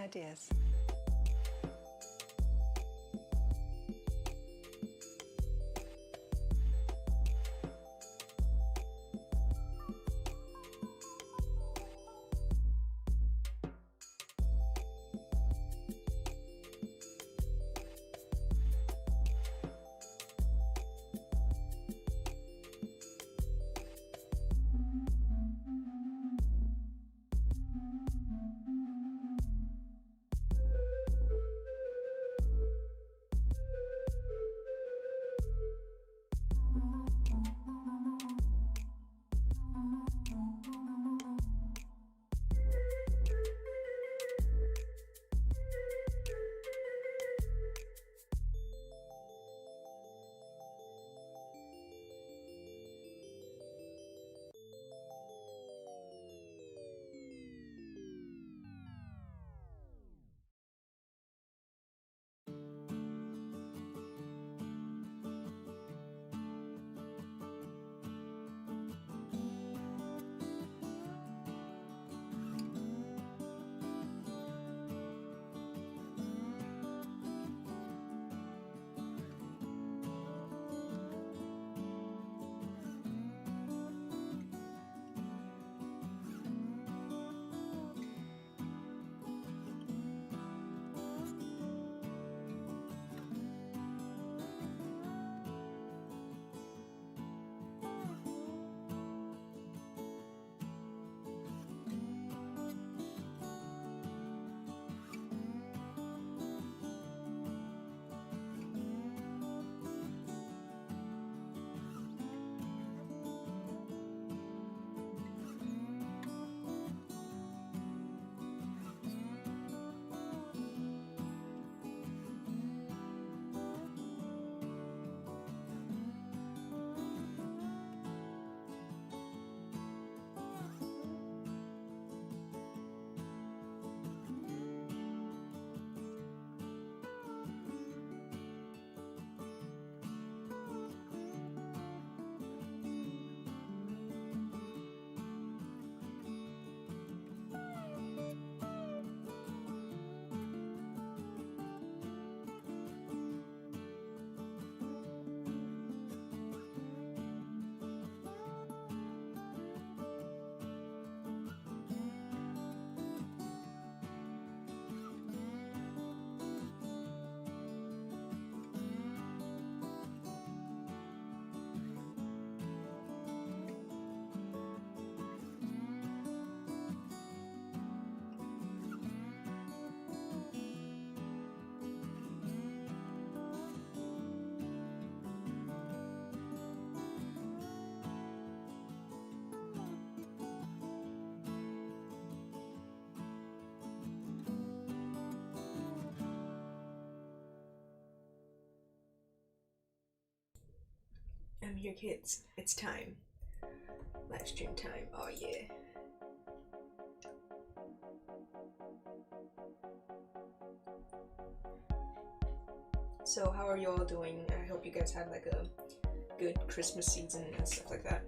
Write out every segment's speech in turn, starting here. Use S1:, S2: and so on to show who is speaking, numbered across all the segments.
S1: ideas.
S2: I'm here, kids. It's time. Live stream time. Oh yeah. So how are you all doing? I hope you guys had like a good Christmas season and stuff like that.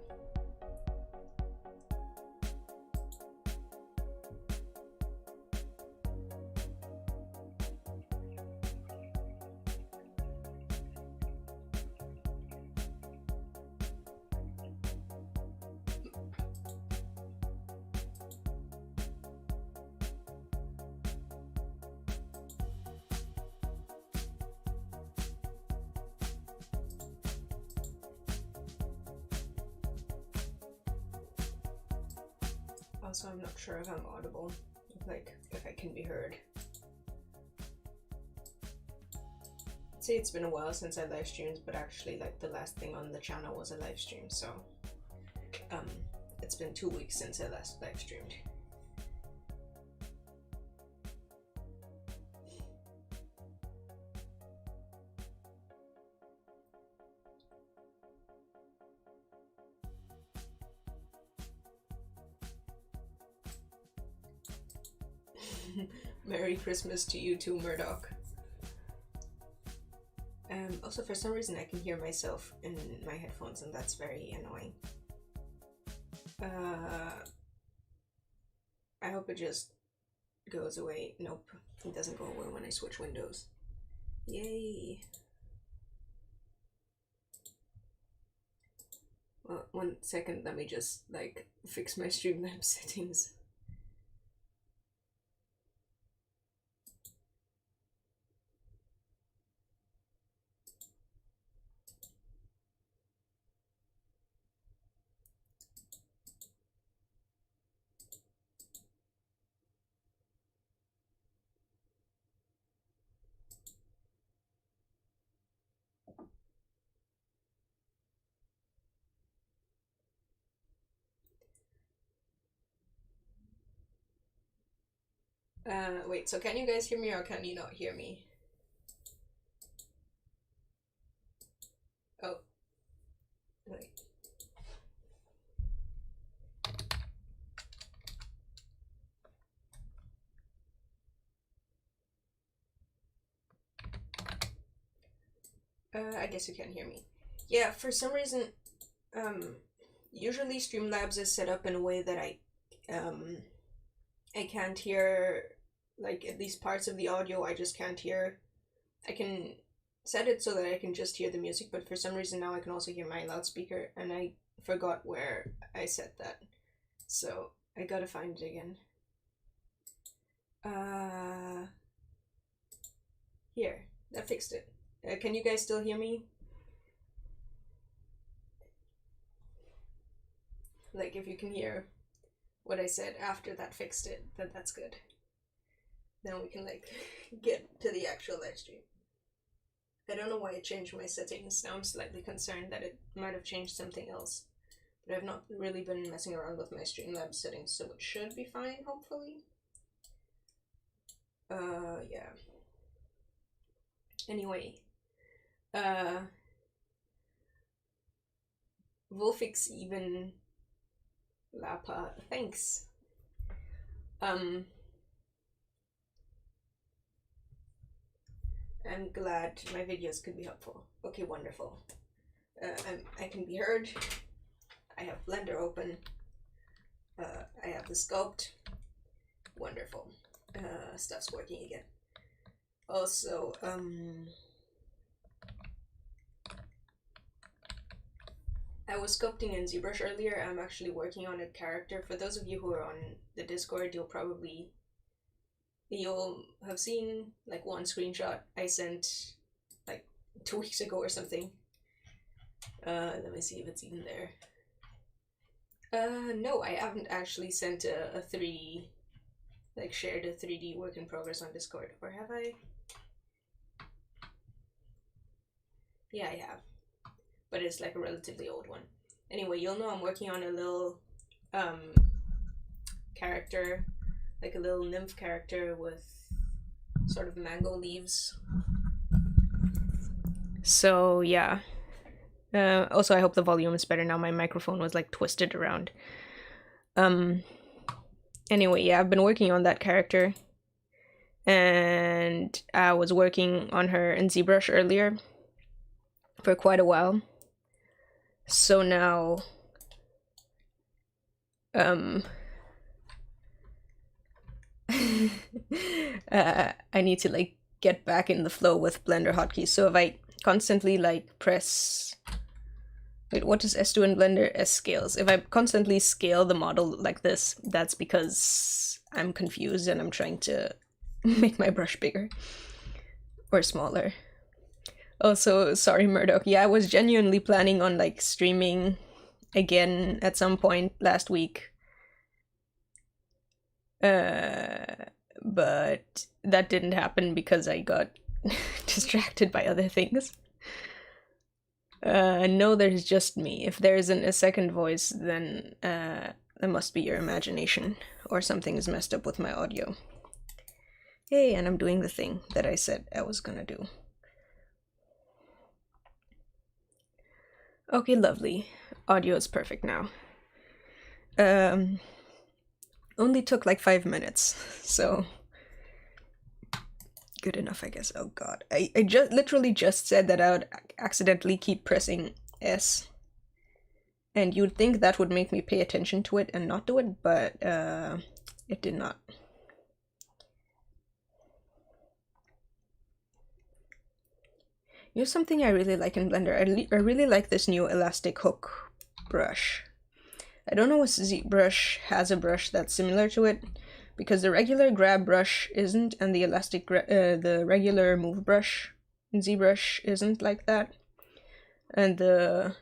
S2: Also, I'm not sure if I'm audible, like if I can be heard. I'd say it's been a while since I live streamed, but actually like the last thing on the channel was a live stream, so it's been 2 weeks since I last live streamed. Merry Christmas to you too, Murdoch. Also, for some reason I can hear myself in my headphones and that's very annoying. I hope it just goes away. Nope, it doesn't go away when I switch windows. Yay! Well, 1 second, let me just like fix my Streamlabs settings. Wait, so can you guys hear me or can you not hear me? Oh. Wait. I guess you can hear me. Yeah, for some reason, usually Streamlabs is set up in a way that I can't hear, like, at least parts of the audio I just can't hear. I can set it so that I can just hear the music, but for some reason now I can also hear my loudspeaker, and I forgot where I set that. So I gotta find it again. Here, that fixed it. Can you guys still hear me? Like, if you can hear what I said after that fixed it, then that's good. Then we can, like, get to the actual live stream. I don't know why it changed my settings. Now I'm slightly concerned that it might have changed something else. But I've not really been messing around with my Streamlabs settings, so it should be fine, hopefully. Yeah. Anyway. Wolfix even Lapa, thanks. I'm glad my videos could be helpful. Okay, wonderful. I can be heard. I have Blender open. I have the sculpt. Wonderful. Stuff's working again. Also, I was sculpting in ZBrush earlier. I'm actually working on a character. For those of you who are on the Discord, you'll have seen like one screenshot I sent like 2 weeks ago or something. Let me see if it's even there. No, I haven't actually sent a 3D, like shared a 3D work in progress on Discord, or have I? Yeah, I have, but it's like a relatively old one. Anyway, you'll know I'm working on a little character, like a little nymph character with sort of mango leaves. So yeah. Also, I hope the volume is better now. My microphone was like twisted around. Anyway, yeah, I've been working on that character, and I was working on her in ZBrush earlier for quite a while. So now, I need to like get back in the flow with Blender hotkeys. So if I constantly like press, wait, what does S do in Blender? S scales. If I constantly scale the model like this, that's because I'm confused and I'm trying to make my brush bigger or smaller. Also, sorry, Murdoch. Yeah, I was genuinely planning on like streaming again at some point last week. But that didn't happen because I got distracted by other things. No, there's just me. If there isn't a second voice, then that must be your imagination, or something is messed up with my audio. Hey, and I'm doing the thing that I said I was gonna do. Okay, lovely. Audio is perfect now. Only took like 5 minutes, so good enough, I guess. Oh god, I literally just said that I would accidentally keep pressing S, and you'd think that would make me pay attention to it and not do it, but it did not. Here's something I really like in Blender. I really like this new elastic hook brush. I don't know if ZBrush has a brush that's similar to it, because the regular grab brush isn't, and the the regular move brush in ZBrush isn't like that. And the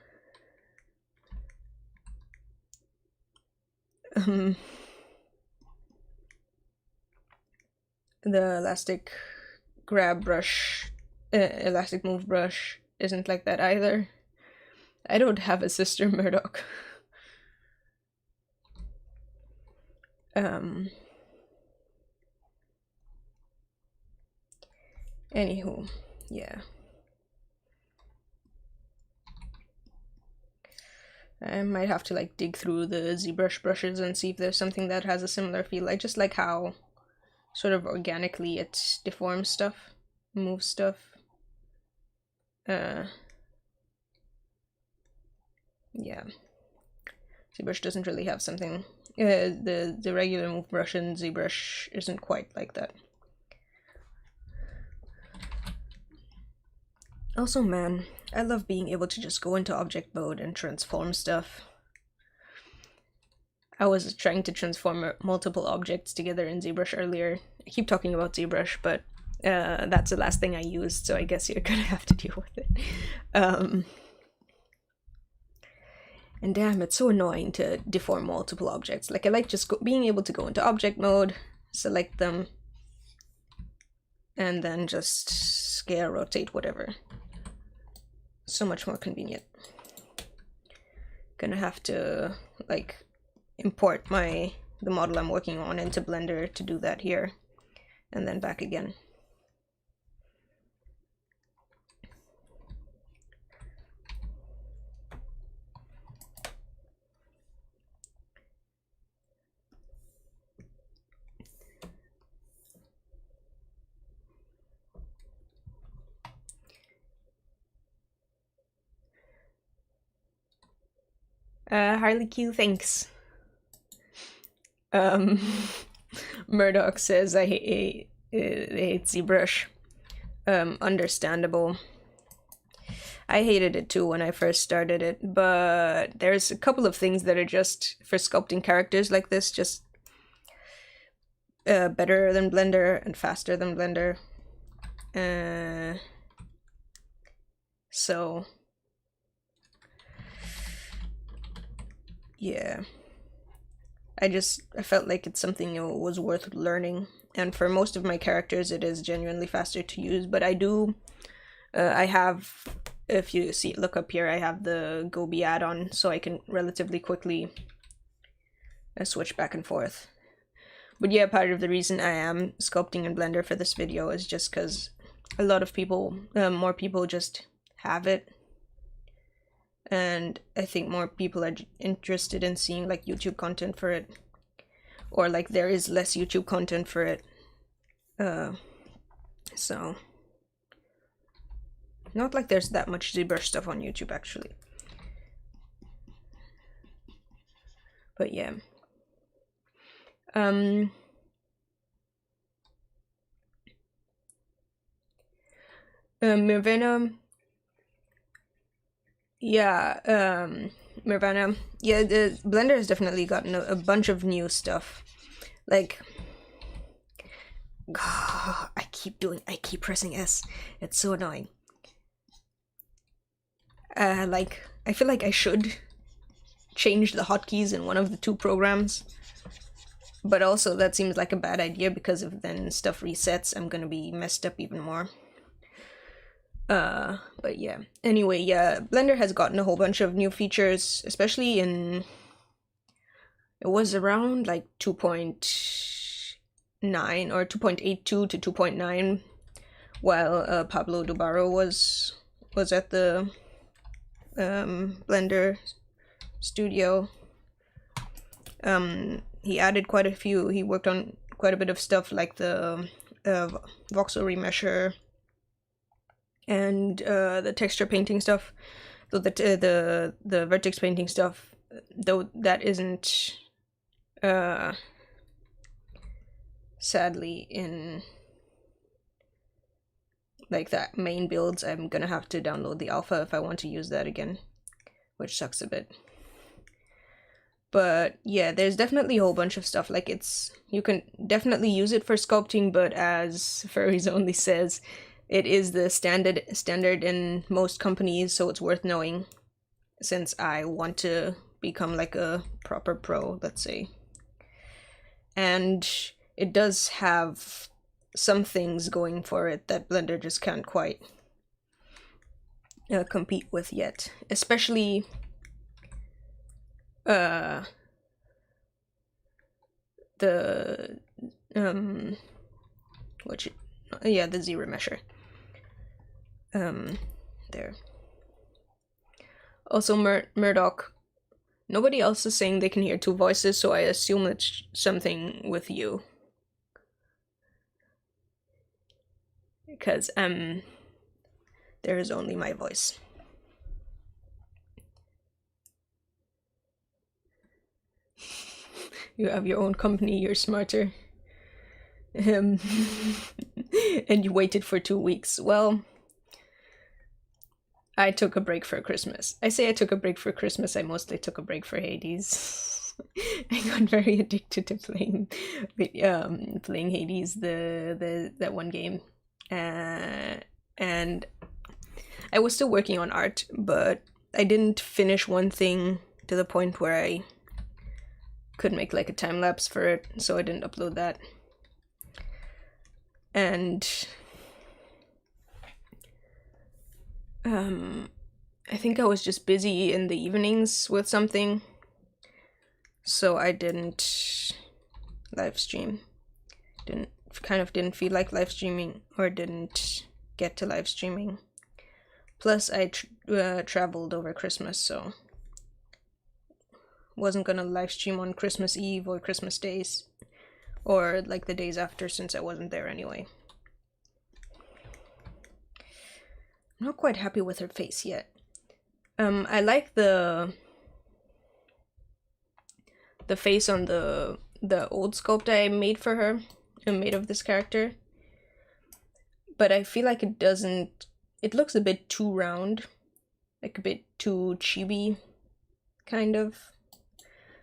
S2: elastic grab brush, elastic move brush isn't like that either. I don't have a sister Murdoch. Anywho, yeah. I might have to like dig through the ZBrush brushes and see if there's something that has a similar feel. I just like how sort of organically it deforms stuff, moves stuff. Yeah. ZBrush doesn't really have something. The regular move brush in ZBrush isn't quite like that. Also, man, I love being able to just go into object mode and transform stuff. I was trying to transform multiple objects together in ZBrush earlier. I keep talking about ZBrush, but that's the last thing I used, so I guess you're gonna have to deal with it. And damn, it's so annoying to deform multiple objects. Like, I like just being able to go into object mode, select them, and then just scale, rotate, whatever. So much more convenient. Gonna have to, like, import the model I'm working on into Blender to do that here, and then back again. Harley Q, thanks. Murdoch says I hate ZBrush. Understandable. I hated it too when I first started it, but there's a couple of things that are just, for sculpting characters like this, just better than Blender and faster than Blender. So yeah, I felt like it's something that was worth learning, and for most of my characters it is genuinely faster to use. But I have, if you see, look up here, I have the Gobi add-on, so I can relatively quickly switch back and forth. But yeah, part of the reason I am sculpting in Blender for this video is just because a lot of people, more people just have it. And I think more people are interested in seeing like YouTube content for it, or like there is less YouTube content for it. So not like there's that much ZBrush stuff on YouTube actually. But yeah. Mirvana. Yeah, Mirvana. Yeah, the Blender has definitely gotten a bunch of new stuff. Like, I keep pressing S. It's so annoying. Like, I feel like I should change the hotkeys in one of the two programs. But also, that seems like a bad idea, because if then stuff resets, I'm gonna be messed up even more. But yeah. Anyway, yeah, Blender has gotten a whole bunch of new features, especially in... It was around like 2.9 or 2.82 to 2.9 while Pablo Dubaro was at the Blender studio. He added quite a few. He worked on quite a bit of stuff like the voxel remesher and the texture painting stuff. So the vertex painting stuff, though that isn't sadly in like that main builds, I'm gonna have to download the alpha if I want to use that again, which sucks a bit. But yeah, there's definitely a whole bunch of stuff. Like you can definitely use it for sculpting, but as Furries Only says, it is the standard in most companies, so it's worth knowing since I want to become like a proper pro, let's say. And it does have some things going for it that Blender just can't quite compete with yet, especially the the Z remesher. There. Also, Murdoch. Nobody else is saying they can hear two voices, so I assume it's something with you. Because there is only my voice. You have your own company, you're smarter. And you waited for 2 weeks. Well, I took a break for Christmas. I say I took a break for Christmas, I mostly took a break for Hades. I got very addicted to playing Hades, that one game. And I was still working on art, but I didn't finish one thing to the point where I could make like a time lapse for it, so I didn't upload that. And I think I was just busy in the evenings with something, so I didn't live stream. Didn't feel like live streaming, or didn't get to live streaming. Plus I traveled over Christmas, so wasn't gonna live stream on Christmas Eve or Christmas days, or like the days after, since I wasn't there anyway. I'm not quite happy with her face yet. I like the face on the old sculpt I made for her, made of this character, but I feel like it looks a bit too round, like a bit too chibi, kind of.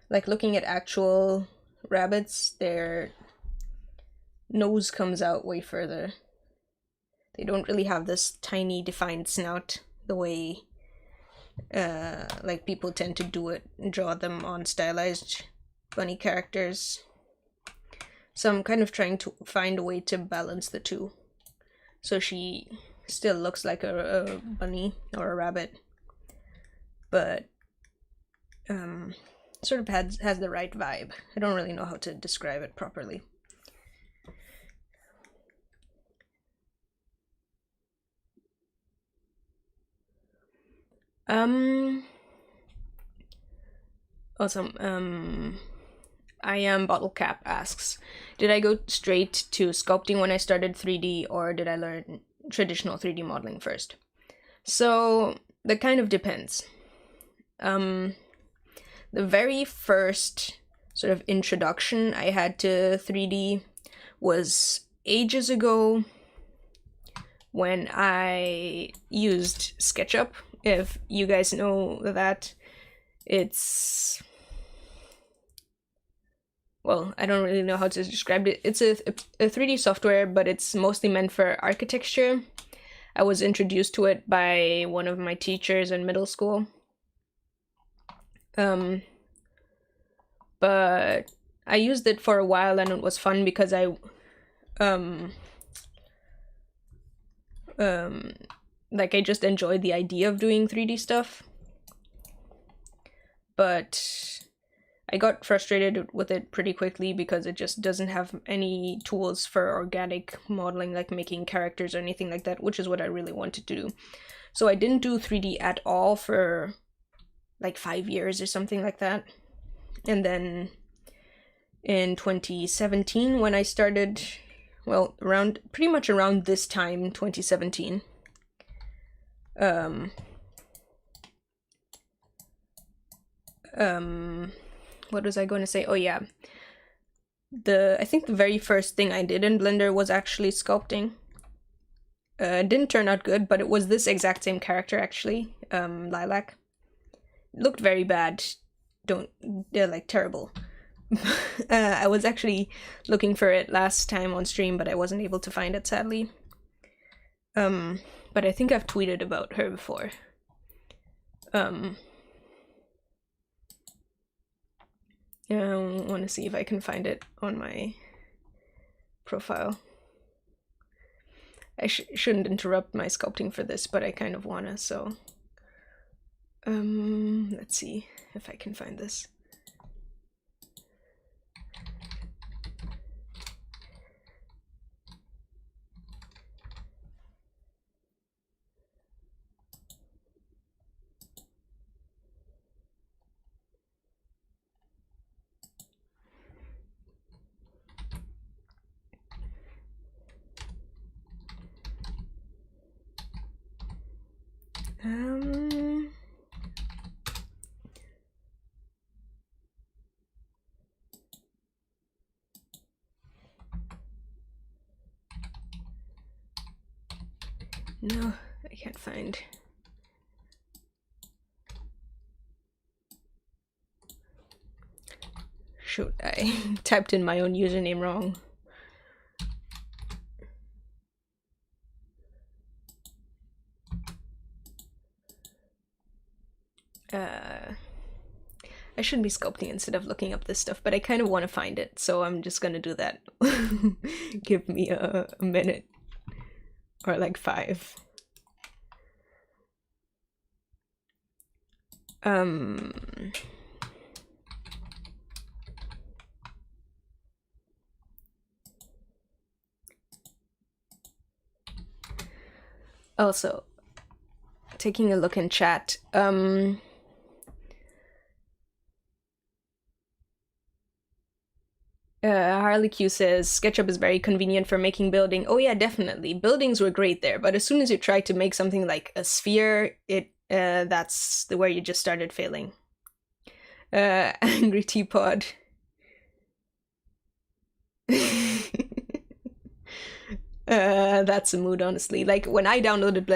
S2: Like looking at actual rabbits, their nose comes out way further. They don't really have this tiny defined snout the way like people tend to draw them on stylized bunny characters. So I'm kind of trying to find a way to balance the two, so she still looks like a bunny or a rabbit, but sort of has the right vibe. I don't really know how to describe it properly. Awesome. I am Bottlecap asks, did I go straight to sculpting when I started 3D, or did I learn traditional 3D modeling first? So that kind of depends. The very first sort of introduction I had to 3D was ages ago when I used SketchUp. If you guys know that, it's, well, I don't really know how to describe it. It's a 3D software, but it's mostly meant for architecture. I was introduced to it by one of my teachers in middle school. But I used it for a while and it was fun because like I just enjoyed the idea of doing 3D stuff. But I got frustrated with it pretty quickly because it just doesn't have any tools for organic modeling, like making characters or anything like that, which is what I really wanted to do. So I didn't do 3D at all for like 5 years or something like that. And then in 2017, when I started, well, pretty much around this time, 2017, what was I going to say? Oh yeah, I think the very first thing I did in Blender was actually sculpting. Didn't turn out good, but it was this exact same character actually, Lilac. It looked very bad. They're like terrible. I was actually looking for it last time on stream, but I wasn't able to find it, sadly. But I think I've tweeted about her before. I want to see if I can find it on my profile. I shouldn't interrupt my sculpting for this, but I kind of wanna, so... let's see if I can find this. No, I can't find. Shoot, I typed in my own username wrong. I should be sculpting instead of looking up this stuff, but I kind of want to find it, so I'm just gonna do that. Give me a minute. Or like 5. Also, taking a look in chat, Harley Q says, SketchUp is very convenient for making building. Oh yeah, definitely. Buildings were great there, but as soon as you try to make something like a sphere, that's where you just started failing. Angry Teapot. That's a mood, honestly. Like, when I downloaded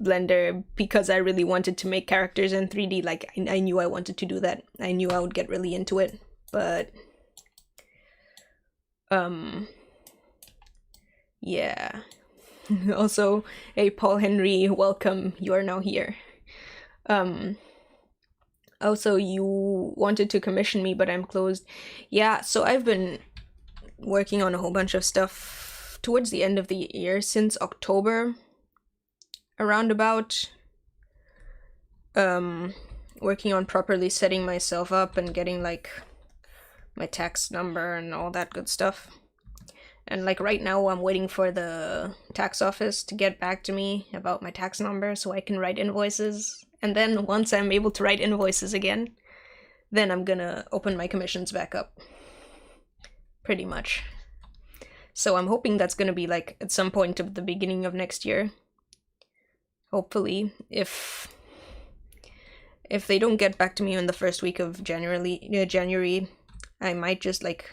S2: Blender because I really wanted to make characters in 3D. Like, I knew I wanted to do that. I knew I would get really into it. But yeah. Also, hey Paul Henry, welcome. You are now here. Also, you wanted to commission me, but I'm closed. Yeah, so I've been working on a whole bunch of stuff towards the end of the year, since October, around about. Working on properly setting myself up and getting like my tax number and all that good stuff. And like right now I'm waiting for the tax office to get back to me about my tax number so I can write invoices. And then once I'm able to write invoices again, then I'm gonna open my commissions back up. Pretty much. So I'm hoping that's gonna be like at some point at the beginning of next year. Hopefully, if they don't get back to me in the first week of January, I might just like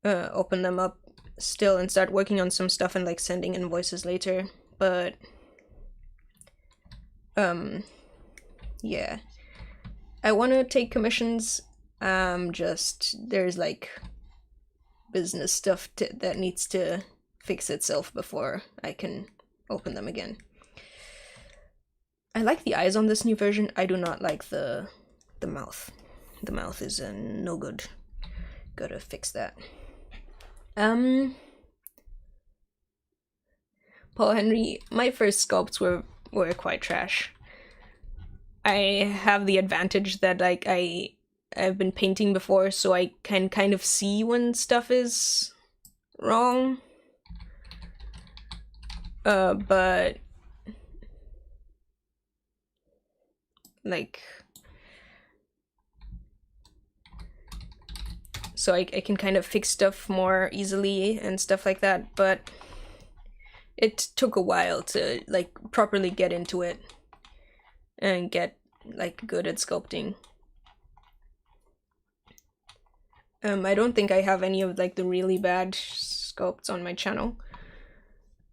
S2: open them up still and start working on some stuff and like sending invoices later. But yeah, I want to take commissions. Just there's like business stuff that needs to fix itself before I can open them again. I like the eyes on this new version. I do not like the mouth. The mouth is no good. Gotta fix that. Paul Henry, my first sculpts were quite trash. I have the advantage that like I've been painting before, so I can kind of see when stuff is wrong. But like, so I can kind of fix stuff more easily and stuff like that, but it took a while to like properly get into it and get like good at sculpting. I don't think I have any of like the really bad sculpts on my channel.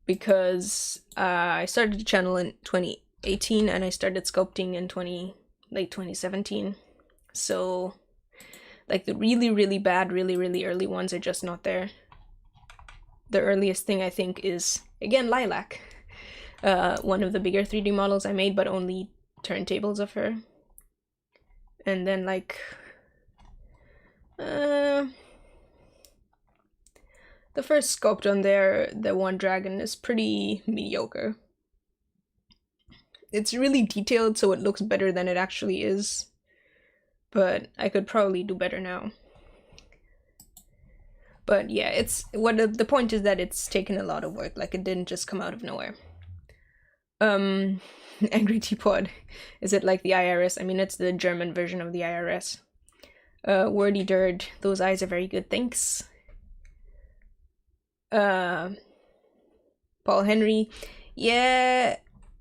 S2: because I started the channel in 2018 and I started sculpting in late 2017. So like the really, really bad, really, really early ones are just not there. The earliest thing I think is, again, Lilac. One of the bigger 3D models I made, but only turntables of her. And then like the first sculpt on there, the one dragon, is pretty mediocre. It's really detailed, so it looks better than it actually is, but I could probably do better now. But yeah, it's the point is that it's taken a lot of work. Like, it didn't just come out of nowhere. Angry Teapot, is it like the IRS? I mean, it's the German version of the IRS. Wordy Dirt, those eyes are very good, thanks. Paul Henry, yeah,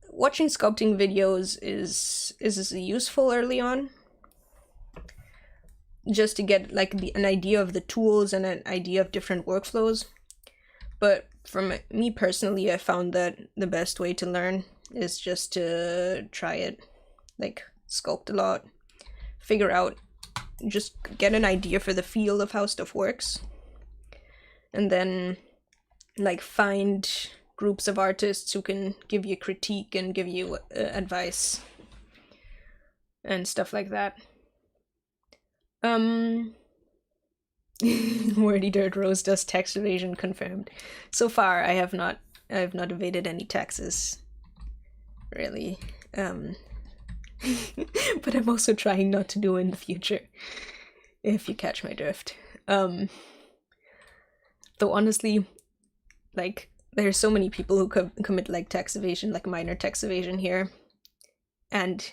S2: watching sculpting videos is useful early on, just to get like an idea of the tools and an idea of different workflows. But for me personally, I found that the best way to learn is just to try it, like sculpt a lot, figure out, just get an idea for the feel of how stuff works, and then like find groups of artists who can give you critique and give you advice and stuff like that. Wordy Dirt Rose does tax evasion confirmed. So far I have not evaded any taxes, really. But I'm also trying not to do in the future, if you catch my drift. Though honestly, like, there's so many people who commit like tax evasion, like minor tax evasion here, and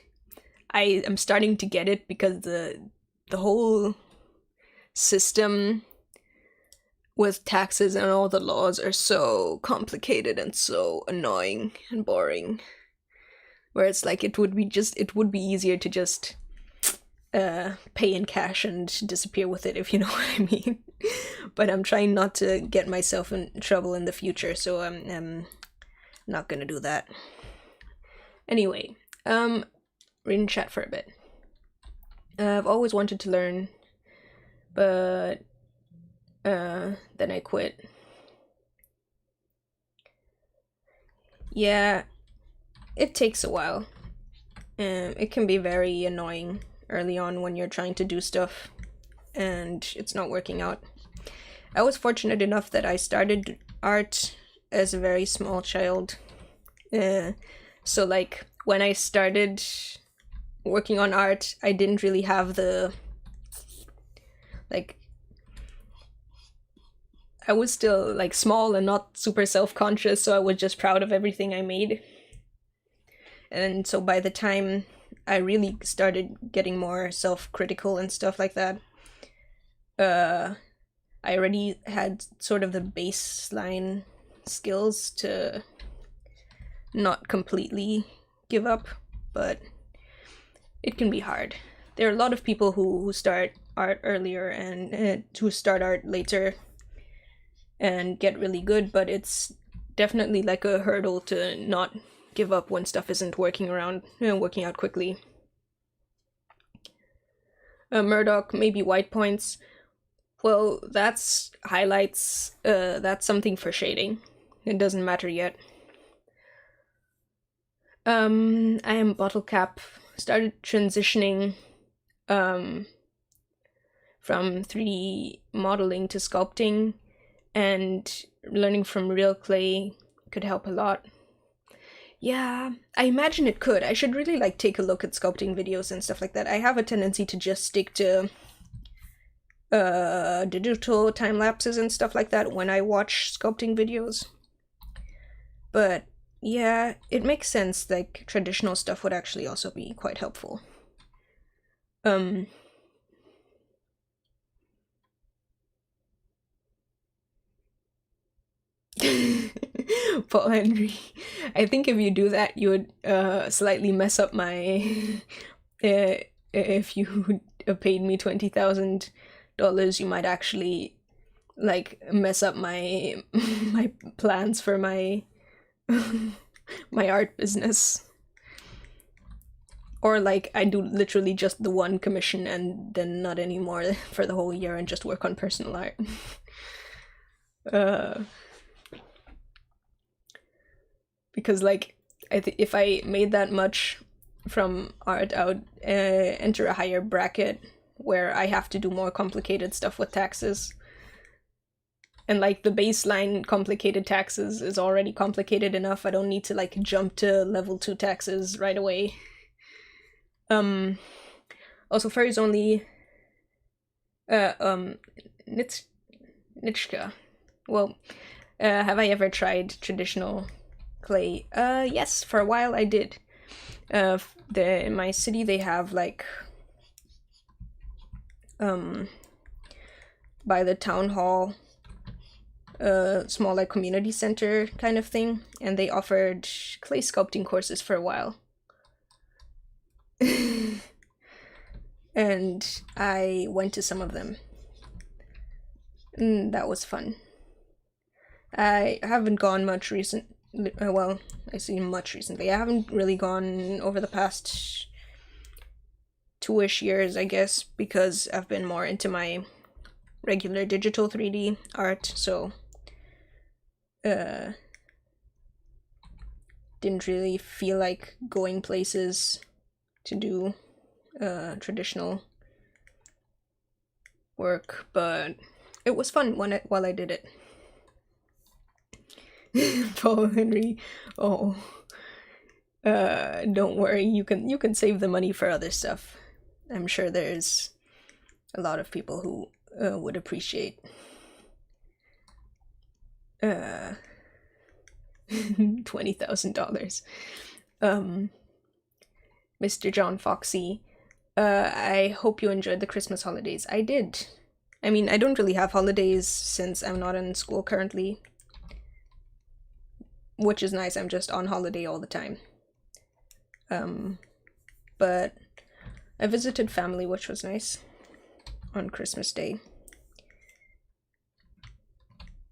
S2: I am starting to get it, because the whole system with taxes and all the laws are so complicated and so annoying and boring, where it's like it would be easier to just pay in cash and disappear with it, if you know what I mean. But I'm trying not to get myself in trouble in the future, so I'm not gonna do that. Anyway, read in chat for a bit. I've always wanted to learn, but then I quit. Yeah, it takes a while. It can be very annoying early on when you're trying to do stuff and it's not working out. I was fortunate enough that I started art as a very small child. So like when I started working on art, I didn't really have the, like, I was still like small and not super self-conscious, so I was just proud of everything I made. And so by the time I really started getting more self-critical and stuff like that, I already had sort of the baseline skills to not completely give up, but it can be hard. There are a lot of people who start art earlier and who start art later and get really good, but it's definitely like a hurdle to not give up when stuff isn't working out quickly. Murdoch, maybe white points. Well, that's highlights. That's something for shading. It doesn't matter yet. I am bottle cap. Started transitioning from 3D modeling to sculpting, and learning from real clay could help a lot. Yeah, I imagine it could. I should really like take a look at sculpting videos and stuff like that. I have a tendency to just stick to digital time lapses and stuff like that when I watch sculpting videos. But yeah, it makes sense, like traditional stuff would actually also be quite helpful. Paul Henry, I think if you do that, you would slightly mess up my. If you paid me $20,000, you might actually like mess up my my plans for my my art business. Or like I do literally just the one commission and then not anymore for the whole year and just work on personal art. Because like if I made that much from art, I would enter a higher bracket where I have to do more complicated stuff with taxes. And like the baseline complicated taxes is already complicated enough. I don't need to like jump to level 2 taxes right away. Also furries only Nitschka. Well, have I ever tried traditional clay? Yes, for a while I did. In my city they have like by the town hall small like community center kind of thing, and they offered clay sculpting courses for a while. And I went to some of them. That was fun. I haven't gone much recently. Well, I say much recently. I haven't really gone over the past 2-ish years, I guess, because I've been more into my regular digital 3D art, so didn't really feel like going places to do traditional work, but it was fun while I did it. Paul Henry, oh, don't worry, you can save the money for other stuff. I'm sure there's a lot of people who would appreciate $20,000. Mr. John Foxy, I hope you enjoyed the Christmas holidays. I did. I mean, I don't really have holidays since I'm not in school currently, which is nice. I'm just on holiday all the time. But I visited family, which was nice, on Christmas Day.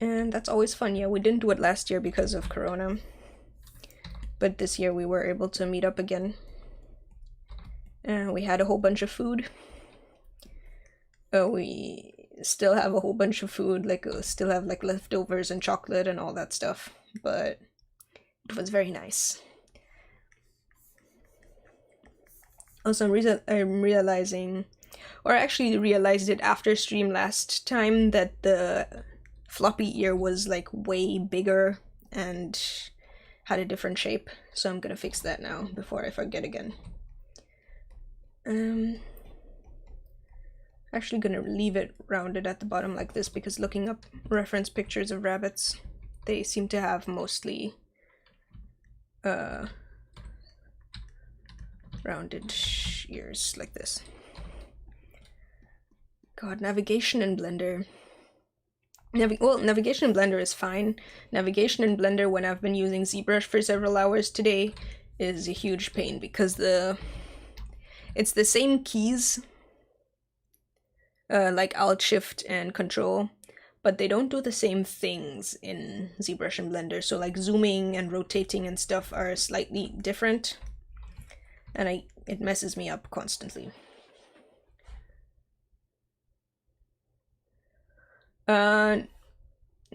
S2: And that's always fun. Yeah, we didn't do it last year because of Corona, but this year we were able to meet up again. We had a whole bunch of food. We still have a whole bunch of food, like still have like leftovers and chocolate and all that stuff, but it was very nice. Also, I'm realizing, or I actually realized it after stream last time, that the floppy ear was like way bigger and had a different shape, so I'm gonna fix that now before I forget again. Actually gonna leave it rounded at the bottom like this, because looking up reference pictures of rabbits, they seem to have mostly rounded ears like this. God, navigation in Blender. Navigation in Blender is fine. Navigation in Blender, when I've been using ZBrush for several hours today, is a huge pain, because it's the same keys, like Alt, Shift, and Control, but they don't do the same things in ZBrush and Blender. So like zooming and rotating and stuff are slightly different, and it messes me up constantly.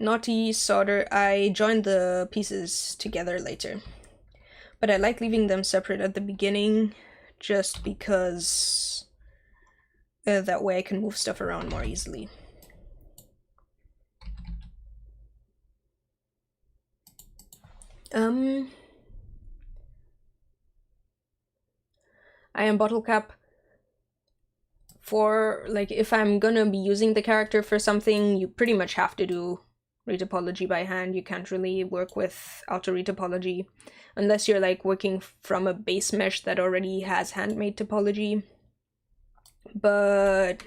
S2: Naughty Solder, I joined the pieces together later, but I like leaving them separate at the beginning, just because that way I can move stuff around more easily. I am bottle cap. For like, if I'm gonna be using the character for something, you pretty much have to do Retopology by hand. You can't really work with auto Retopology unless you're like working from a base mesh that already has handmade topology. But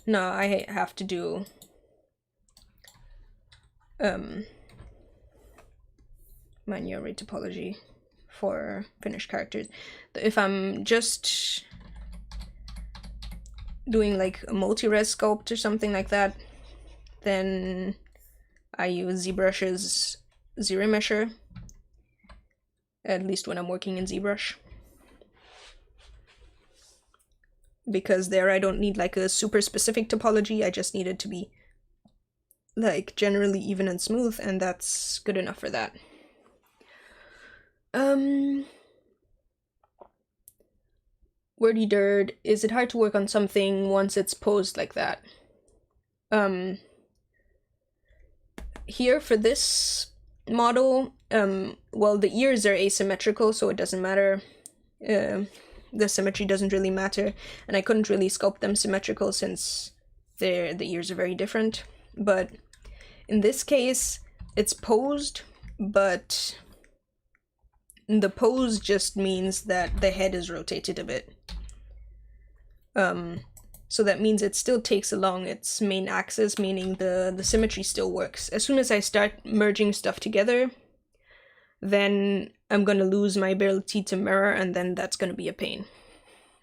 S2: no, I have to do manual Retopology for finished characters. If I'm just doing like a multi-res sculpt or something like that, then I use ZBrush's Z-remesher, at least when I'm working in ZBrush. Because there I don't need like a super specific topology, I just need it to be like generally even and smooth, and that's good enough for that. Wordy dirt, is it hard to work on something once it's posed like that? Here for this model, well, the ears are asymmetrical, so it doesn't matter. The symmetry doesn't really matter, and I couldn't really sculpt them symmetrical since the ears are very different. But in this case, it's posed, but the pose just means that the head is rotated a bit. So that means it still takes along its main axis, meaning the symmetry still works. As soon as I start merging stuff together, then I'm gonna lose my ability to mirror, and then that's gonna be a pain.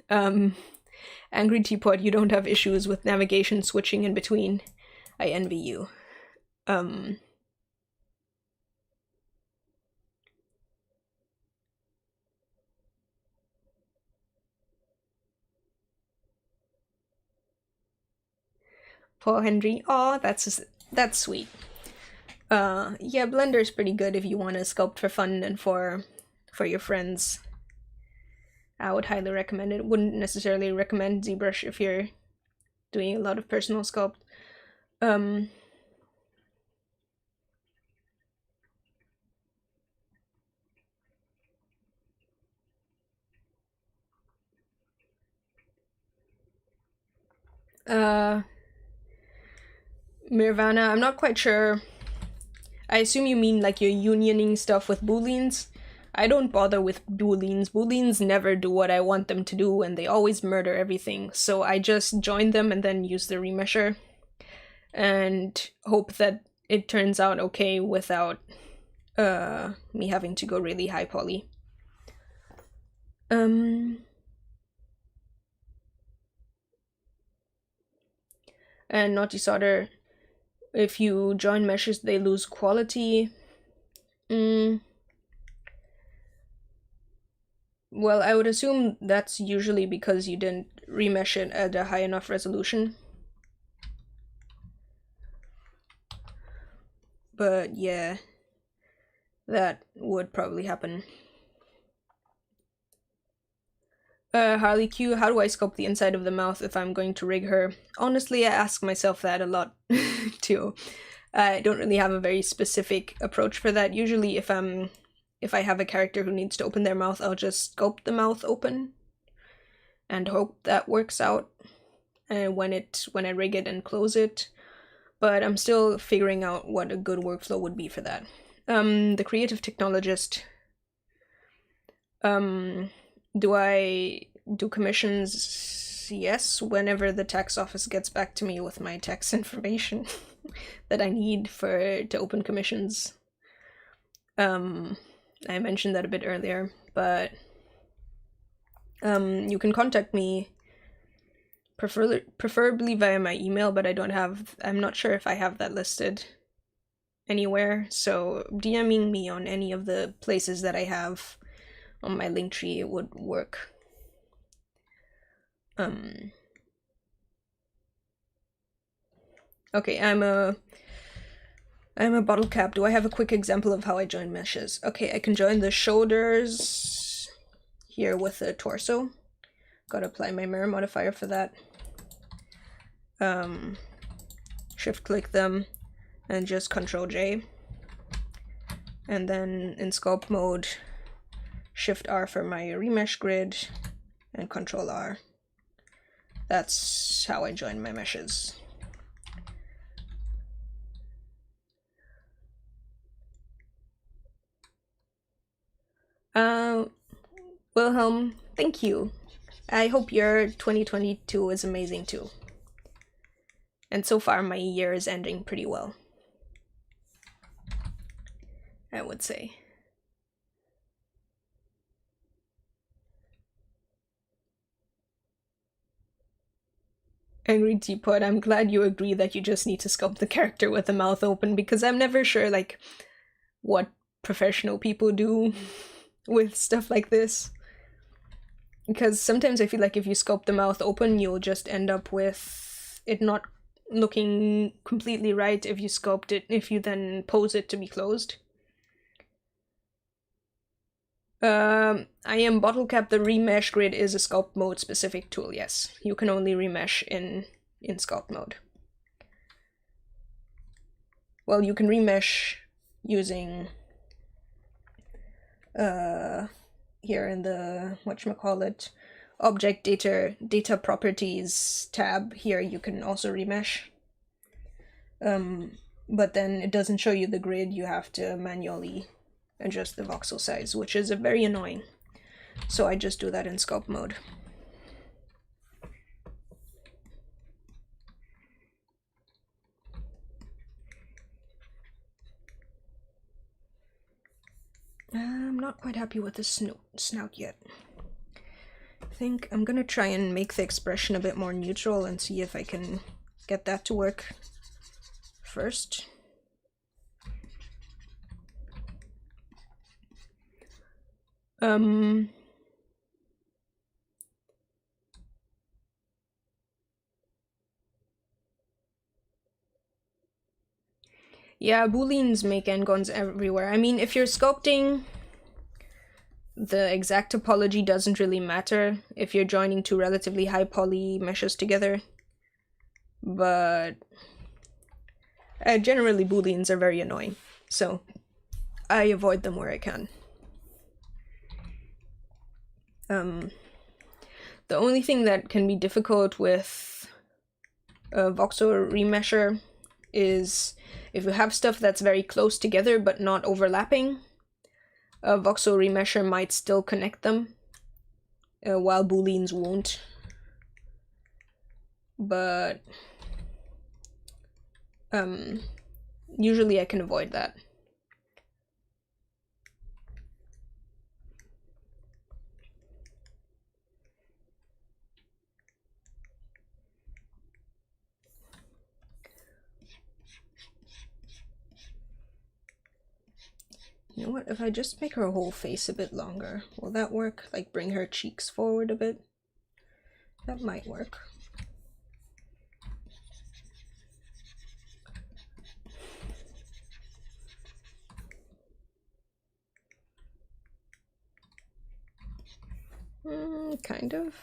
S2: Angry Teapot, you don't have issues with navigation switching in between. I envy you. Paul Henry, aw, that's sweet. Yeah, Blender's pretty good if you want to sculpt for fun and for your friends. I would highly recommend it. Wouldn't necessarily recommend ZBrush if you're doing a lot of personal sculpt. Nirvana, I'm not quite sure. I assume you mean like you're unioning stuff with booleans. I don't bother with booleans. Booleans never do what I want them to do, and they always murder everything. So I just join them and then use the remesher and hope that it turns out okay without me having to go really high poly. And Naughty Solder, if you join meshes, they lose quality. Well, I would assume that's usually because you didn't remesh it at a high enough resolution. But yeah, that would probably happen. Harley Q, how do I sculpt the inside of the mouth if I'm going to rig her? Honestly, I ask myself that a lot too. I don't really have a very specific approach for that. Usually if I have a character who needs to open their mouth, I'll just sculpt the mouth open and hope that works out when I rig it and close it. But I'm still figuring out what a good workflow would be for that. The creative technologist. Do I do commissions? Yes, whenever the tax office gets back to me with my tax information that I need to open commissions. I mentioned that a bit earlier, but you can contact me preferably via my email, but I'm not sure if I have that listed anywhere, so DMing me on any of the places that I have on my link tree would work. Okay, I'm a bottle cap. Do I have a quick example of how I join meshes? Okay, I can join the shoulders here with the torso. Gotta apply my mirror modifier for that. Shift click them and just ctrl+j. And then in sculpt mode, shift+r for my remesh grid and ctrl+r. That's how I join my meshes. Wilhelm, thank you. I hope your 2022 is amazing too. And so far my year is ending pretty well, I would say. Angry Teapot, I'm glad you agree that you just need to sculpt the character with the mouth open, because I'm never sure, like, what professional people do with stuff like this. Because sometimes I feel like if you sculpt the mouth open, you'll just end up with it not looking completely right if you sculpt it, if you then pose it to be closed. I am bottle cap. The remesh grid is a sculpt mode specific tool, yes. You can only remesh in sculpt mode. Well, you can remesh using here in the whatchamacallit object data properties tab here, you can also remesh. But then it doesn't show you the grid, you have to manually adjust the voxel size, which is very annoying. So I just do that in sculpt mode. I'm not quite happy with the snout yet. I think I'm gonna try and make the expression a bit more neutral and see if I can get that to work first. Yeah, booleans make n-gons everywhere. I mean, if you're sculpting, the exact topology doesn't really matter if you're joining two relatively high poly meshes together. But generally booleans are very annoying, so I avoid them where I can. The only thing that can be difficult with a voxel remesher is if you have stuff that's very close together but not overlapping, a voxel remesher might still connect them, while booleans won't. But usually I can avoid that. You know what, if I just make her whole face a bit longer, will that work? Like bring her cheeks forward a bit? That might work. Kind of.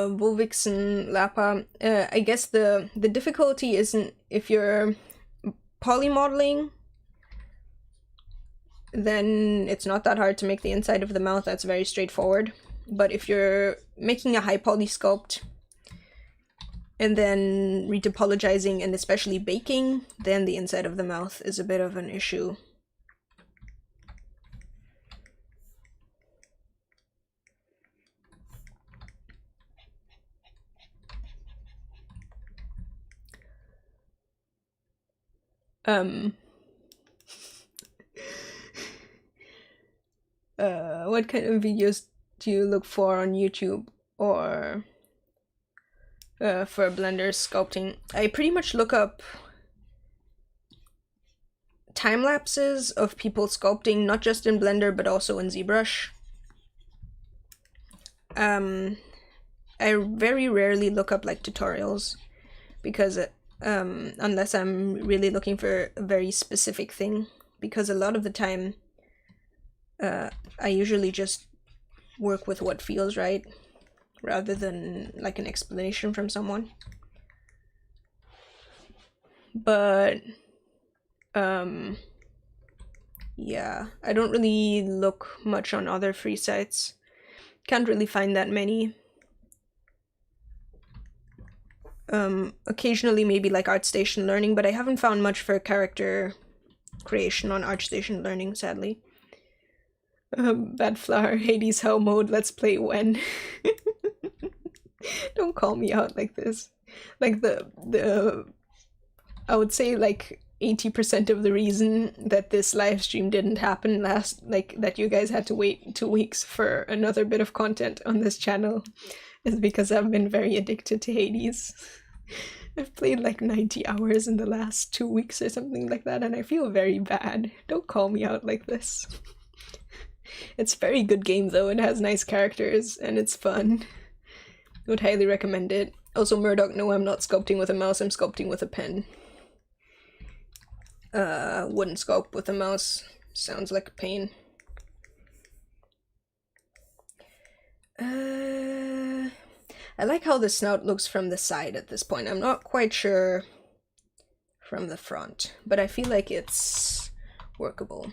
S2: Volvixen Lapa. I guess the difficulty isn't if you're polymodeling, then it's not that hard to make the inside of the mouth. That's very straightforward. But if you're making a high poly sculpt and then retopologizing and especially baking, then the inside of the mouth is a bit of an issue. What kind of videos do you look for on YouTube or for Blender sculpting? I pretty much look up time lapses of people sculpting, not just in Blender but also in ZBrush. I very rarely look up like tutorials because unless I'm really looking for a very specific thing, because a lot of the time I usually just work with what feels right rather than like an explanation from someone. But yeah, I don't really look much on other free sites. Can't really find that many. Occasionally maybe like ArtStation Learning, but I haven't found much for character creation on ArtStation Learning, sadly. Bad Flower, Hades Hell mode, let's play when. Don't call me out like this. Like the I would say like 80% of the reason that this live stream didn't happen that you guys had to wait 2 weeks for another bit of content on this channel is because I've been very addicted to Hades. I've played like 90 hours in the last 2 weeks or something like that, and I feel very bad. Don't call me out like this. It's a very good game though, it has nice characters, and it's fun. Would highly recommend it. Also, Murdoch, no, I'm not sculpting with a mouse, I'm sculpting with a pen. Wouldn't sculpt with a mouse. Sounds like a pain. I like how the snout looks from the side at this point. I'm not quite sure from the front, but I feel like it's workable.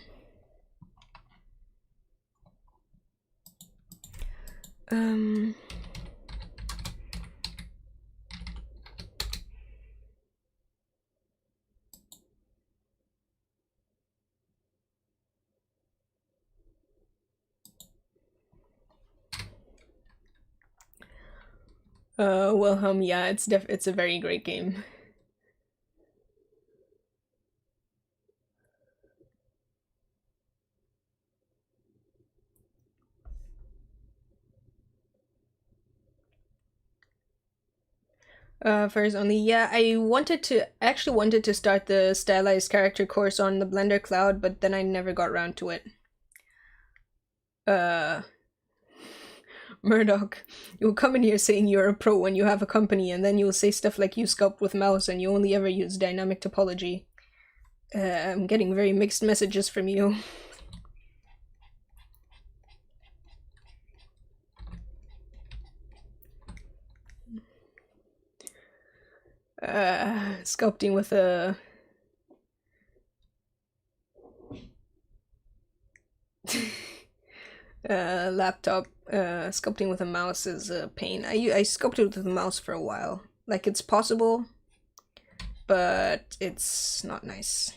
S2: Wilhelm, yeah, it's a very great game. First only, yeah, I actually wanted to start the stylized character course on the Blender Cloud, but then I never got around to it. Murdoch, you'll come in here saying you're a pro when you have a company, and then you'll say stuff like you sculpt with mouse and you only ever use dynamic topology. I'm getting very mixed messages from you. Sculpting with a laptop, sculpting with a mouse is a pain. I sculpted with a mouse for a while. Like, it's possible, but it's not nice.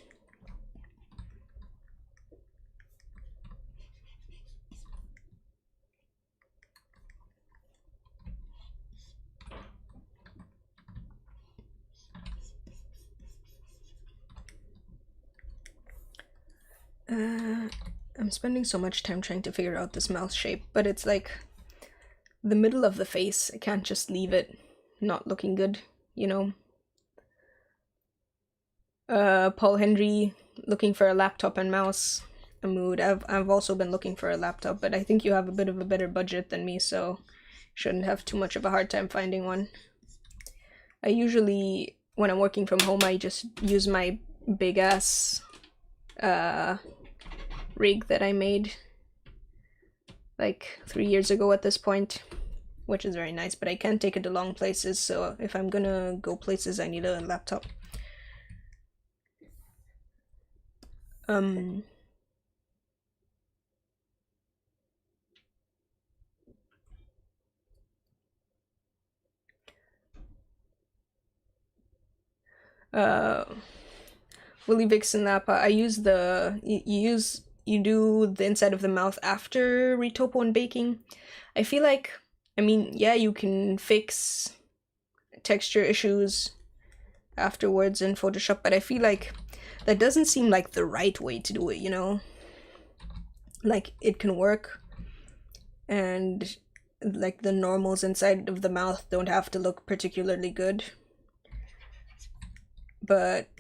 S2: I'm spending so much time trying to figure out this mouth shape, but it's like the middle of the face. I can't just leave it not looking good, you know? Paul Henry, looking for a laptop and mouse. A mood. I've also been looking for a laptop, but I think you have a bit of a better budget than me, so shouldn't have too much of a hard time finding one. I usually, when I'm working from home, I just use my big ass rig that I made like 3 years ago at this point, which is very nice, but I can't take it to long places, so if I'm gonna go places I need a laptop. Willy Vixen Napa, I use the you do the inside of the mouth after retopo and baking. I feel like, I mean, yeah, you can fix texture issues afterwards in Photoshop, but I feel like that doesn't seem like the right way to do it, you know? Like, it can work, and like the normals inside of the mouth don't have to look particularly good, but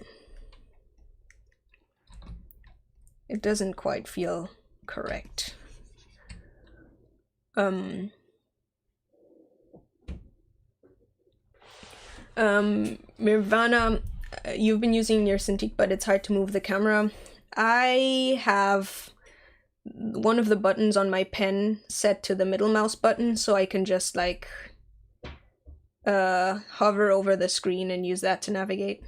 S2: it doesn't quite feel correct. Nirvana, you've been using your Cintiq, but it's hard to move the camera. I have one of the buttons on my pen set to the middle mouse button, so I can just like hover over the screen and use that to navigate.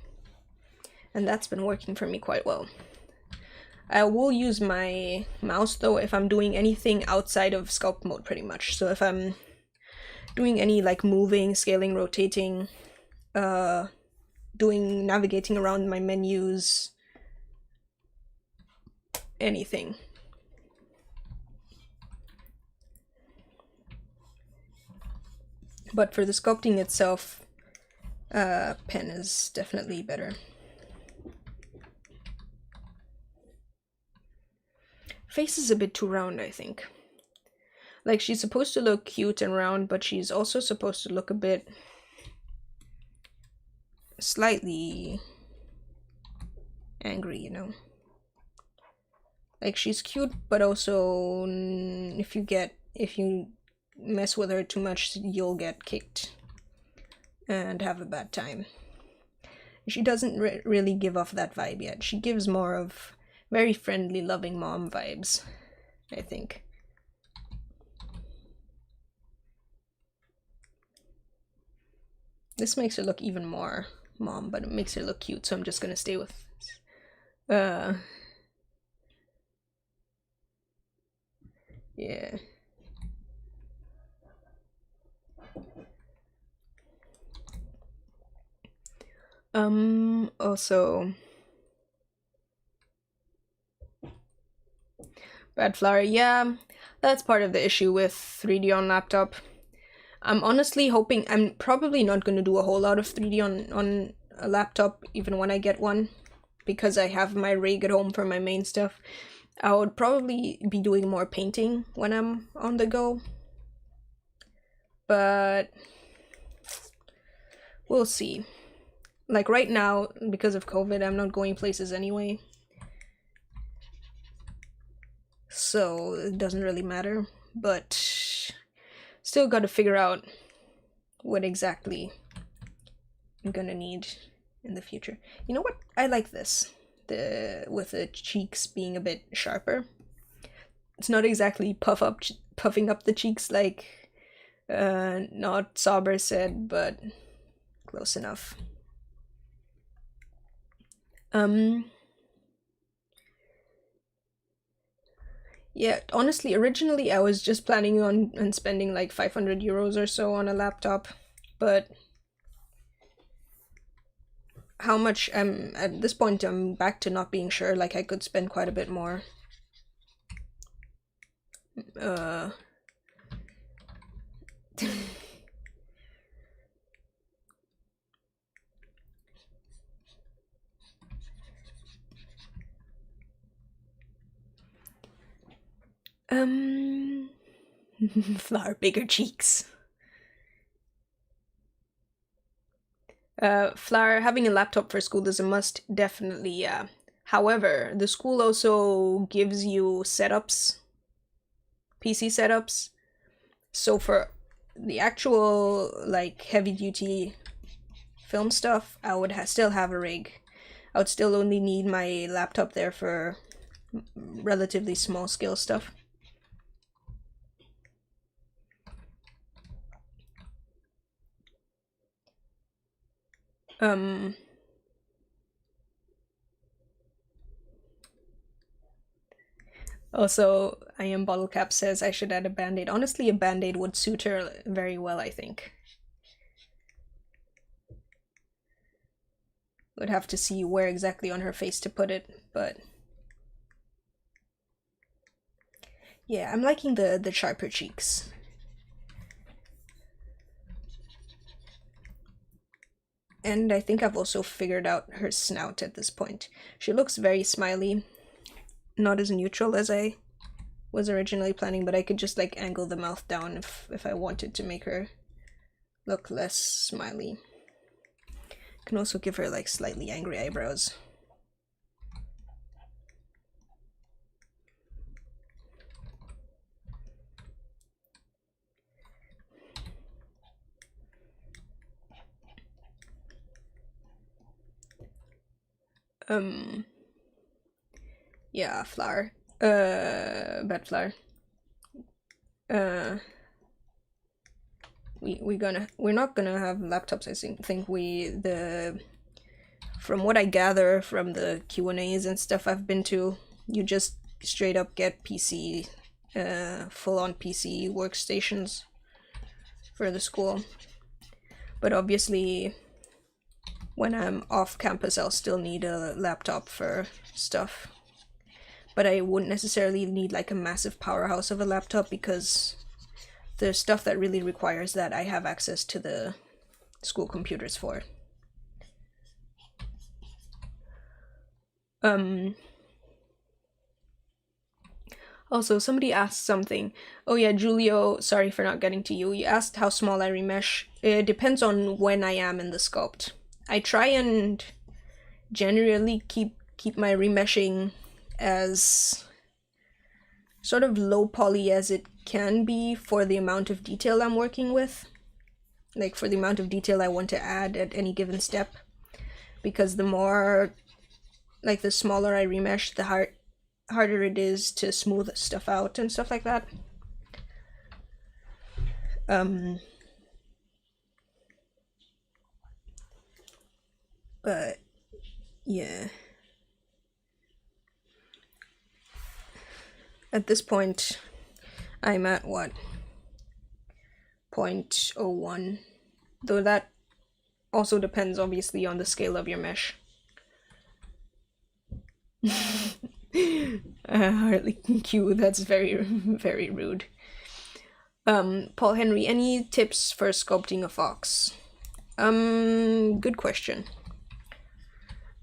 S2: And that's been working for me quite well. I will use my mouse though if I'm doing anything outside of sculpt mode pretty much. So if I'm doing any like moving, scaling, rotating, doing navigating around my menus, anything. But for the sculpting itself, pen is definitely better. Face is a bit too round, I think. Like, she's supposed to look cute and round, but she's also supposed to look a bit slightly angry, you know? Like, she's cute, but also if you mess with her too much, you'll get kicked and have a bad time. She doesn't really give off that vibe yet. She gives more of very friendly, loving mom vibes, I think. This makes her look even more mom, but it makes her look cute, so I'm just gonna stay with yeah. Also bad flower, yeah, that's part of the issue with 3D on laptop. I'm honestly hoping, I'm probably not going to do a whole lot of 3D on a laptop, even when I get one, because I have my rig at home for my main stuff. I would probably be doing more painting when I'm on the go, but we'll see. Like right now, because of COVID, I'm not going places anyway, so it doesn't really matter, but still got to figure out what exactly I'm gonna need in the future. You know what? I like this, with the cheeks being a bit sharper. It's not exactly puffing up the cheeks like not Sauber said, but close enough. Yeah, honestly, originally I was just planning on spending like 500 euros or so on a laptop, but how much at this point I'm back to not being sure. Like, I could spend quite a bit more. Flower, bigger cheeks. Flower, having a laptop for school is a must, definitely, yeah. However, the school also gives you setups, PC setups. So for the actual, like, heavy-duty film stuff, I would still have a rig. I would still only need my laptop there for relatively small-scale stuff. Also, I am Bottlecap says I should add a band-aid. Honestly, a band-aid would suit her very well, I think. Would have to see where exactly on her face to put it, but yeah, I'm liking the sharper cheeks. And I think I've also figured out her snout at this point. She looks very smiley, not as neutral as I was originally planning, but I could just like angle the mouth down if I wanted to make her look less smiley. Can also give her like slightly angry eyebrows. Yeah, flower. Bad flower. We're not gonna have laptops. I think from what I gather from the Q&As and stuff I've been to, you just straight up get PC, full-on PC workstations for the school. But obviously, when I'm off campus, I'll still need a laptop for stuff. But I wouldn't necessarily need like a massive powerhouse of a laptop, because the stuff that really requires that, I have access to the school computers for. Also, somebody asked something. Oh yeah, Julio, sorry for not getting to you. You asked how small I remesh. It depends on when I am in the sculpt. I try and generally keep my remeshing as sort of low poly as it can be for the amount of detail I'm working with. Like for the amount of detail I want to add at any given step. Because the more, like the smaller I remesh, the harder it is to smooth stuff out and stuff like that. But yeah, at this point I'm at what, 0.01, though that also depends obviously on the scale of your mesh. Harley Q, that's very, very rude. Paul Henry, any tips for sculpting a fox? Good question.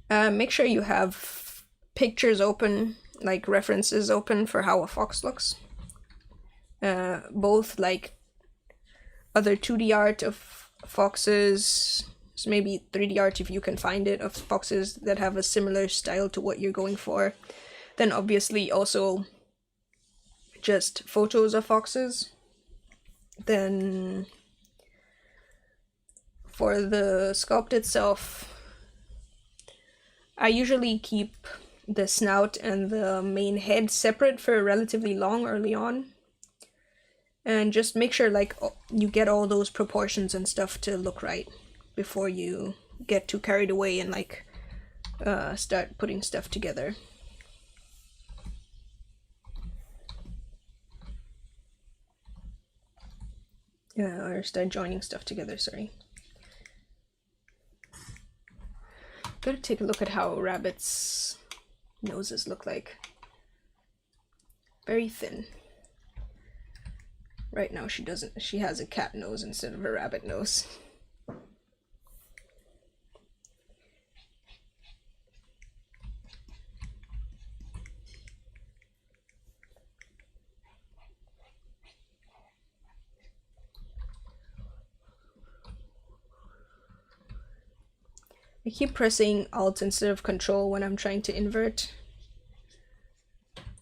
S2: Make sure you have pictures open, like references open for how a fox looks. Both like other 2D art of foxes, maybe 3D art if you can find it, of foxes that have a similar style to what you're going for. Then obviously also just photos of foxes. Then for the sculpt itself, I usually keep the snout and the main head separate for relatively long early on. And just make sure like you get all those proportions and stuff to look right before you get too carried away and like start putting stuff together. Or start joining stuff together, sorry. Gotta take a look at how rabbits' noses look like. Very thin. Right now she doesn't, she has a cat nose instead of a rabbit nose. I keep pressing Alt instead of Control when I'm trying to invert.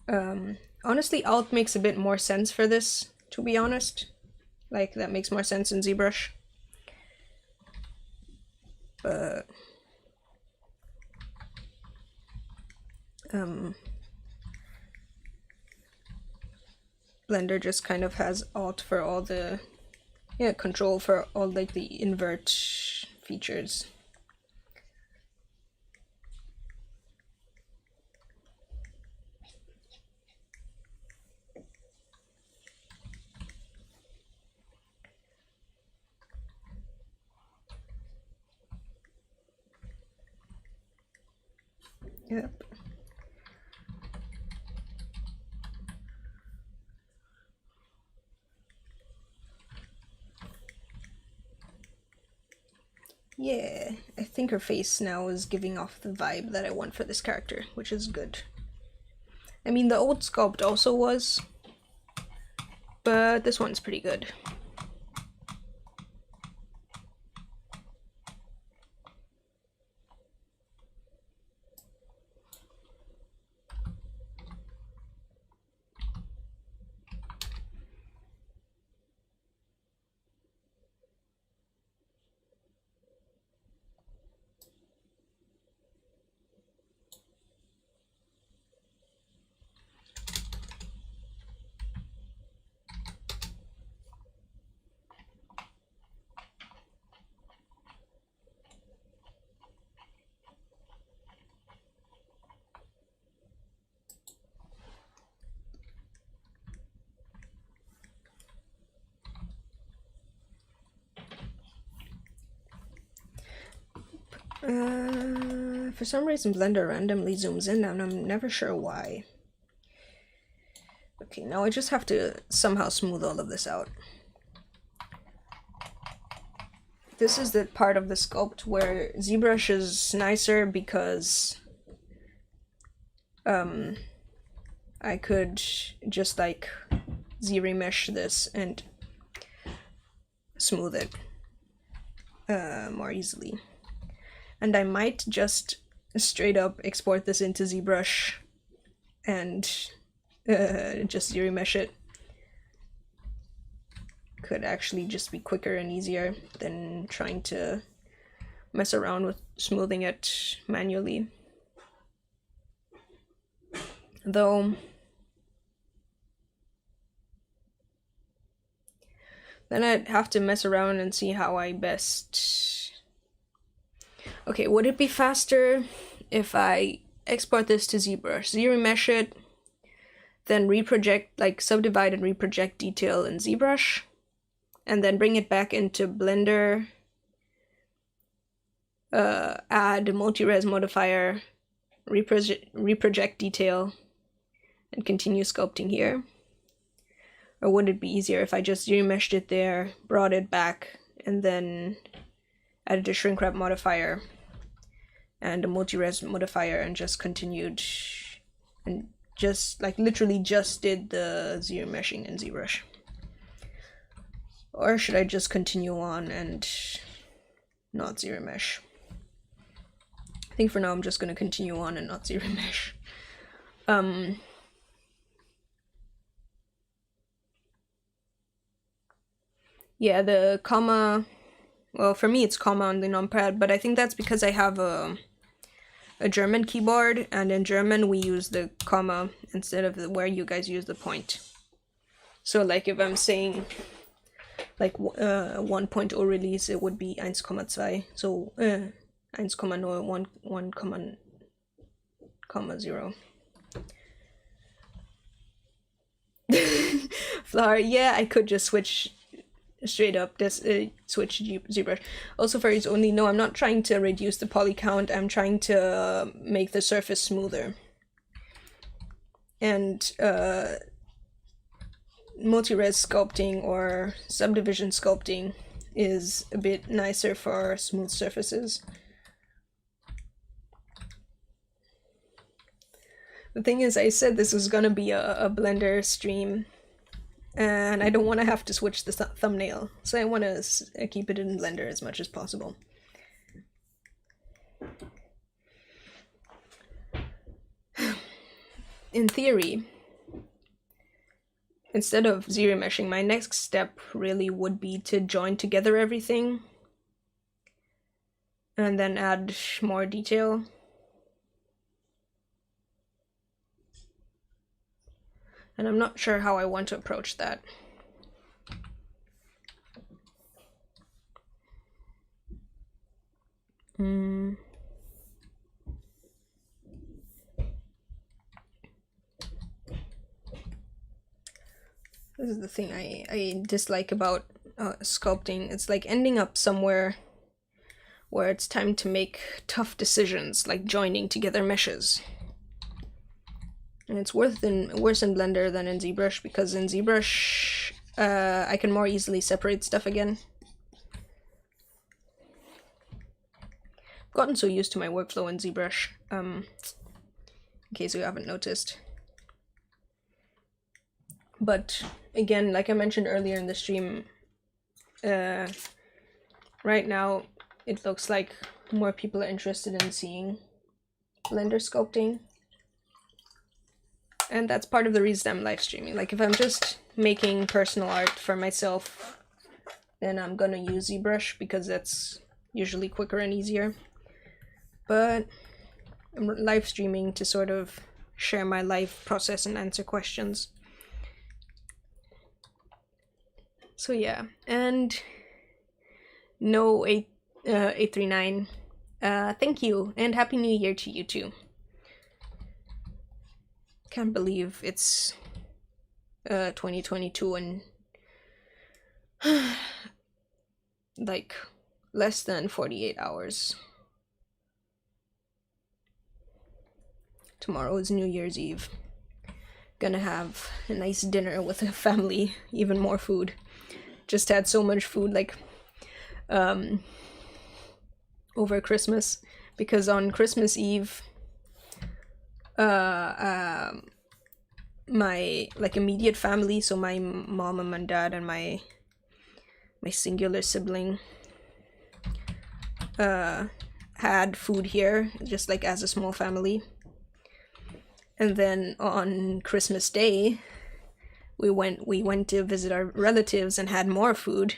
S2: Honestly, Alt makes a bit more sense for this, to be honest. Like, that makes more sense in ZBrush. But Blender just kind of has Alt for all the, yeah, Control for all like the invert features. Yep. Yeah, I think her face now is giving off the vibe that I want for this character, which is good. I mean, the old sculpt also was, but this one's pretty good. For some reason Blender randomly zooms in and I'm never sure why. Okay, now I just have to somehow smooth all of this out. this is the part of the sculpt where ZBrush is nicer because I could just like Z-remesh this and smooth it more easily. And I might just straight up export this into ZBrush and just Z-remesh it. Could actually just be quicker and easier than trying to mess around with smoothing it manually. Though then I'd have to mess around and see how I best... Okay, would it be faster if I export this to ZBrush, Z-remesh it, then reproject, like subdivide and reproject detail in ZBrush, and then bring it back into Blender, add multi-res modifier, reproject detail, and continue sculpting here? Or would it be easier if I just remeshed it there, brought it back, and then added a shrink wrap modifier and a multi-res modifier and just continued and just like literally just did the Z-remeshing in ZBrush? Or should I just continue on and not Z-remesh? I think for now I'm just going to continue on and not Z-remesh. Yeah, the comma, well, for me it's comma on the numpad, but I think that's because I have a German keyboard, and in German we use the comma instead of where you guys use the point. So like if I'm saying like 1.0 release, it would be 1,2, so 1,0, 1,0. Flower, yeah, I could just switch straight up this switch ZBrush. Also for its only, no, I'm not trying to reduce the poly count, I'm trying to make the surface smoother. And multi-res sculpting or subdivision sculpting is a bit nicer for smooth surfaces. The thing is, I said this was gonna be a Blender stream, and I don't want to have to switch the thumbnail, so I want to keep it in Blender as much as possible. In theory, instead of Z-remeshing, my next step really would be to join together everything and then add more detail. And I'm not sure how I want to approach that. This is the thing I dislike about sculpting. It's like ending up somewhere where it's time to make tough decisions, like joining together meshes. And it's worse in Blender than in ZBrush, because in ZBrush I can more easily separate stuff again. I've gotten so used to my workflow in ZBrush, in case you haven't noticed. But again, like I mentioned earlier in the stream, right now it looks like more people are interested in seeing Blender sculpting. And that's part of the reason I'm live streaming. Like if I'm just making personal art for myself, then I'm gonna use ZBrush because that's usually quicker and easier. But I'm live streaming to sort of share my life process and answer questions. So yeah, and no 839. Thank you, and Happy New Year to you too. Can't believe it's 2022 and like less than 48 hours. Tomorrow is New Year's Eve. Gonna have a nice dinner with the family, even more food. Just had so much food, like over Christmas, because on Christmas Eve, my like immediate family, so my mom and my dad and my singular sibling, had food here, just like as a small family. And then on Christmas Day, we went to visit our relatives and had more food.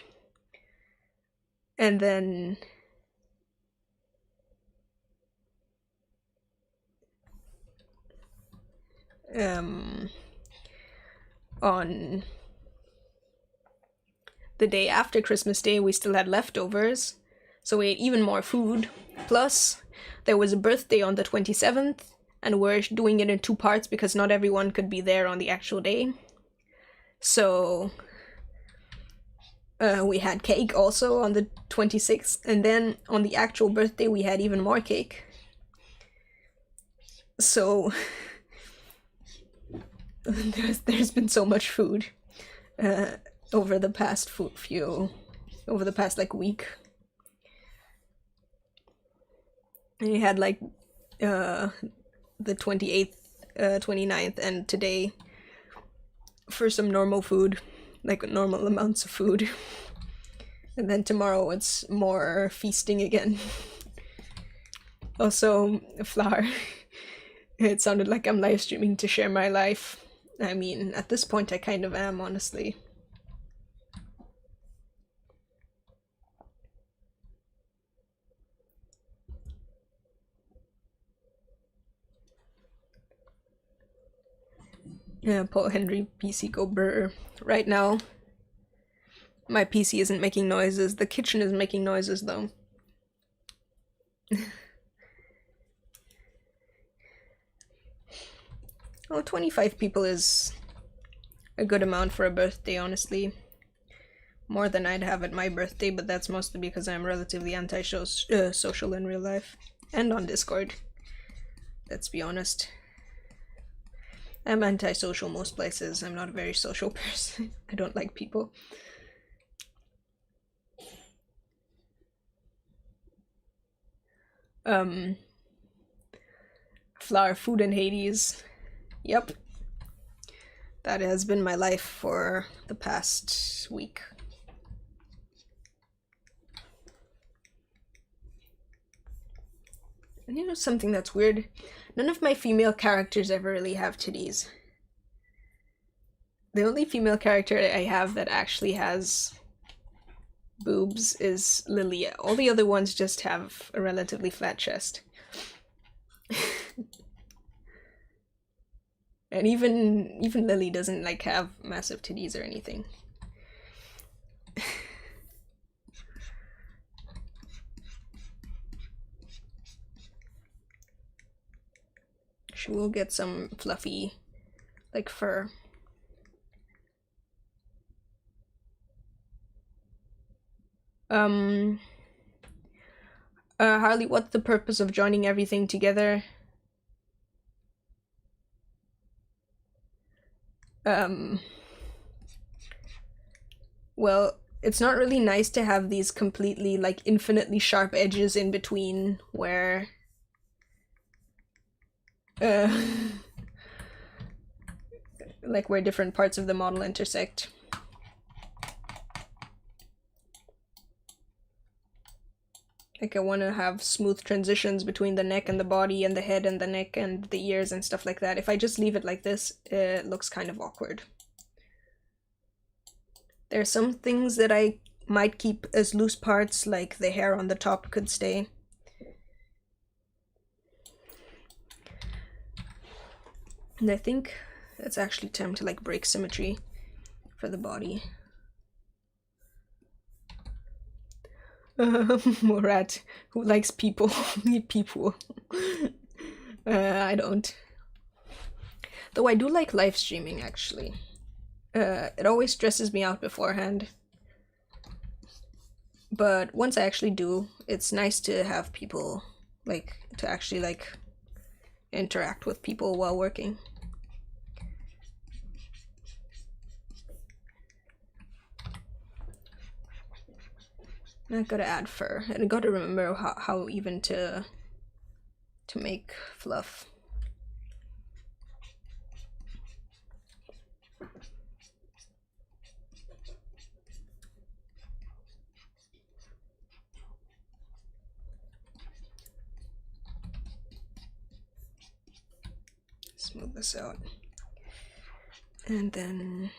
S2: And then on the day after Christmas Day, we still had leftovers, so we ate even more food. Plus, there was a birthday on the 27th, and we're doing it in 2 parts because not everyone could be there on the actual day. So we had cake also on the 26th, and then on the actual birthday we had even more cake. So there's been so much food over the past like week. And you had like the 28th, 29th, and today for some normal food, like normal amounts of food. And then tomorrow it's more feasting again. Also, Flower, it sounded like I'm live streaming to share my life. I mean, at this point I kind of am, honestly. Yeah, Paul Henry PC go brr. Right now, my PC isn't making noises. The kitchen is making noises, though. Oh, 25 people is a good amount for a birthday, honestly. More than I'd have at my birthday, but that's mostly because I'm relatively anti-social in real life. And on Discord. Let's be honest. I'm antisocial most places. I'm not a very social person. I don't like people. Flower food in Hades. Yep. That has been my life for the past week. And you know something that's weird? None of my female characters ever really have titties. The only female character I have that actually has boobs is Lilia. All the other ones just have a relatively flat chest. And even Lily doesn't like have massive titties or anything. She will get some fluffy, like, fur. Harley, what's the purpose of joining everything together? Well, it's not really nice to have these completely, like, infinitely sharp edges in between where like where different parts of the model intersect. Like, I want to have smooth transitions between the neck and the body and the head and the neck and the ears and stuff like that. If I just leave it like this, it looks kind of awkward. There are some things that I might keep as loose parts, like the hair on the top could stay. And I think it's actually time to, like, break symmetry for the body. Murat, who likes people? People. I don't. Though I do like live streaming, actually. It always stresses me out beforehand. But once I actually do, it's nice to have people, like, to actually, like, interact with people while working. I gotta add fur, and I gotta remember how even to make fluff. Smooth this out. And then,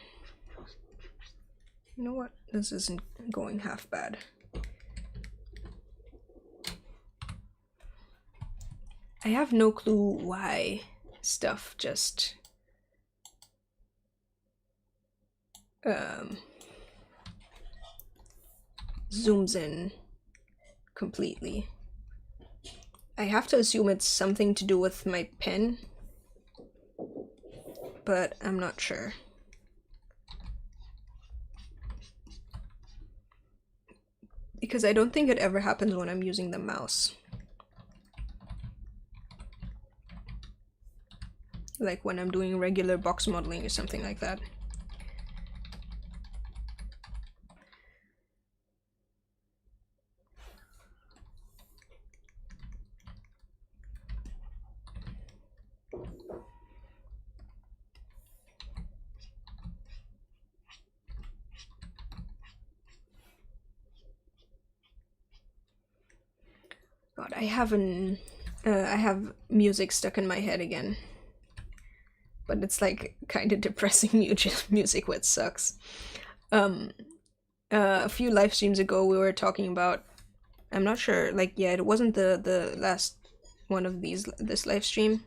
S2: you know what? This isn't going half bad. I have no clue why stuff just zooms in completely. I have to assume it's something to do with my pen, but I'm not sure. Because I don't think it ever happens when I'm using the mouse. Like when I'm doing regular box modeling or something like that. God, I have music stuck in my head again. But it's like kind of depressing music, which sucks. A few live streams ago we were talking about, I'm not sure, like, yeah, it wasn't the last one of this live stream,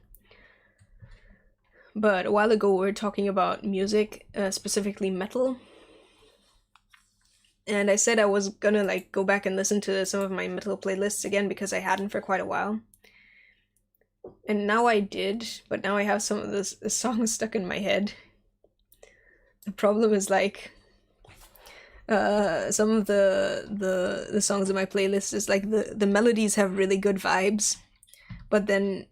S2: but a while ago we were talking about music, specifically metal, and I said I was gonna like go back and listen to some of my metal playlists again because I hadn't for quite a while. And now I did, but now I have some of the songs stuck in my head. The problem is like some of the songs in my playlist is like the melodies have really good vibes, but then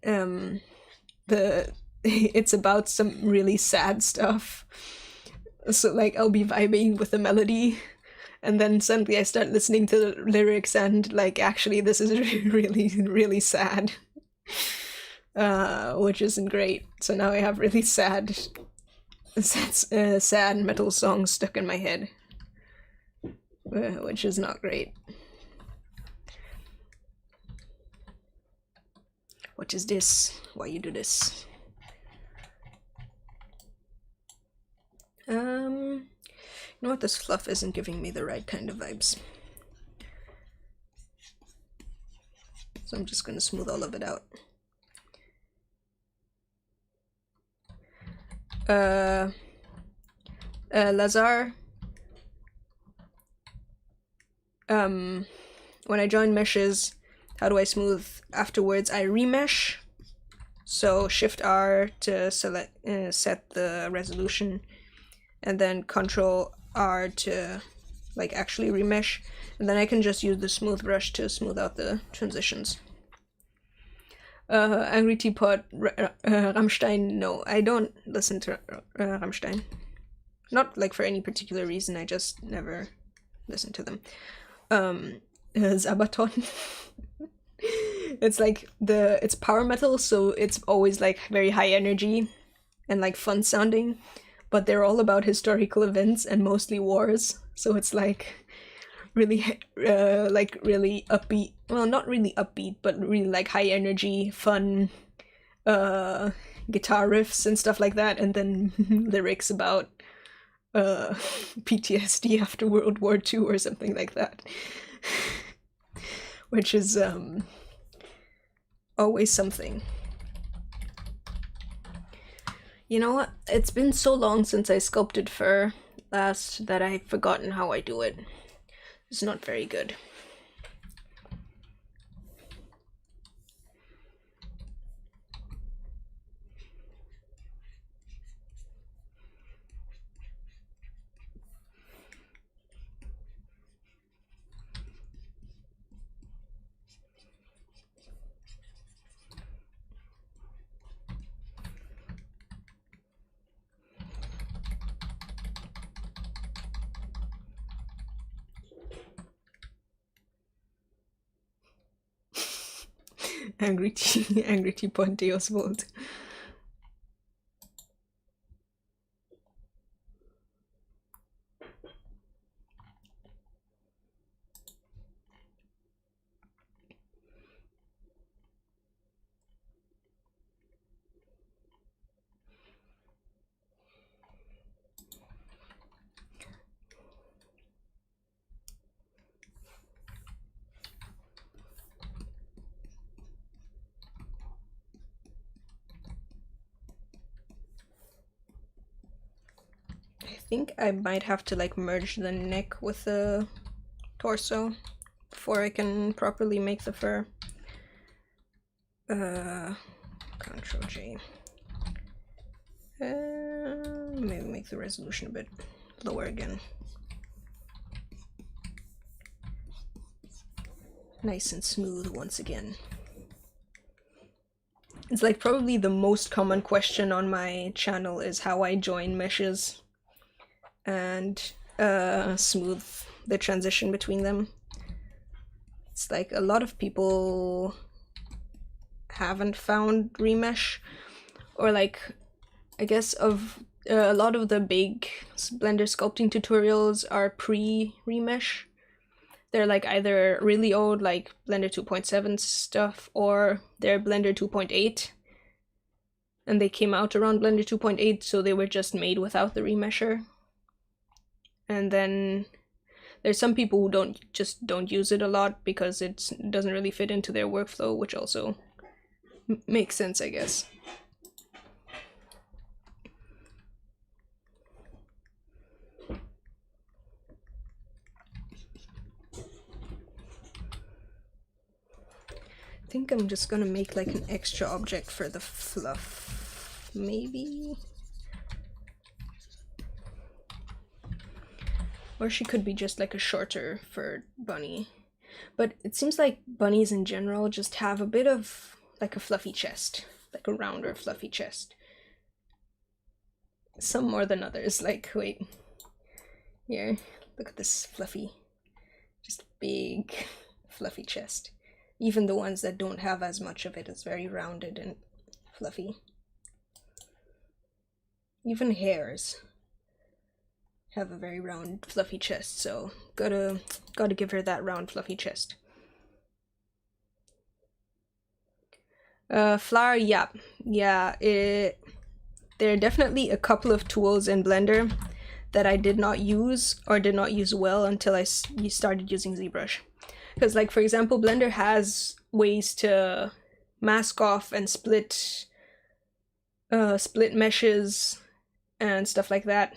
S2: it's about some really sad stuff. So like I'll be vibing with the melody, and then suddenly I start listening to the lyrics and like actually this is really sad. Which isn't great. So now I have really sad metal songs stuck in my head, which is not great. What is this? Why you do this? You know what? This fluff isn't giving me the right kind of vibes. So I'm just gonna smooth all of it out. Lazar, when I join meshes, how do I smooth afterwards? I remesh, so shift+r to select set the resolution, and then ctrl+r to like actually remesh, and then I can just use the smooth brush to smooth out the transitions. Angry Teapot, Rammstein, no, I don't listen to Rammstein. Not like for any particular reason, I just never listen to them. Sabaton. It's like it's power metal, so it's always like very high energy and like fun sounding, but they're all about historical events and mostly wars, so it's like really like really upbeat, well, not really upbeat, but really like high energy, fun guitar riffs and stuff like that, and then lyrics about PTSD after World War II or something like that. Which is always something. You know what? It's been so long since I sculpted fur last that I've forgotten how I do it. It's not very good. Angry Tea Ponteos Volt. I think I might have to like merge the neck with the torso before I can properly make the fur. ctrl+j. Maybe make the resolution a bit lower again. Nice and smooth once again. It's like probably the most common question on my channel is how I join meshes and smooth the transition between them. It's like a lot of people haven't found remesh, or like I guess of a lot of the big Blender sculpting tutorials are pre-remesh. They're like either really old, like Blender 2.7 stuff, or they're Blender 2.8. And they came out around Blender 2.8, so they were just made without the remesher. And then there's some people who don't use it a lot because it doesn't really fit into their workflow, which also makes sense, I guess. I think I'm just gonna make like an extra object for the fluff, maybe? Or she could be just like a shorter furred bunny. But it seems like bunnies in general just have a bit of like a fluffy chest, like a rounder fluffy chest. Some more than others, like, wait. Here, look at this fluffy, just big fluffy chest. Even the ones that don't have as much of it is very rounded and fluffy. Even hares have a very round, fluffy chest, so gotta give her that round, fluffy chest. Flower, yeah. There are definitely a couple of tools in Blender that I did not use or did not use well until I started using ZBrush. Because, like, for example, Blender has ways to mask off and split meshes and stuff like that.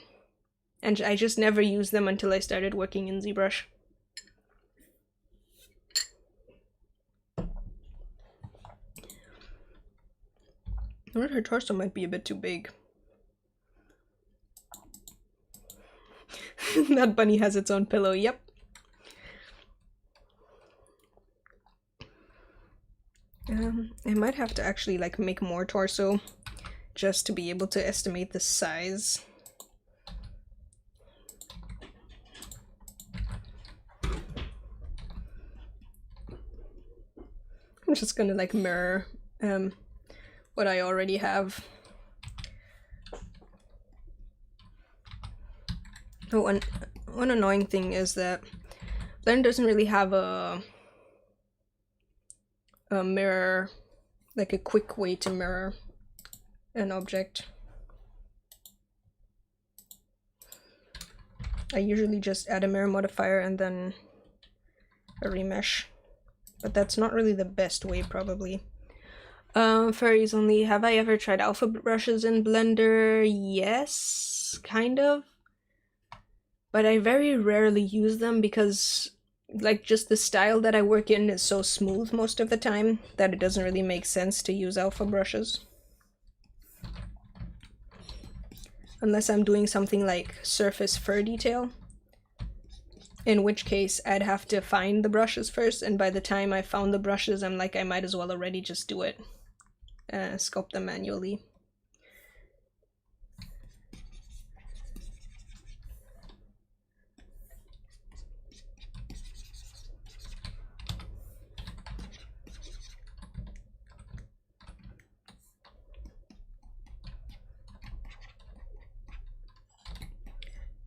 S2: And I just never used them until I started working in ZBrush. Her torso might be a bit too big. That bunny has its own pillow, yep. I might have to actually like make more torso just to be able to estimate the size. I'm just gonna like mirror what I already have. Oh, one annoying thing is that Blender doesn't really have a mirror, like a quick way to mirror an object. I usually just add a mirror modifier and then a remesh, but that's not really the best way, probably. Furries only. Have I ever tried alpha brushes in Blender? Yes, kind of. But I very rarely use them because like just the style that I work in is so smooth most of the time that it doesn't really make sense to use alpha brushes. Unless I'm doing something like surface fur detail, in which case I'd have to find the brushes first, and by the time I found the brushes I'm like, I might as well already just do it, sculpt them manually.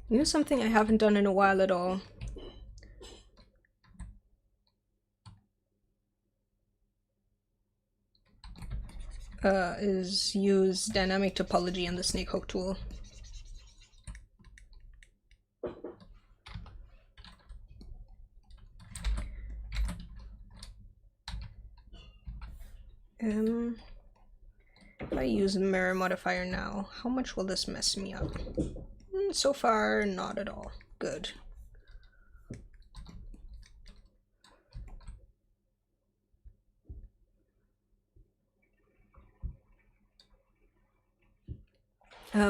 S2: You know something I haven't done in a while at all? Is use dynamic topology and the snake hook tool. If I use the mirror modifier now, how much will this mess me up? So far, not at all. Good.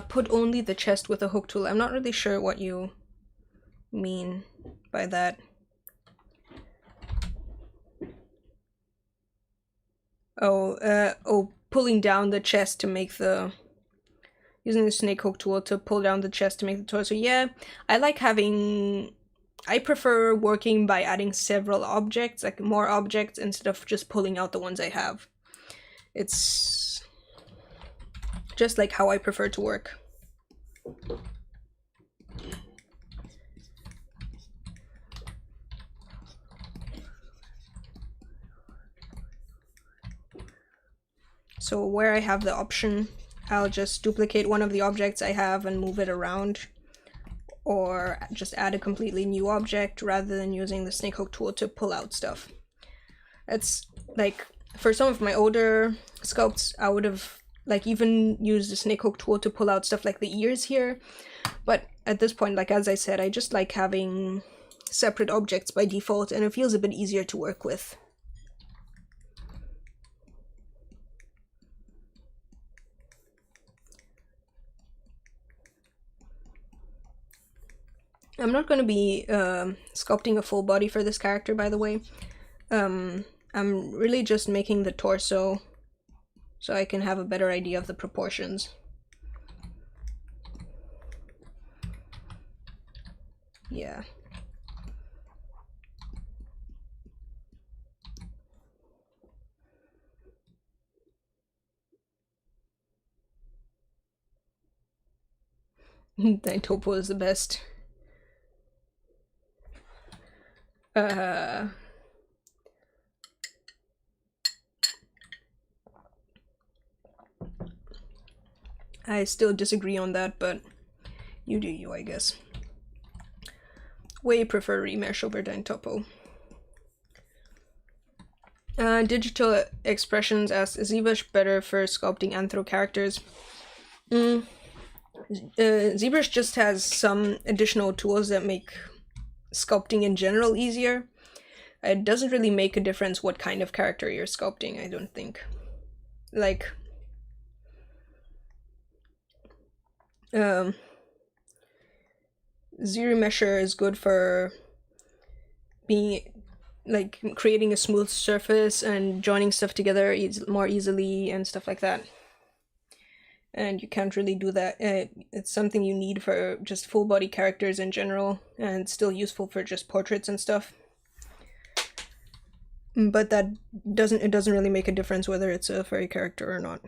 S2: Put only the chest with a hook tool. I'm not really sure what you mean by that. Oh, pulling down the chest to make the... Using the snake hook tool to pull down the chest to make the torso. Yeah, I like having... I prefer working by adding several objects, like more objects, instead of just pulling out the ones I have. It's just like how I prefer to work. So where I have the option, I'll just duplicate one of the objects I have and move it around, or just add a completely new object rather than using the snake hook tool to pull out stuff. It's like, for some of my older sculpts, I would have like even used the snake hook tool to pull out stuff like the ears here, but at this point, like as I said, I just like having separate objects by default, and it feels a bit easier to work with. I'm not going to be sculpting a full body for this character, by the way. I'm really just making the torso so I can have a better idea of the proportions. Yeah. Topo is the best. I still disagree on that, but you do you, I guess. Way prefer remesh over Topo. Digital Expressions asks, is ZBrush better for sculpting anthro characters? ZBrush just has some additional tools that make sculpting in general easier. It doesn't really make a difference what kind of character you're sculpting, I don't think. Like, ZRemesher is good for being like creating a smooth surface and joining stuff together more easily and stuff like that. And you can't really do that. It's something you need for just full body characters in general, and still useful for just portraits and stuff. But that doesn't really make a difference whether it's a furry character or not.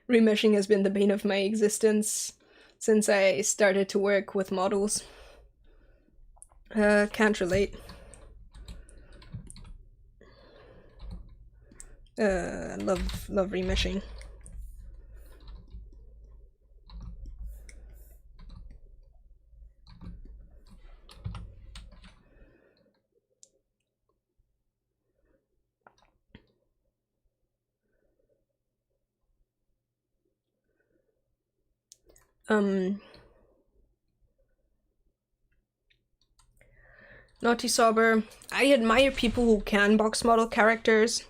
S2: Remeshing has been the bane of my existence since I started to work with models. Can't relate. Love remeshing. Naughty Sauber. I admire people who can box model characters.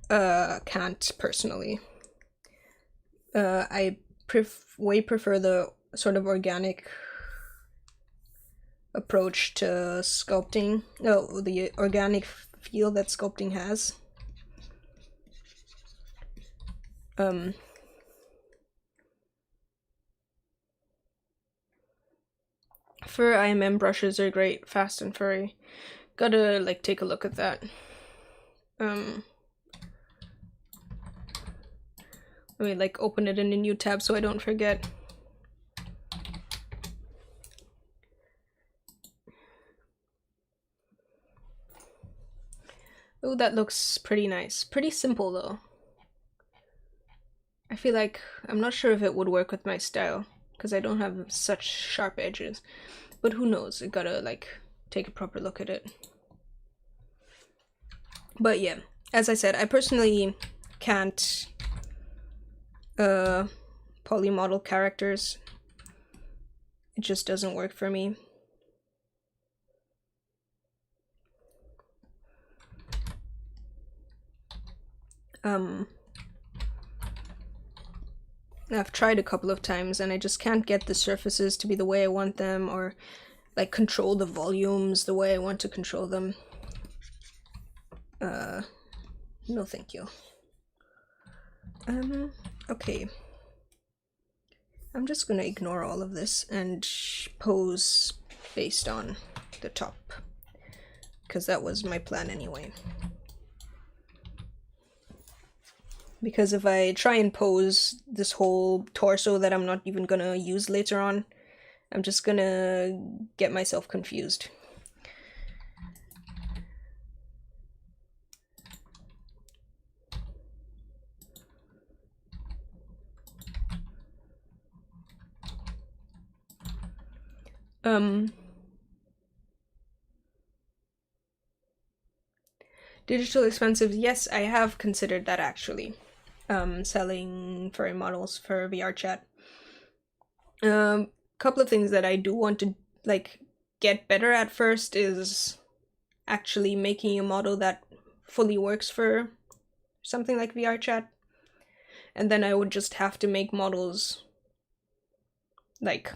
S2: Can't personally. I way prefer the sort of organic approach to sculpting. No, the organic feel that sculpting has. Fur IMM brushes are great, fast and furry. Gotta like take a look at that. Let me like open it in a new tab so I don't forget. Oh, that looks pretty nice. Pretty simple though. I feel like I'm not sure if it would work with my style because I don't have such sharp edges, but who knows? I gotta like take a proper look at it. But yeah, as I said, I personally can't polymodel characters. It just doesn't work for me. I've tried a couple of times and I just can't get the surfaces to be the way I want them, or like control the volumes the way I want to control them. No thank you. Okay. I'm just gonna ignore all of this and pose based on the top, because that was my plan anyway. Because if I try and pose this whole torso that I'm not even gonna use later on, I'm just gonna get myself confused. Digital expensive, yes, I have considered that actually. Selling furry models for VR chat. Couple of things that I do want to like get better at first is actually making a model that fully works for something like VR chat. And then I would just have to make models like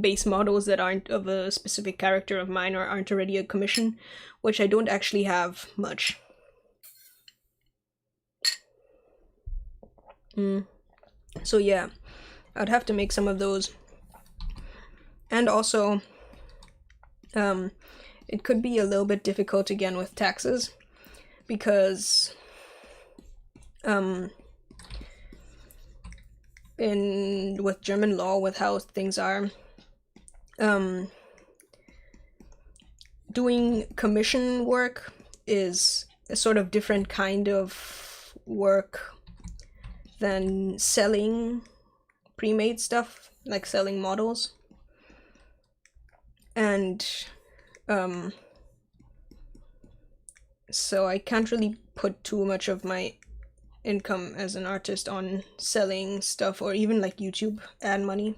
S2: base models that aren't of a specific character of mine or aren't already a commission, which I don't actually have much. So yeah, I'd have to make some of those. And also, it could be a little bit difficult again with taxes, because with German law, with how things are, doing commission work is a sort of different kind of work than selling pre-made stuff, like selling models. And so I can't really put too much of my income as an artist on selling stuff, or even like YouTube ad money,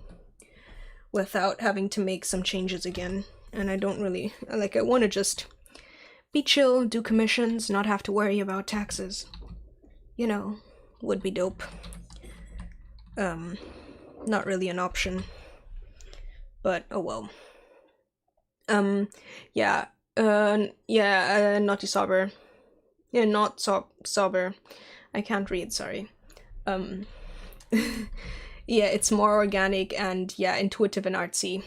S2: without having to make some changes again. And I don't really like, I want to just be chill, do commissions, not have to worry about taxes, you know, would be dope. Not really an option, but oh well. Naughty Sober. Yeah, not sober. I can't read, sorry. Yeah, it's more organic and yeah, intuitive and artsy.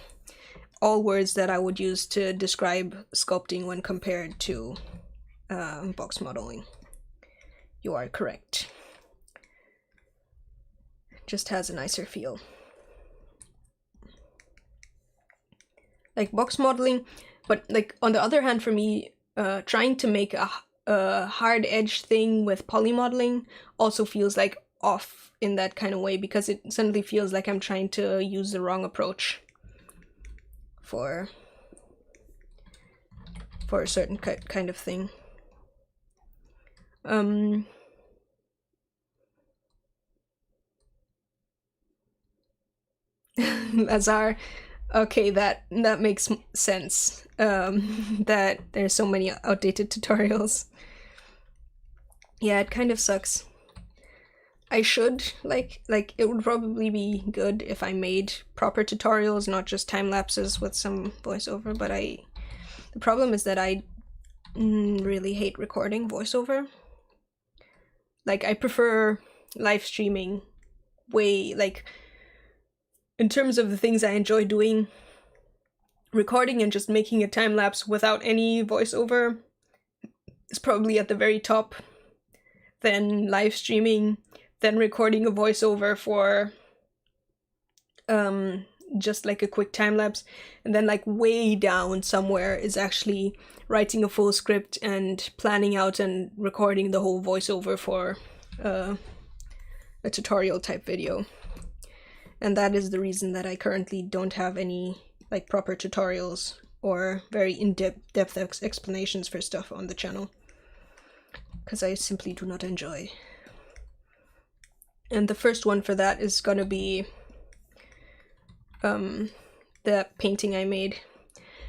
S2: All words that I would use to describe sculpting when compared to box modeling. You are correct. Just has a nicer feel. Like box modeling, but like on the other hand, for me, trying to make a hard edge thing with poly modeling also feels like off in that kind of way, because it suddenly feels like I'm trying to use the wrong approach for a certain kind of thing. Lazar, okay, that makes sense. That there's so many outdated tutorials. Yeah, it kind of sucks. I should like it would probably be good if I made proper tutorials, not just time lapses with some voiceover, but the problem is that I really hate recording voiceover. Like, I prefer live streaming way, like, in terms of the things I enjoy doing, recording and just making a time lapse without any voiceover is probably at the very top, then live streaming, then recording a voiceover for just like a quick time lapse, and then like way down somewhere is actually writing a full script and planning out and recording the whole voiceover for a tutorial type video. And that is the reason that I currently don't have any like proper tutorials or very in-depth explanations for stuff on the channel, because I simply do not enjoy. And the first one for that is gonna be the painting I made.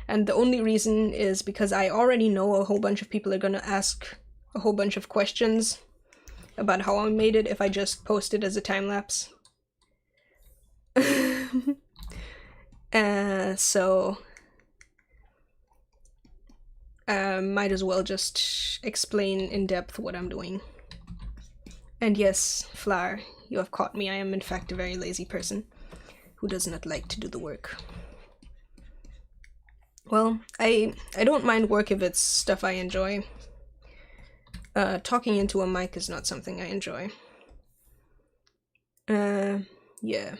S2: And the only reason is because I already know a whole bunch of people are gonna ask a whole bunch of questions about how I made it if I just post it as a time-lapse. So might as well just explain in depth what I'm doing. And yes, Flower, you have caught me. I am in fact a very lazy person who does not like to do the work. Well, I don't mind work if it's stuff I enjoy. Talking into a mic is not something I enjoy. Yeah.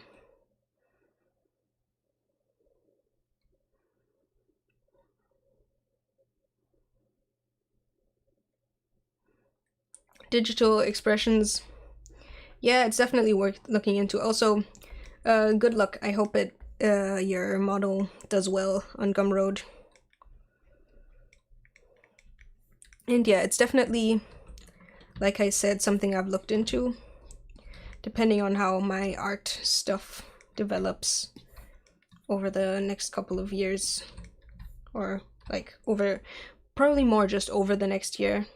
S2: Digital expressions. Yeah, it's definitely worth looking into. Also, good luck. I hope your model does well on Gumroad. And yeah, it's definitely, like I said, something I've looked into. Depending on how my art stuff develops over the next couple of years. Or like probably more just over the next year.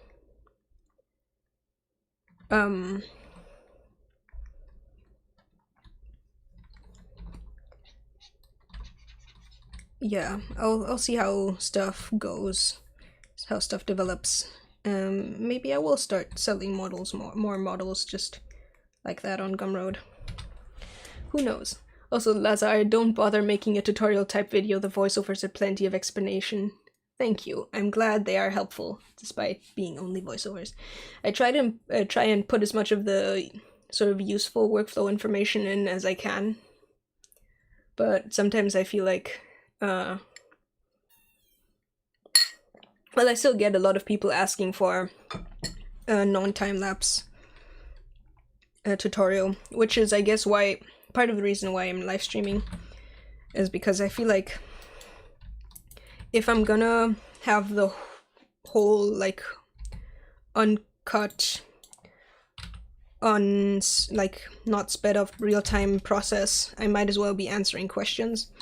S2: Yeah, I'll see how stuff goes, how stuff develops. Maybe I will start selling models, more models just like that on Gumroad. Who knows? Also, Lazar, don't bother making a tutorial type video. The voiceovers are plenty of explanation. Thank you. I'm glad they are helpful, despite being only voiceovers. I try and put as much of the sort of useful workflow information in as I can. But sometimes I feel like, well, I still get a lot of people asking for a non-time-lapse tutorial, which is, I guess, why part of the reason why I'm live streaming is because I feel like if I'm gonna have the whole like uncut, like not sped up real-time process, I might as well be answering questions,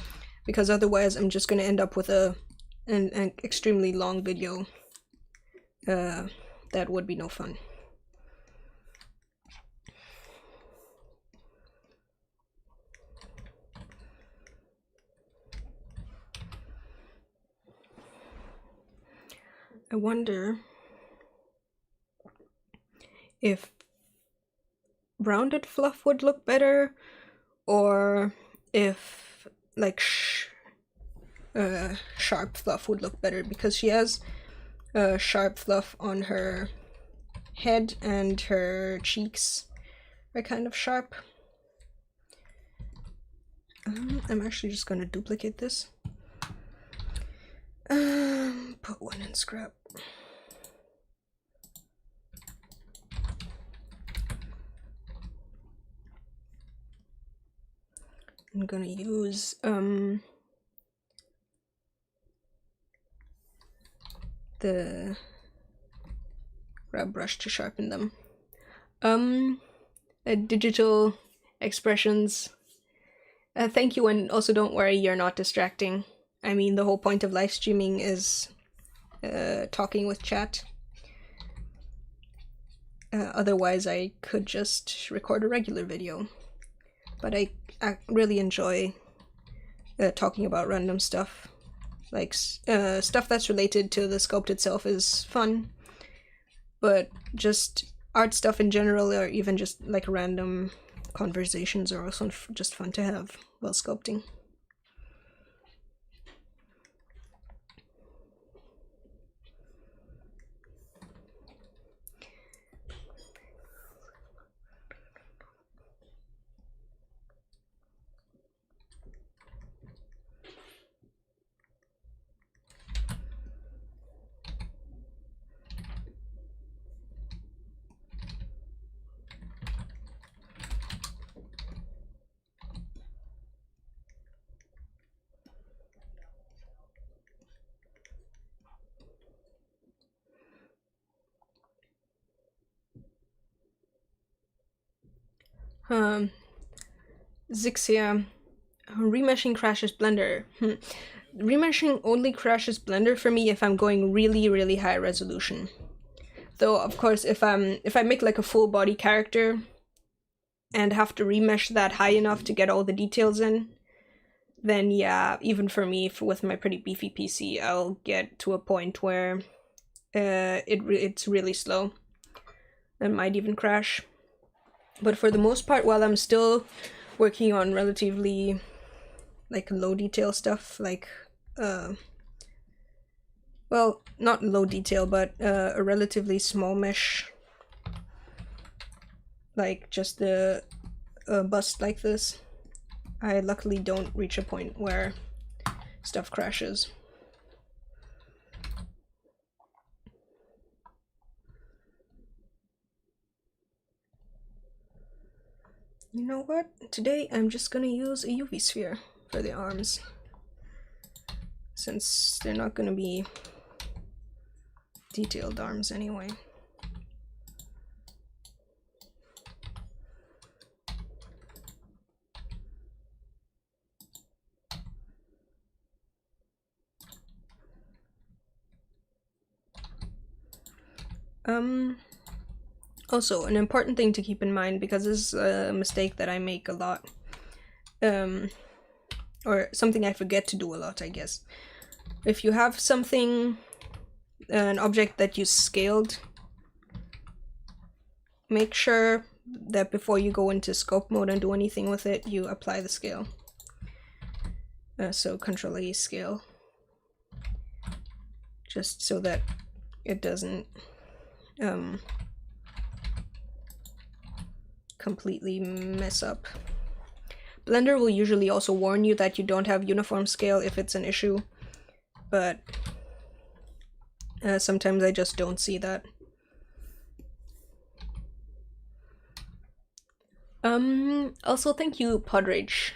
S2: because otherwise I'm just gonna end up with an extremely long video. That would be no fun. I wonder if rounded fluff would look better, or if like sharp fluff would look better, because she has sharp fluff on her head and her cheeks are kind of sharp. I'm actually just gonna duplicate this. Put one in scrap. I'm gonna use the grab brush to sharpen them. Digital expressions. Thank you, and also don't worry, you're not distracting. I mean, the whole point of live streaming is talking with chat. Otherwise, I could just record a regular video. But I really enjoy talking about random stuff. Like, stuff that's related to the sculpt itself is fun. But just art stuff in general, or even just like random conversations, are also just fun to have while sculpting. Zixia, remeshing crashes Blender. Remeshing only crashes Blender for me if I'm going really, really high resolution. Though, of course, if I make like a full body character and have to remesh that high enough to get all the details in, then yeah, even for me, with my pretty beefy PC, I'll get to a point where it's really slow. It might even crash. But for the most part, while I'm still working on relatively like low detail stuff, like well, not low detail, but a relatively small mesh, like just the bust like this, I luckily don't reach a point where stuff crashes. You know what? Today I'm just gonna use a UV sphere for the arms, since they're not gonna be detailed arms anyway. Also, an important thing to keep in mind, because this is a mistake that I make a lot, or something I forget to do a lot, I guess. If you have something, an object that you scaled, make sure that before you go into sculpt mode and do anything with it, you apply the scale. So ctrl+a scale, just so that it doesn't completely mess up. Blender will usually also warn you that you don't have uniform scale if it's an issue, but sometimes I just don't see that. Also, thank you, Podrage.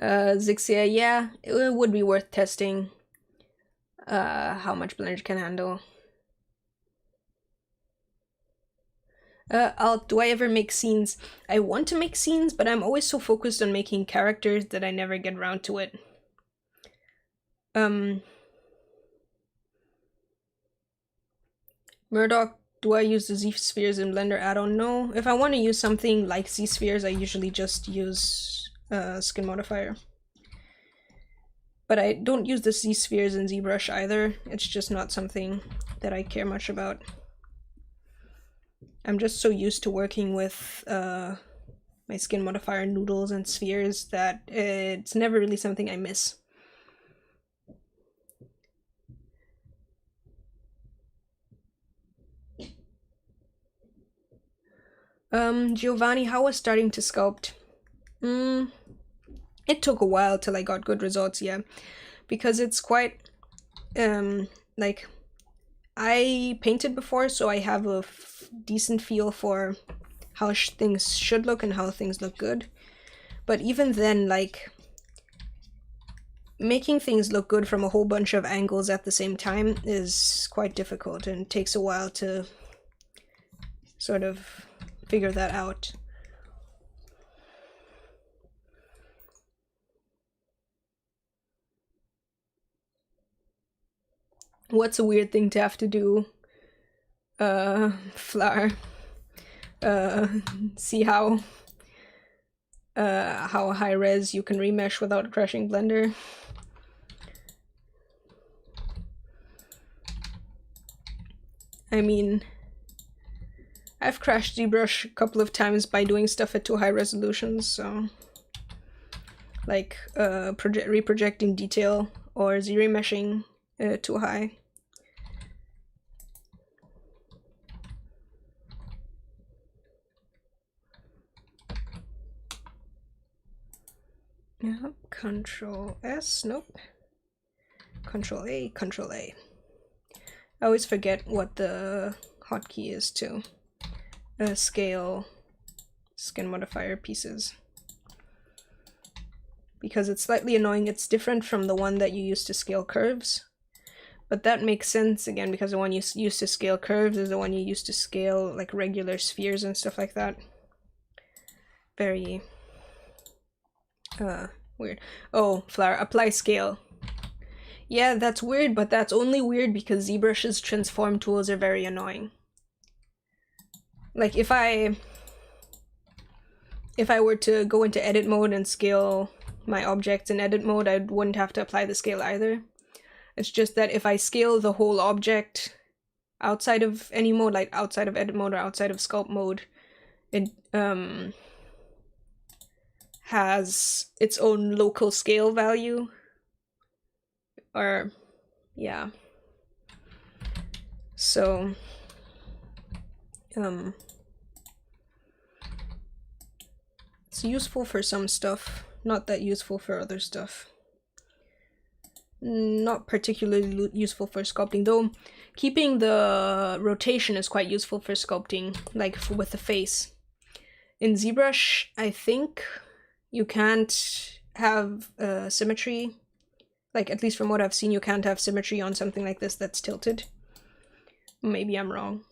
S2: Zixia, yeah, it would be worth testing how much Blender can handle. Do I ever make scenes? I want to make scenes, but I'm always so focused on making characters that I never get around to it. Murdoch, do I use the Z-spheres in Blender? I don't know. If I want to use something like Z-spheres, I usually just use skin modifier. But I don't use the Z-spheres in ZBrush either. It's just not something that I care much about. I'm just so used to working with my skin modifier noodles and spheres that it's never really something I miss. Giovanni, how was starting to sculpt? It took a while till I got good results, yeah. Because it's quite, like, I painted before, so I have a decent feel for how things should look and how things look good. But even then, like, making things look good from a whole bunch of angles at the same time is quite difficult and takes a while to sort of figure that out. What's a weird thing to have to do? Flower. See how high res you can remesh without crashing Blender. I mean, I've crashed ZBrush a couple of times by doing stuff at too high resolutions, so like reprojecting detail or z-remeshing too high. Yep, Ctrl+S, nope. Ctrl+A, Ctrl+A. I always forget what the hotkey is to scale skin modifier pieces, because it's slightly annoying. It's different from the one that you use to scale curves, But that makes sense again because the one you used to scale curves is the one you used to scale like regular spheres and stuff like that. Very weird. Oh, flower, apply scale. Yeah, that's weird, but that's only weird because ZBrush's transform tools are very annoying. Like if I were to go into edit mode and scale my objects in edit mode, I wouldn't have to apply the scale either. It's just that if I scale the whole object outside of any mode, like outside of edit mode or outside of sculpt mode, it has its own local scale value. Or, yeah. So, it's useful for some stuff, not that useful for other stuff. Not particularly useful for sculpting, though keeping the rotation is quite useful for sculpting, like with the face. In ZBrush, I think you can't have symmetry, like at least from what I've seen, you can't have symmetry on something like this that's tilted. Maybe I'm wrong.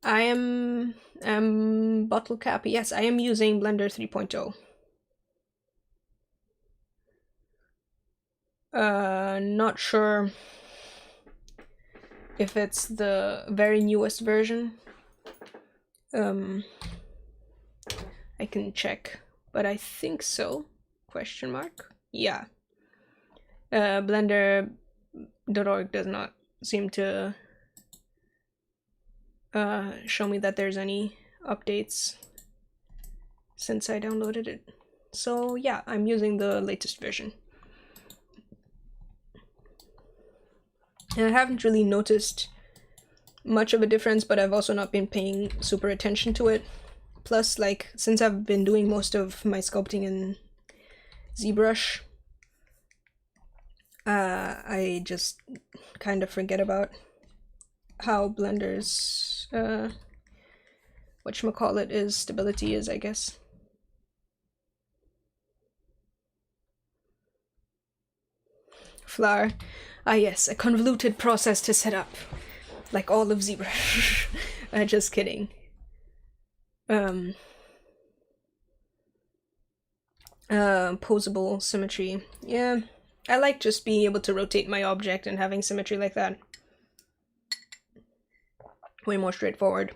S2: I am bottle cap. Yes, I am using Blender 3.0. Not sure if it's the very newest version. I can check, but I think so. Question mark? Yeah. Blender.org does not seem to show me that there's any updates since I downloaded it. So yeah, I'm using the latest version. And I haven't really noticed much of a difference, but I've also not been paying super attention to it. Plus, like, since I've been doing most of my sculpting in ZBrush, I just kind of forget about how Blender's whatchamacallit is stability is, I guess. Flower. Ah yes, a convoluted process to set up. Like all of ZBrush. Just kidding. Posable symmetry. Yeah, I like just being able to rotate my object and having symmetry like that. Way more straightforward.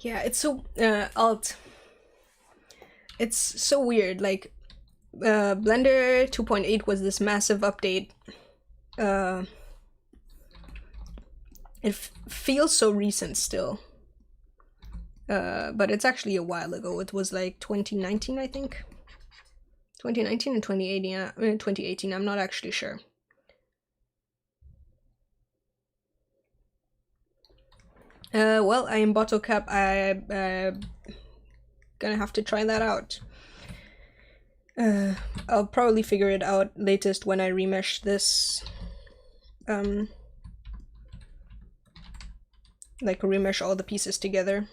S2: Yeah, it's so alt. It's so weird. Like Blender 2.8 was this massive update. It feels so recent still. But it's actually a while ago. It was like 2019, I think. 2019 and 2018. 2018. I'm not actually sure. Well, I am bottle cap. I'm gonna have to try that out. I'll probably figure it out latest when I remesh this. Like remesh all the pieces together.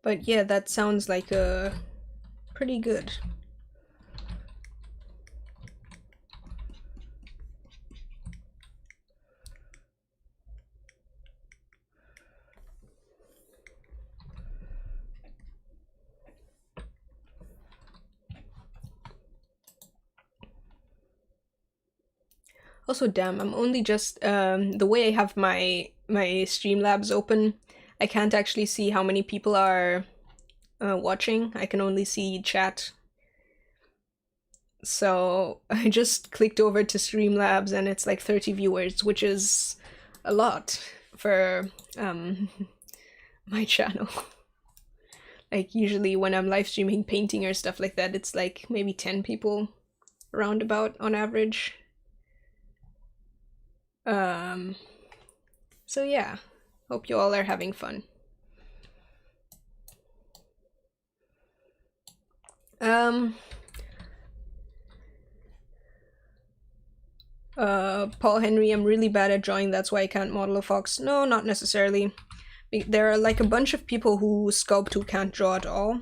S2: But yeah, that sounds like pretty good. Also, damn, I'm only just the way I have my Streamlabs open, I can't actually see how many people are watching. I can only see chat. So I just clicked over to Streamlabs and it's like 30 viewers, which is a lot for my channel. Like usually when I'm live streaming painting or stuff like that, it's like maybe 10 people roundabout on average. So yeah, hope you all are having fun. Paul Henry, I'm really bad at drawing, that's why I can't model a fox. No, not necessarily. There are like a bunch of people who sculpt who can't draw at all.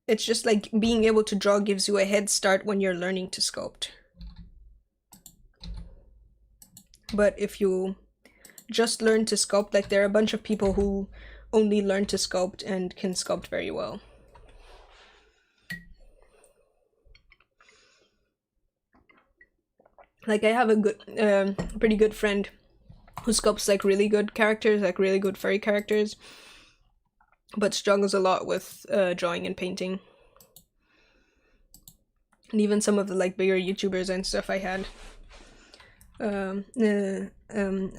S2: It's just like being able to draw gives you a head start when you're learning to sculpt. But if you just learn to sculpt, like there are a bunch of people who only learn to sculpt and can sculpt very well. Like I have a good, pretty good friend who sculpts like really good characters, like really good furry characters, but struggles a lot with drawing and painting. And even some of the like bigger YouTubers and stuff I had. I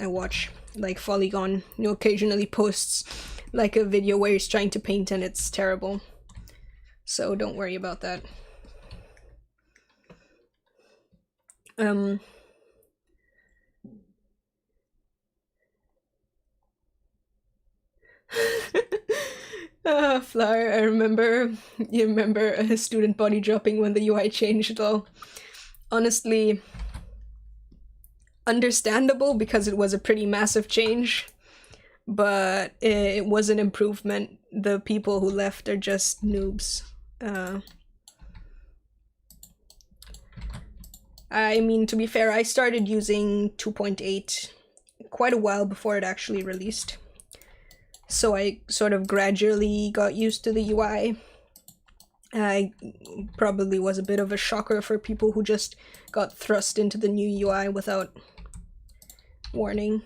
S2: watch like Polygon, you know, occasionally posts like a video where he's trying to paint and it's terrible. So don't worry about that. Flower, I remember, you remember a student body dropping when the UI changed though. Honestly, understandable because it was a pretty massive change, but it was an improvement. The people who left are just noobs. I mean, to be fair, I started using 2.8 quite a while before it actually released. So I sort of gradually got used to the UI. I probably was a bit of a shocker for people who just got thrust into the new UI without warning.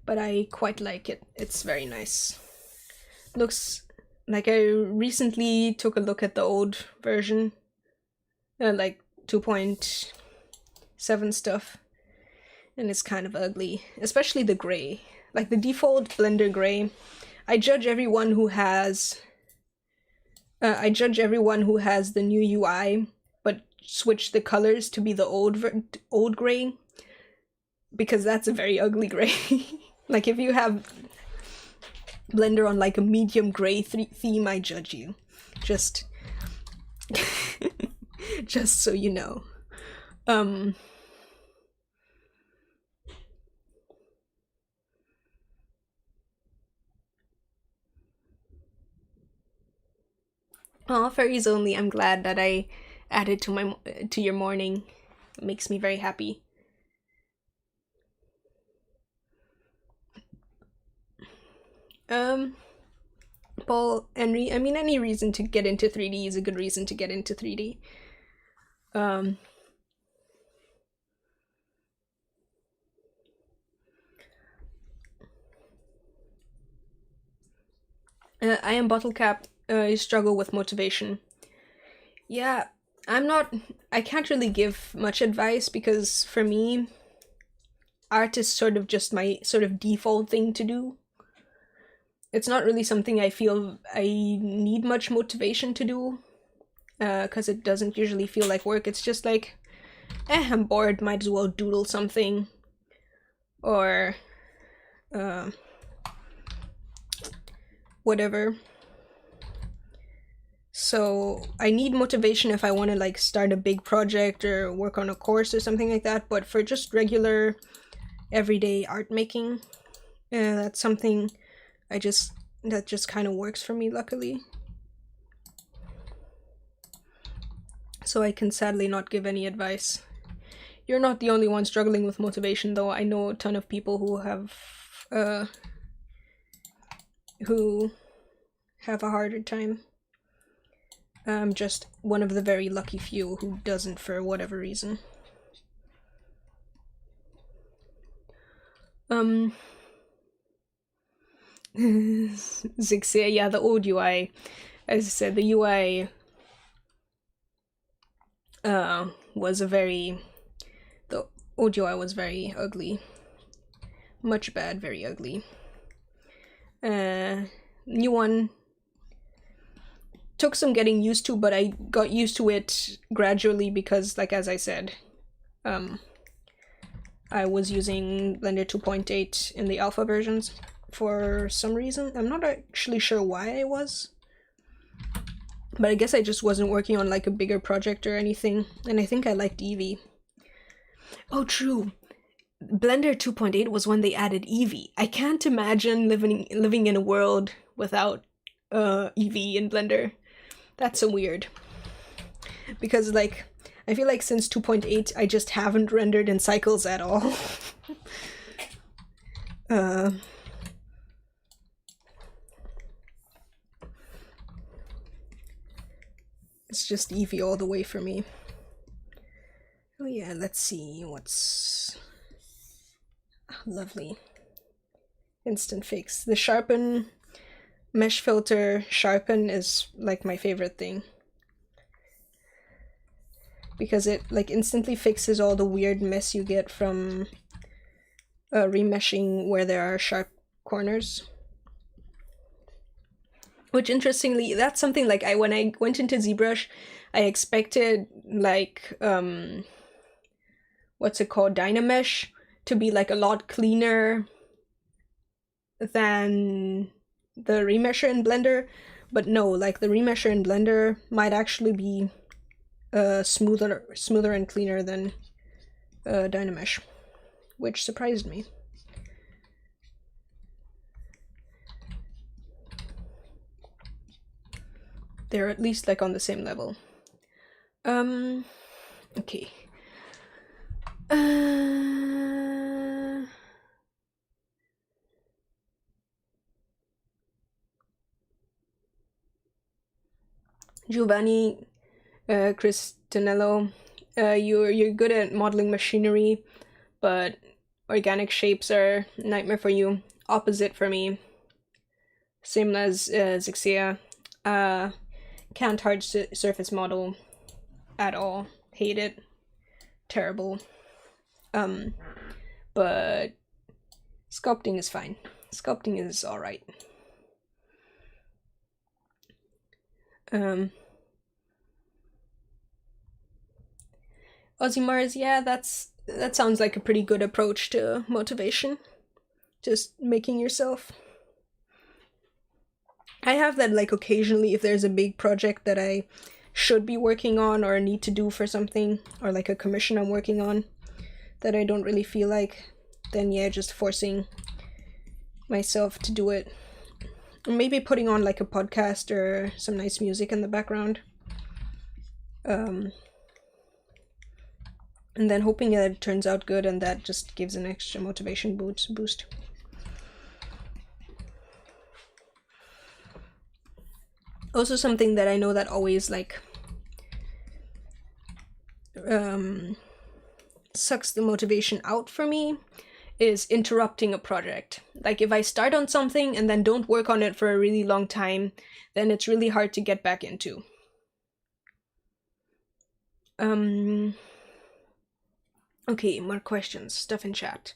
S2: But I quite like it. It's very nice. Looks like I recently took a look at the old version, like 2.7 stuff, and it's kind of ugly, especially the gray. Like the default Blender gray. I judge everyone who has the new UI, but switch the colors to be the old gray, because that's a very ugly gray. Like if you have Blender on like a medium gray theme, I judge you. Just just so you know. Oh, furries only. I'm glad that I added to your morning. It makes me very happy. Paul Henry, I mean, any reason to get into 3D is a good reason to get into 3D. I am Bottlecap. I struggle with motivation. Yeah, I can't really give much advice because for me, art is sort of just my sort of default thing to do. It's not really something I feel I need much motivation to do, because it doesn't usually feel like work. It's just like, I'm bored, might as well doodle something, or whatever. So I need motivation if I want to like start a big project or work on a course or something like that, but for just regular everyday art making, that's something that just kind of works for me, luckily. So I can sadly not give any advice. You're not the only one struggling with motivation though. I know a ton of people who have a harder time. I'm just one of the very lucky few who doesn't for whatever reason. Zixia, yeah, the old UI. As I said, the UI was the audio was very ugly. Much bad, very ugly. New one took some getting used to, but I got used to it gradually because, like, as I said, I was using Blender 2.8 in the alpha versions for some reason. I'm not actually sure why I was, but I guess I just wasn't working on like a bigger project or anything, and I think I liked Eevee. Oh, true. Blender 2.8 was when they added Eevee. I can't imagine living in a world without Eevee in Blender. That's so weird. Because, like, I feel like since 2.8 I just haven't rendered in cycles at all. It's just Eevee all the way for me. Oh yeah, let's see what's... lovely. Instant fix. The sharpen mesh filter sharpen is like my favorite thing, because it like instantly fixes all the weird mess you get from remeshing where there are sharp corners. Which, interestingly, that's something like when I went into ZBrush, I expected like what's it called, Dynamesh, to be like a lot cleaner than the remesher in Blender, but no, like the remesher in Blender might actually be smoother and cleaner than Dynamesh, which surprised me. They're at least like on the same level. Okay. Giovanni Cristanello, you're good at modeling machinery, but organic shapes are a nightmare for you. Opposite for me. Same as Zixia. Can't hard surface model at all. Hate it. Terrible. But sculpting is fine. Sculpting is alright. Ozzy Mars, yeah, that sounds like a pretty good approach to motivation. Just making yourself. I have that like occasionally if there's a big project that I should be working on or need to do for something, or like a commission I'm working on that I don't really feel like, then yeah, just forcing myself to do it. Maybe putting on like a podcast or some nice music in the background. And then hoping that it turns out good, and that just gives an extra motivation boost. Also, something that I know that always like sucks the motivation out for me is interrupting a project. Like if I start on something and then don't work on it for a really long time, then it's really hard to get back into. Okay, more questions, stuff in chat.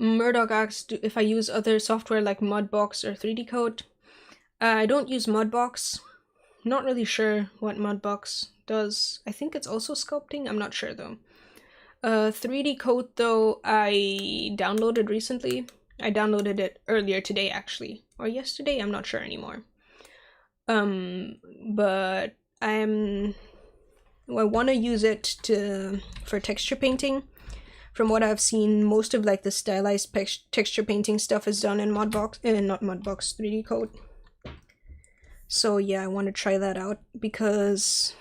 S2: Murdoch asked if I use other software like Modbox or 3D Code. I don't use Modbox. Not really sure what Modbox does. I think it's also sculpting. I'm not sure though. 3D Code though, I downloaded recently. I downloaded it earlier today actually, or yesterday. I'm not sure anymore. But I want to use it for texture painting. From what I've seen, most of like the stylized texture painting stuff is done in Modbox, not Modbox, 3D Code. So yeah, I want to try that out because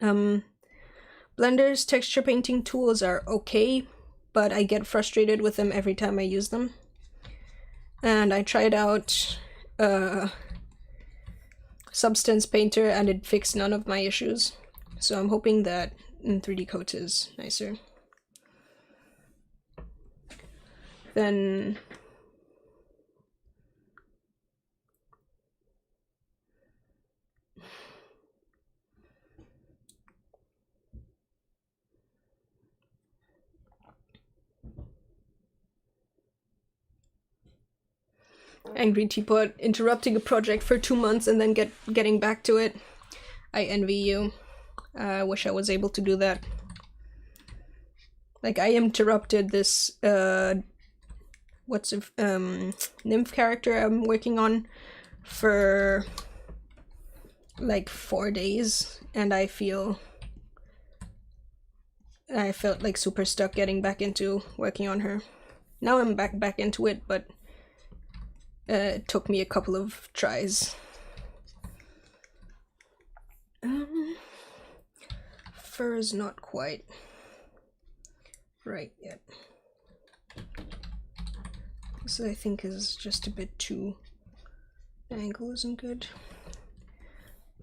S2: Blender's texture painting tools are okay, but I get frustrated with them every time I use them. And I tried out Substance Painter and it fixed none of my issues. So I'm hoping that 3D Code is nicer. then Angry Teapot, interrupting a project for 2 months and then getting back to it. I envy you. I wish I was able to do that. Like, I interrupted this nymph character I'm working on for like 4 days, and I felt like super stuck getting back into working on her. Now I'm back into it, but it took me a couple of tries. Fur is not quite right yet. This I think is just a bit too, the angle isn't good.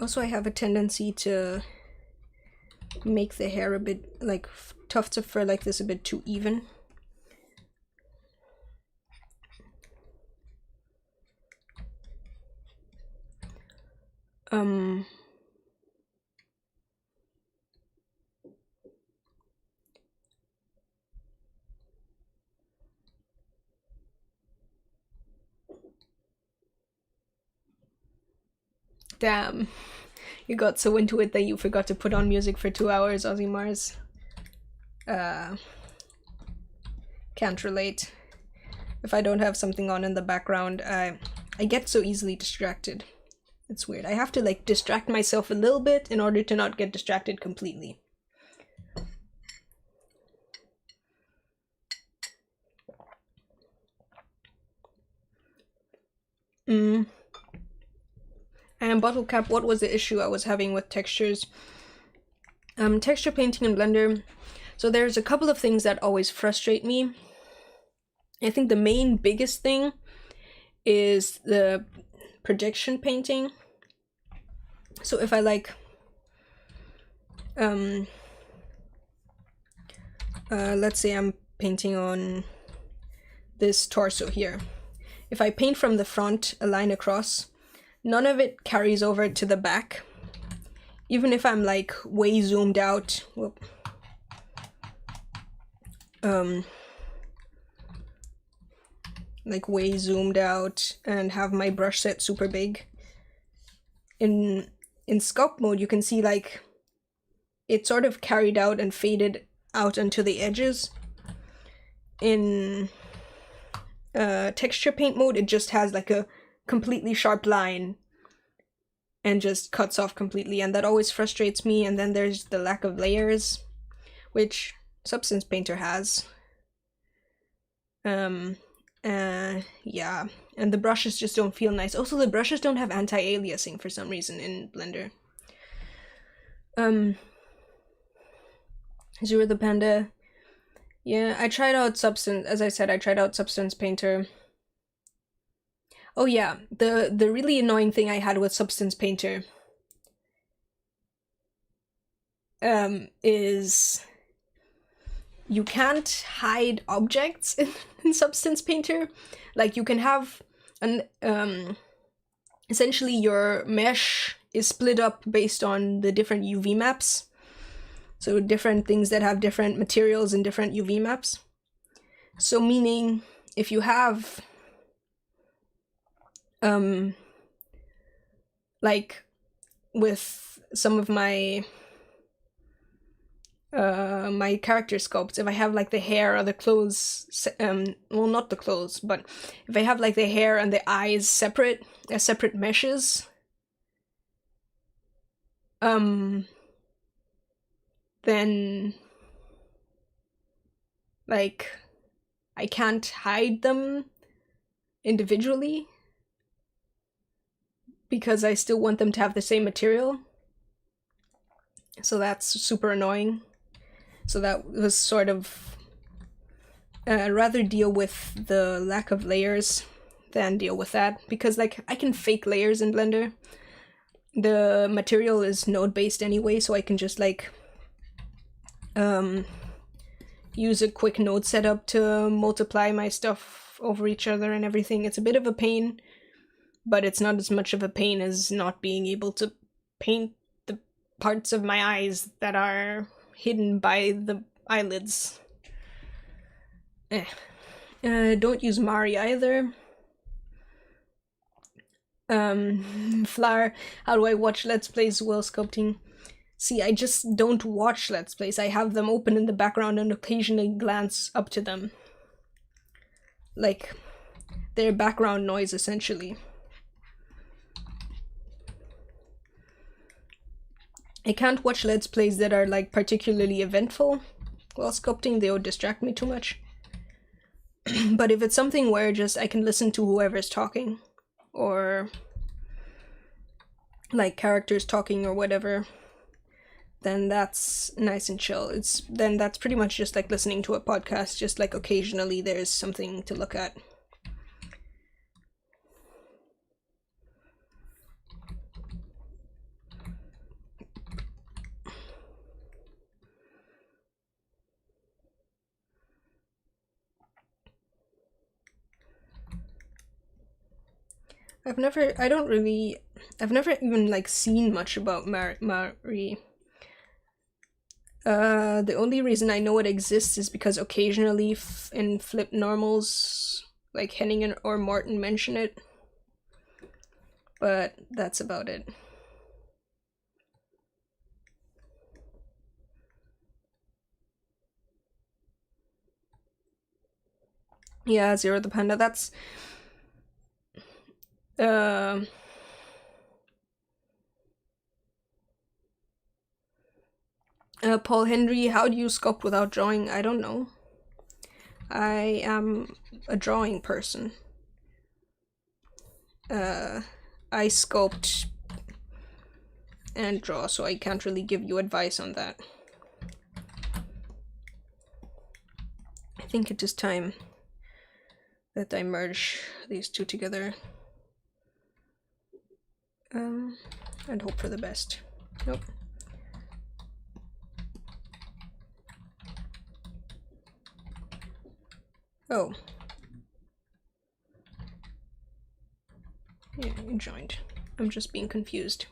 S2: Also, I have a tendency to make the hair a bit, like tufts of fur like this, a bit too even. Damn, you got so into it that you forgot to put on music for 2 hours, Aussie Mars. Can't relate. If I don't have something on in the background, I get so easily distracted. It's weird. I have to like distract myself a little bit in order to not get distracted completely. And bottle cap, what was the issue I was having with textures? Texture painting in Blender. So there's a couple of things that always frustrate me. I think the main biggest thing is the projection painting. So if I like let's say I'm painting on this torso here. If I paint from the front a line across, none of it carries over to the back. Even if I'm like way zoomed out, whoop, like way zoomed out and have my brush set super big. In sculpt mode, you can see like it sort of carried out and faded out onto the edges. In texture paint mode, it just has like a completely sharp line and just cuts off completely, and that always frustrates me. And then there's the lack of layers, which Substance Painter has. Yeah, and the brushes just don't feel nice. Also, the brushes don't have anti-aliasing for some reason in Blender. Zero the Panda. Yeah, I tried out Substance, as I said, I tried out Substance Painter. Oh yeah, the really annoying thing I had with Substance Painter is you can't hide objects in Substance Painter. Like, you can have an essentially your mesh is split up based on the different UV maps. So different things that have different materials and different UV maps. So meaning if you have like with some of my my character sculpts, if I have like the hair or the clothes, well, not the clothes, but if I have like the hair and the eyes separate as separate meshes, then like I can't hide them individually because I still want them to have the same material. So that's super annoying. So that was sort of rather deal with the lack of layers than deal with that, because like I can fake layers in Blender. The material is node based anyway, so I can just like use a quick node setup to multiply my stuff over each other and everything. It's a bit of a pain, but it's not as much of a pain as not being able to paint the parts of my eyes that are hidden by the eyelids. Don't use Mari either. Flower, how do I watch Let's Plays while sculpting? See, I just don't watch Let's Plays. I have them open in the background and occasionally glance up to them. Like, they're background noise, essentially. I can't watch Let's Plays that are, like, particularly eventful while sculpting. They would distract me too much. But if it's something where just I can listen to whoever's talking, or like characters talking or whatever, then that's nice and chill. Then that's pretty much just like listening to a podcast, just like occasionally there's something to look at. I've never even like seen much about Mari. The only reason I know it exists is because occasionally in Flip Normals, like Henning or Morten mention it. But that's about it. Yeah, Zero the Panda, that's... Paul Henry, how do you sculpt without drawing? I don't know. I am a drawing person. I sculpt and draw, so I can't really give you advice on that. I think it is time that I merge these two together. And hope for the best. Nope. Oh. Yeah, you joined. I'm just being confused.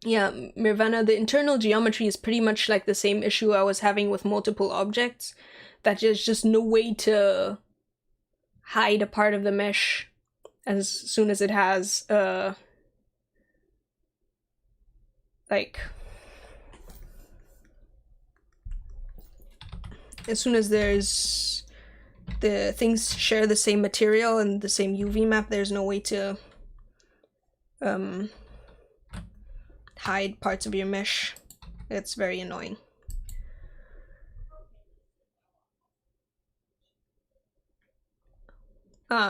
S2: Yeah, Mirvana, the internal geometry is pretty much like the same issue I was having with multiple objects, that there's just no way to hide a part of the mesh as soon as it has, like, as soon as there's the things share the same material and the same UV map, there's no way to hide parts of your mesh. It's very annoying.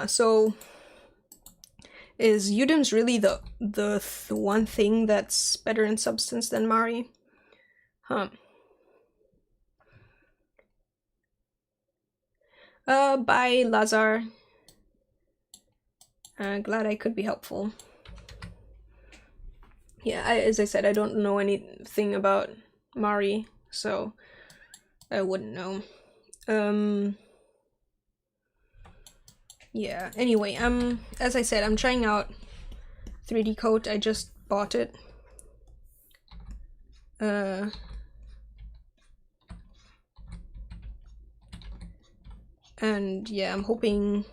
S2: So is Udim's really the one thing that's better in substance than Mari? Huh. Bye, Lazar. Glad I could be helpful. Yeah, as I said, I don't know anything about Mari, so I wouldn't know. Yeah, anyway, as I said, I'm trying out 3D Coat. I just bought it. And yeah, I'm hoping,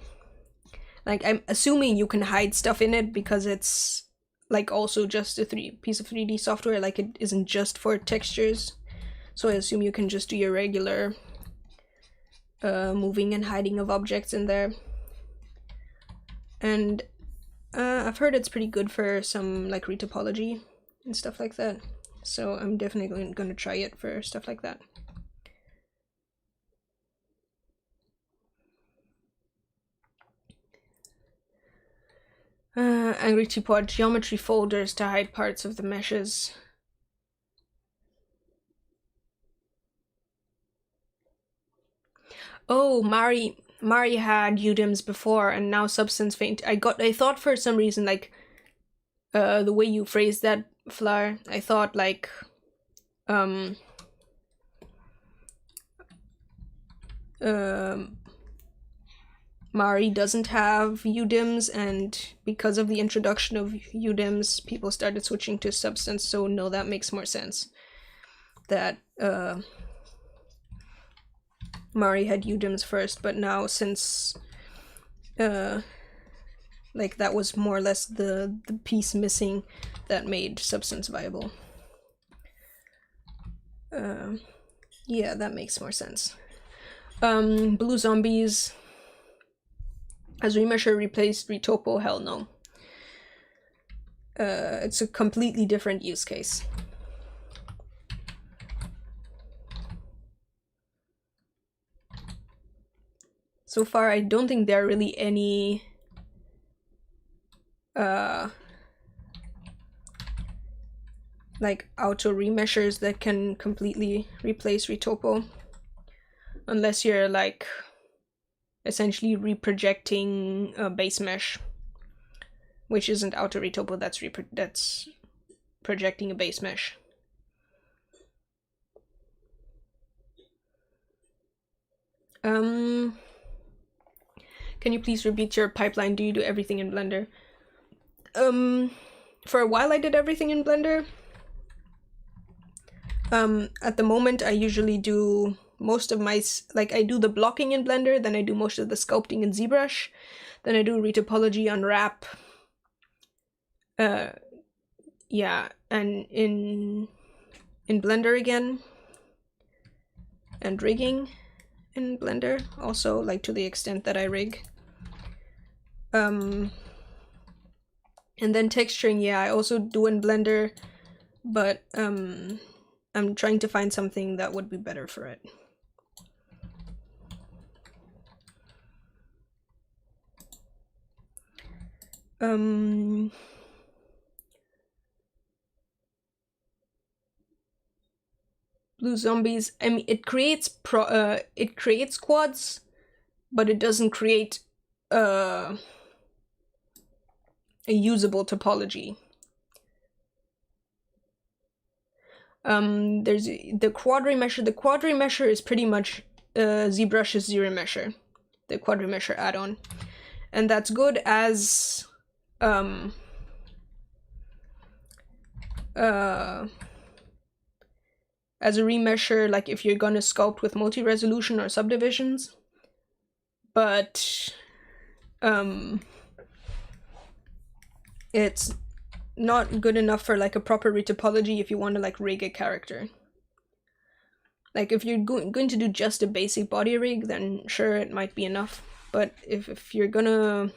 S2: like, I'm assuming you can hide stuff in it because it's like also just a piece of 3D software, like it isn't just for textures. So I assume you can just do your regular moving and hiding of objects in there. And I've heard it's pretty good for some like retopology and stuff like that. So I'm definitely going to try it for stuff like that. Angry Teapot, geometry folders to hide parts of the meshes. Oh, Mari had UDIMs before, and now Substance Paint. I thought for some reason, like, the way you phrased that, Flower, I thought like Mari doesn't have UDIMs, and because of the introduction of UDIMs, people started switching to Substance, so no, that makes more sense. That Mari had UDIMs first, but now since like that was more or less the piece missing that made Substance viable. Yeah, that makes more sense. Blue Zombies as remesher replaced Retopo? Hell no. It's a completely different use case. So far, I don't think there are really any like auto remeshers that can completely replace Retopo, unless you're like essentially reprojecting a base mesh, which isn't auto Retopo, that's projecting a base mesh. Can you please repeat your pipeline? Do you do everything in Blender? For a while I did everything in Blender. At the moment I usually do most of my, like I do the blocking in Blender, then I do most of the sculpting in ZBrush, then I do Retopology, unwrap. Yeah, and in Blender again, and rigging in Blender also, like to the extent that I rig. And then texturing, yeah, I also do in Blender, but I'm trying to find something that would be better for it. Blue Zombies, I mean, it creates quads, but it doesn't create a usable topology. There's the quad remesher. The quad remesher is pretty much ZBrush's Z-remesher, the quad remesher add-on, and that's good as a remesher, like if you're gonna sculpt with multi-resolution or subdivisions, but it's not good enough for like a proper retopology if you want to like rig a character. Like if you're going to do just a basic body rig, then sure, it might be enough, but if you're gonna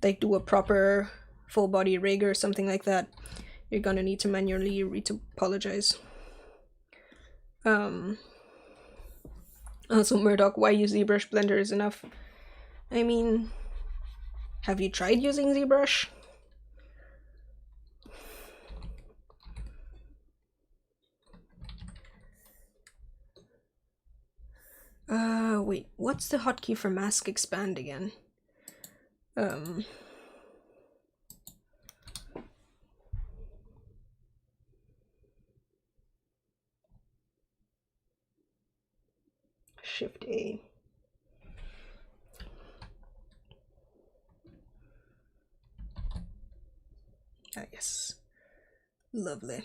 S2: like do a proper full body rig or something like that, you're gonna need to manually retopologize. Also, Murdoch, why use ZBrush? Blender is enough. I mean, have you tried using ZBrush? Wait, what's the hotkey for mask expand again? Shift A. Ah, yes. Lovely.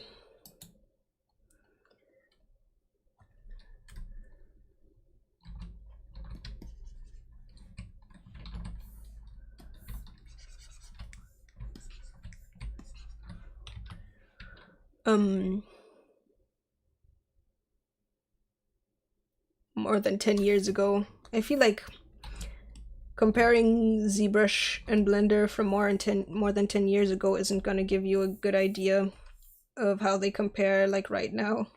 S2: More than 10 years ago. I feel like comparing ZBrush and Blender from more than 10 years ago isn't gonna give you a good idea of how they compare like right now.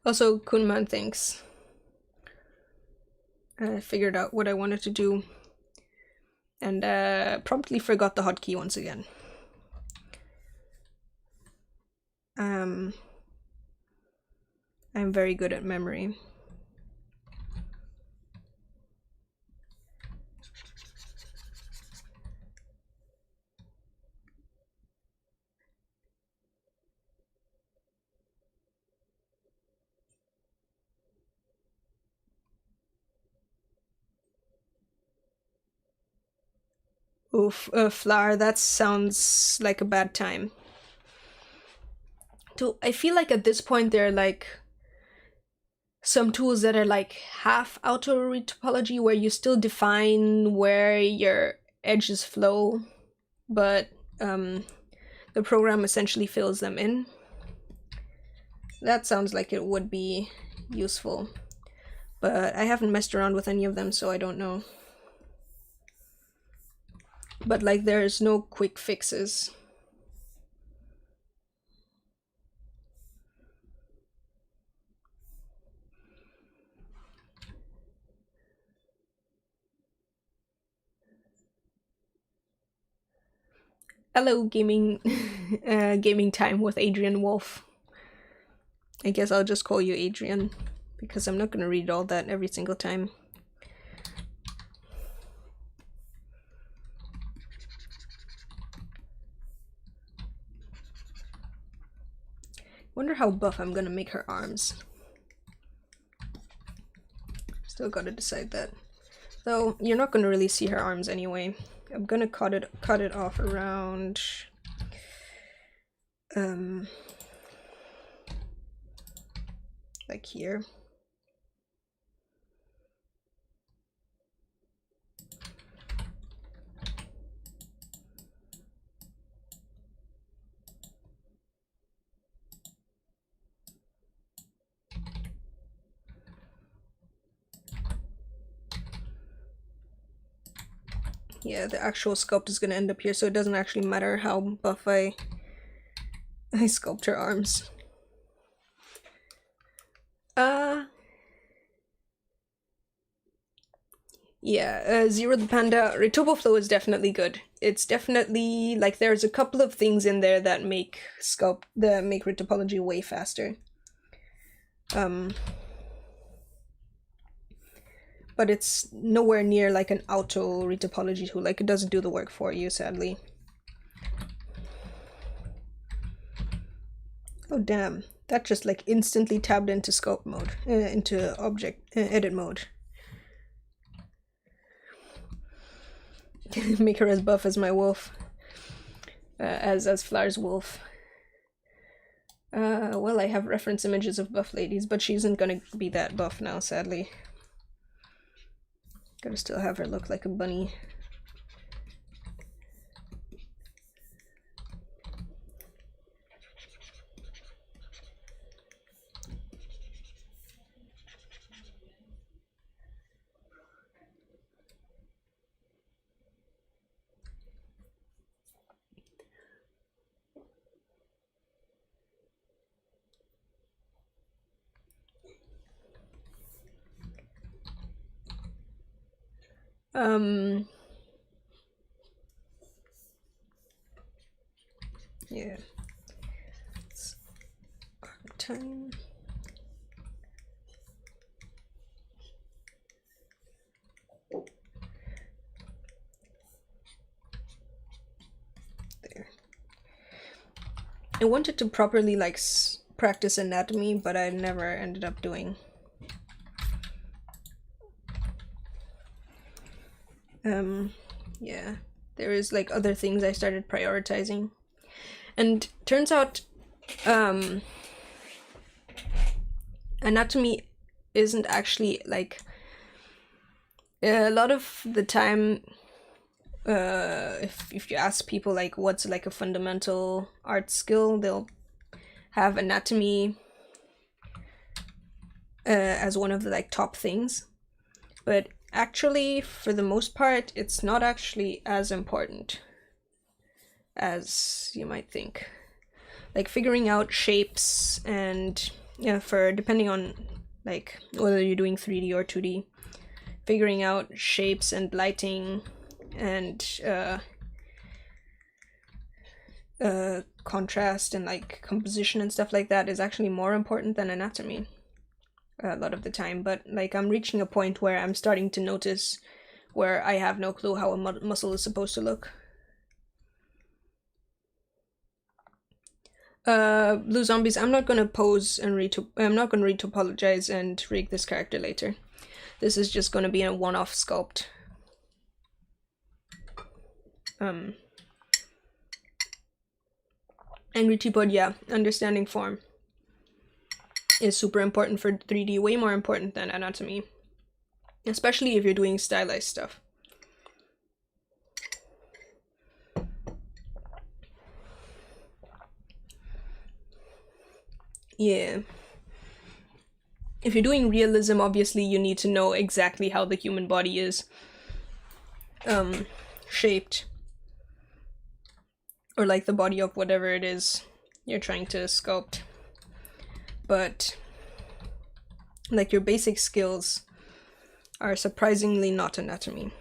S2: Also, Kunman, thanks. I figured out what I wanted to do and promptly forgot the hotkey once again. I'm very good at memory. Oof, flower, that sounds like a bad time. So I feel like at this point there are like some tools that are like half auto retopology, where you still define where your edges flow, but the program essentially fills them in. That sounds like it would be useful, but I haven't messed around with any of them, so I don't know. But like, there's no quick fixes. Hello, gaming gaming time with Adrian Wolf. I guess I'll just call you Adrian, because I'm not going to read all that every single time. Wonder how buff I'm going to make her arms. Still got to decide that. Though you're not going to really see her arms anyway. I'm going to cut it off around like here. Yeah, the actual sculpt is going to end up here, so it doesn't actually matter how buff I sculpt her arms. Yeah, Zero the Panda, Retopoflow is definitely good. It's definitely, like, there's a couple of things in there that make Retopology way faster. But it's nowhere near like an auto Retopology tool. Like, it doesn't do the work for you, sadly. Oh damn, that just like instantly tabbed into sculpt mode, into object edit mode. Make her as buff as my wolf, as Flower's wolf. Well, I have reference images of buff ladies, but she isn't gonna be that buff now, sadly. Gotta still have her look like a bunny. Yeah. It's time. There. I wanted to properly like practice anatomy, but I never ended up doing. Yeah, there is like other things I started prioritizing, and turns out anatomy isn't actually like, a lot of the time if you ask people like what's like a fundamental art skill, they'll have anatomy as one of the like top things, but actually for the most part it's not actually as important as you might think. Like figuring out shapes and, yeah, for depending on like whether you're doing 3D or 2D, figuring out shapes and lighting and contrast and like composition and stuff like that is actually more important than anatomy. a lot of the time, but like I'm reaching a point where I'm starting to notice where I have no clue how a muscle is supposed to look. Blue Zombies, I'm not gonna pose and I'm not gonna retopologize and rig this character later. This is just gonna be a one-off sculpt. Angry Teapot, yeah, understanding form is super important for 3D, way more important than anatomy. Especially if you're doing stylized stuff. Yeah. If you're doing realism, obviously you need to know exactly how the human body is shaped. Or like the body of whatever it is you're trying to sculpt. But like your basic skills are surprisingly not anatomy.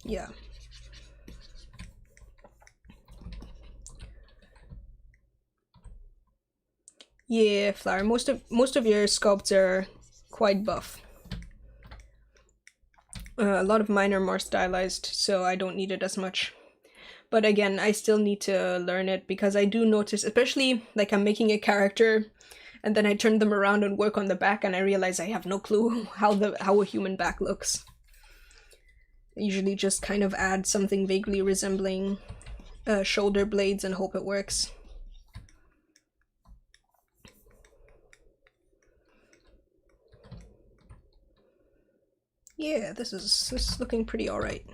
S2: Yeah. Yeah, Flower. Most of your sculpts are quite buff. A lot of mine are more stylized, so I don't need it as much. But again, I still need to learn it because I do notice, especially like I'm making a character and then I turn them around and work on the back and I realize I have no clue how a human back looks. I usually just kind of add something vaguely resembling shoulder blades and hope it works. Yeah, this is looking pretty alright.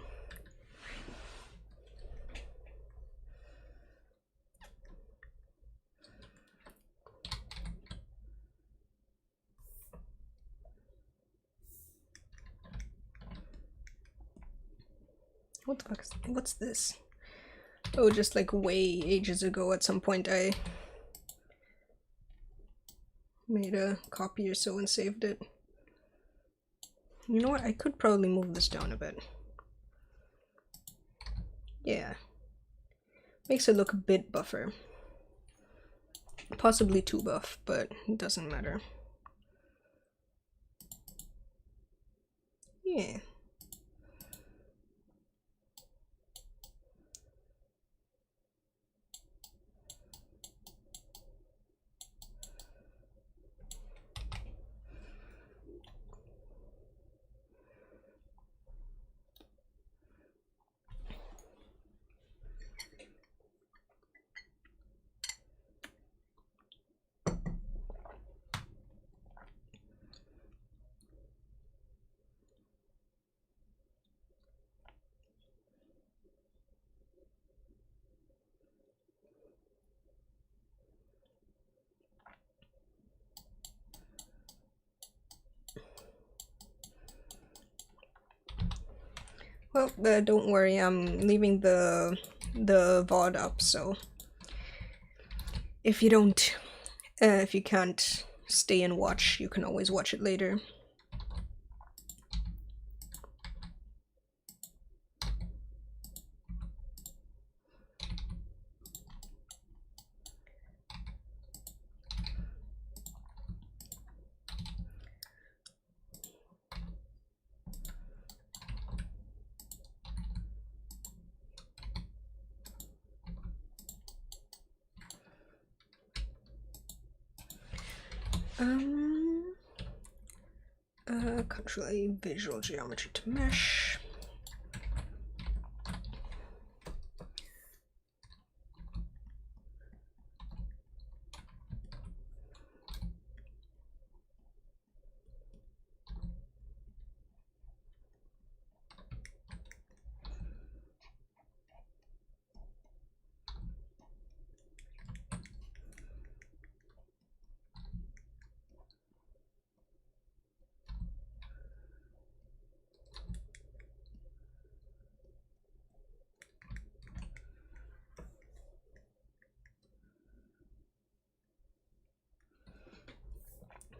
S2: What the fuck what's this? Oh, just like way ages ago at some point I made a copy or so and saved it. You know what? I could probably move this down a bit. Yeah. Makes it look a bit buffer. Possibly too buff, but it doesn't matter. Yeah. Well, don't worry, I'm leaving the VOD up, so if you don't, if you can't stay and watch, you can always watch it later. Ctrl+A, visual geometry to mesh.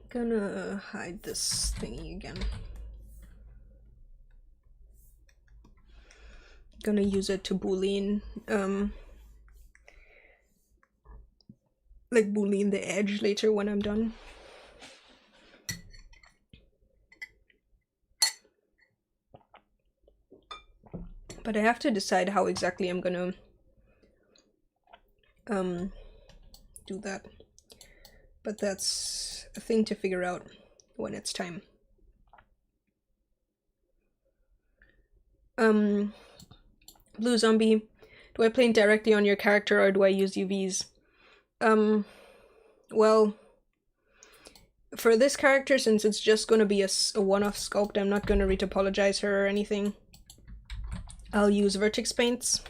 S2: Gonna hide this thingy again. Gonna use it to boolean like boolean the edge later when I'm done. But I have to decide how exactly I'm gonna do that. But that's a thing to figure out when it's time. Blue Zombie, do I paint directly on your character or do I use UVs? Well, for this character, since it's just going to be a one-off sculpt, I'm not going to retopologize her or anything. I'll use vertex paints.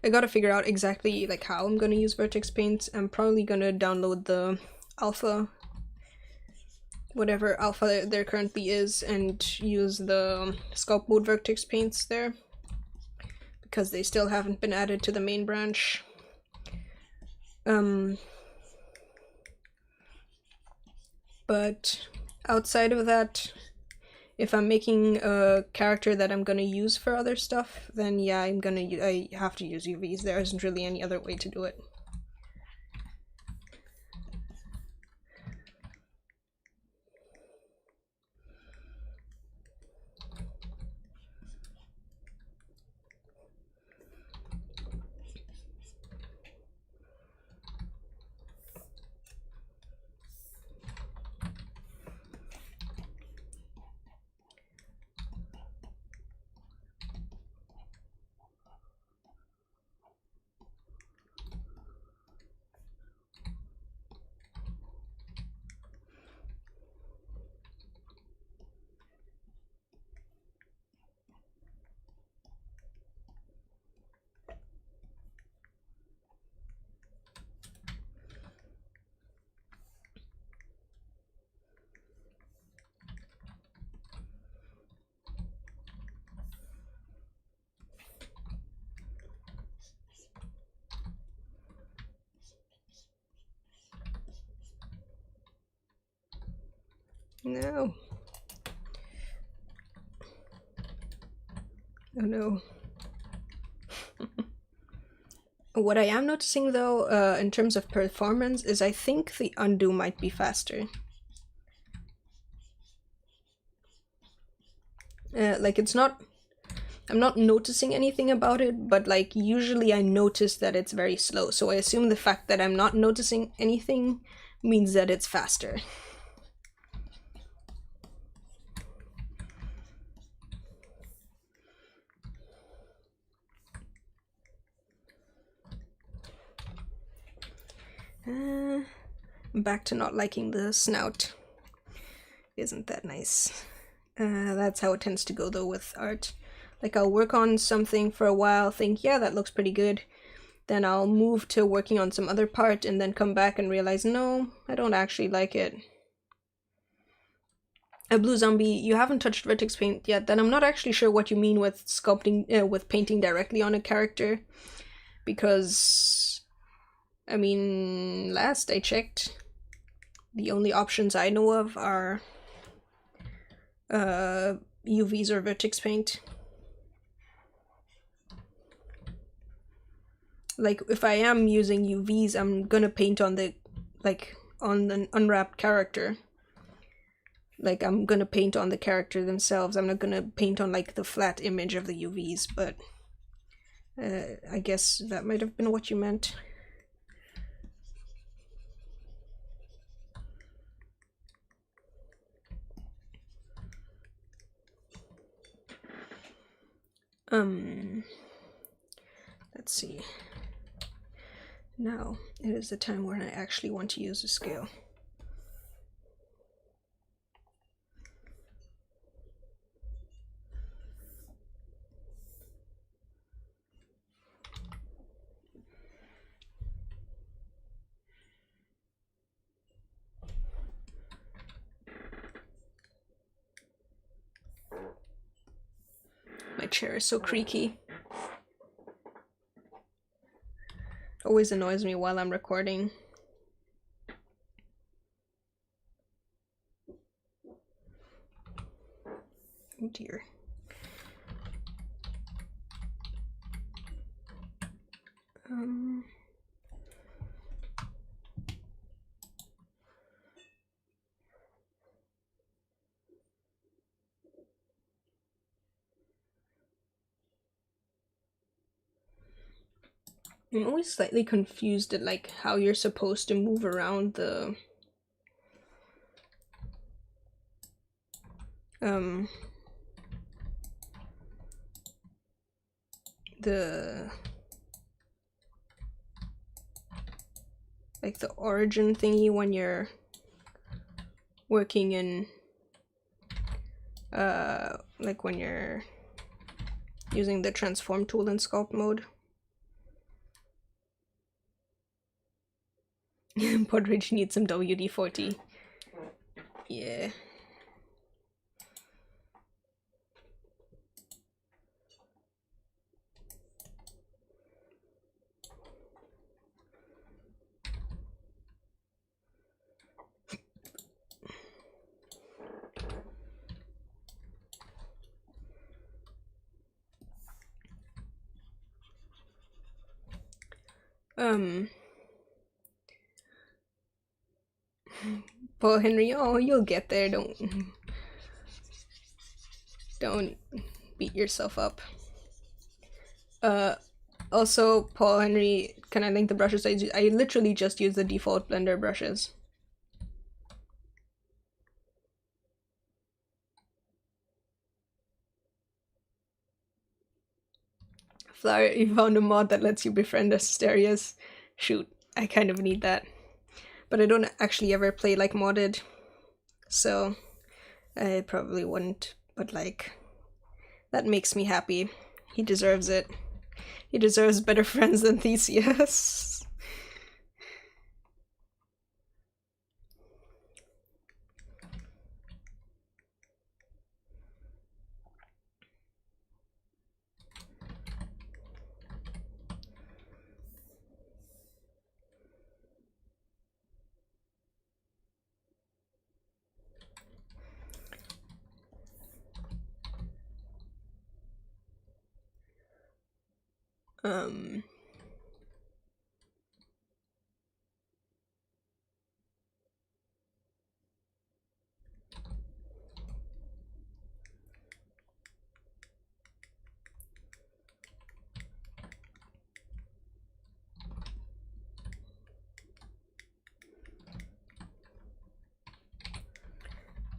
S2: I gotta figure out exactly like how I'm gonna use vertex paints. I'm probably gonna download the alpha, whatever alpha there currently is, and use the sculpt mode vertex paints there, because they still haven't been added to the main branch. But outside of that, if I'm making a character that I'm gonna use for other stuff, then yeah, I have to use UVs. There isn't really any other way to do it. No. Oh no. What I am noticing though, in terms of performance, is I think the undo might be faster. Like it's not, I'm not noticing anything about it, but like usually I notice that it's very slow. So I assume the fact that I'm not noticing anything means that it's faster. I'm back to not liking the snout. Isn't that nice? That's how it tends to go though with art. Like I'll work on something for a while, think, yeah, that looks pretty good. Then I'll move to working on some other part and then come back and realize, no, I don't actually like it. A Blue Zombie, you haven't touched vertex paint yet, then I'm not actually sure what you mean with sculpting, with painting directly on a character. Because, I mean, last I checked, the only options I know of are UVs or vertex paint. Like if I am using UVs, I'm gonna paint on the, like on an unwrapped character. Like I'm gonna paint on the character themselves. I'm not gonna paint on like the flat image of the UVs, but I guess that might have been what you meant. Let's see. Now it is the time when I actually want to use a scale. My chair is so creaky. Always annoys me while I'm recording. Oh dear. I'm always slightly confused at like how you're supposed to move around the like the origin thingy when you're working in like when you're using the transform tool in sculpt mode. Podridge needs some WD-40. Yeah. Paul Henry, oh, you'll get there. Don't beat yourself up. Also, Paul Henry, can I link the brushes? I literally just use the default Blender brushes. Flower, you found a mod that lets you befriend Asterias. Shoot, I kind of need that. But I don't actually ever play like modded, so I probably wouldn't, but like, that makes me happy. He deserves it. He deserves better friends than Theseus.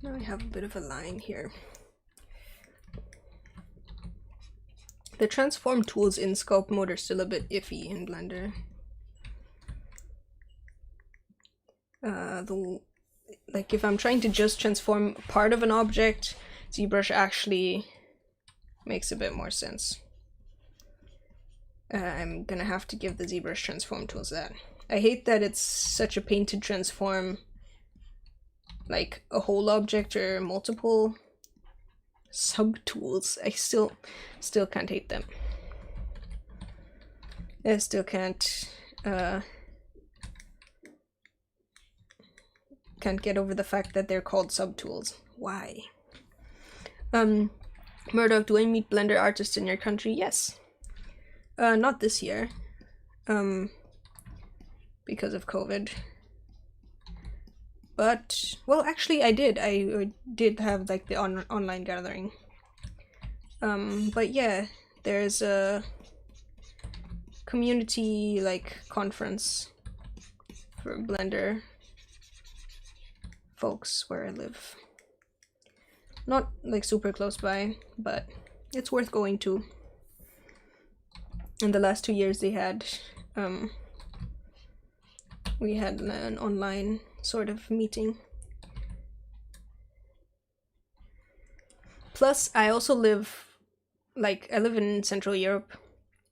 S2: Now I have a bit of a line here. The transform tools in sculpt mode are still a bit iffy in Blender. Like if I'm trying to just transform part of an object, ZBrush actually makes a bit more sense. I'm gonna have to give the ZBrush transform tools that. I hate that it's such a pain to transform like a whole object or multiple sub-tools. I still can't hate them. I still can't get over the fact that they're called subtools. Why? Murdoch, do I meet Blender artists in your country? Yes. Not this year. Because of COVID. But, well, actually I did. I did have like the online gathering. But yeah, there's a community like conference for Blender folks where I live. Not like super close by, but it's worth going to. In the last 2 years they had we had an online sort of meeting. Plus I also live in Central Europe,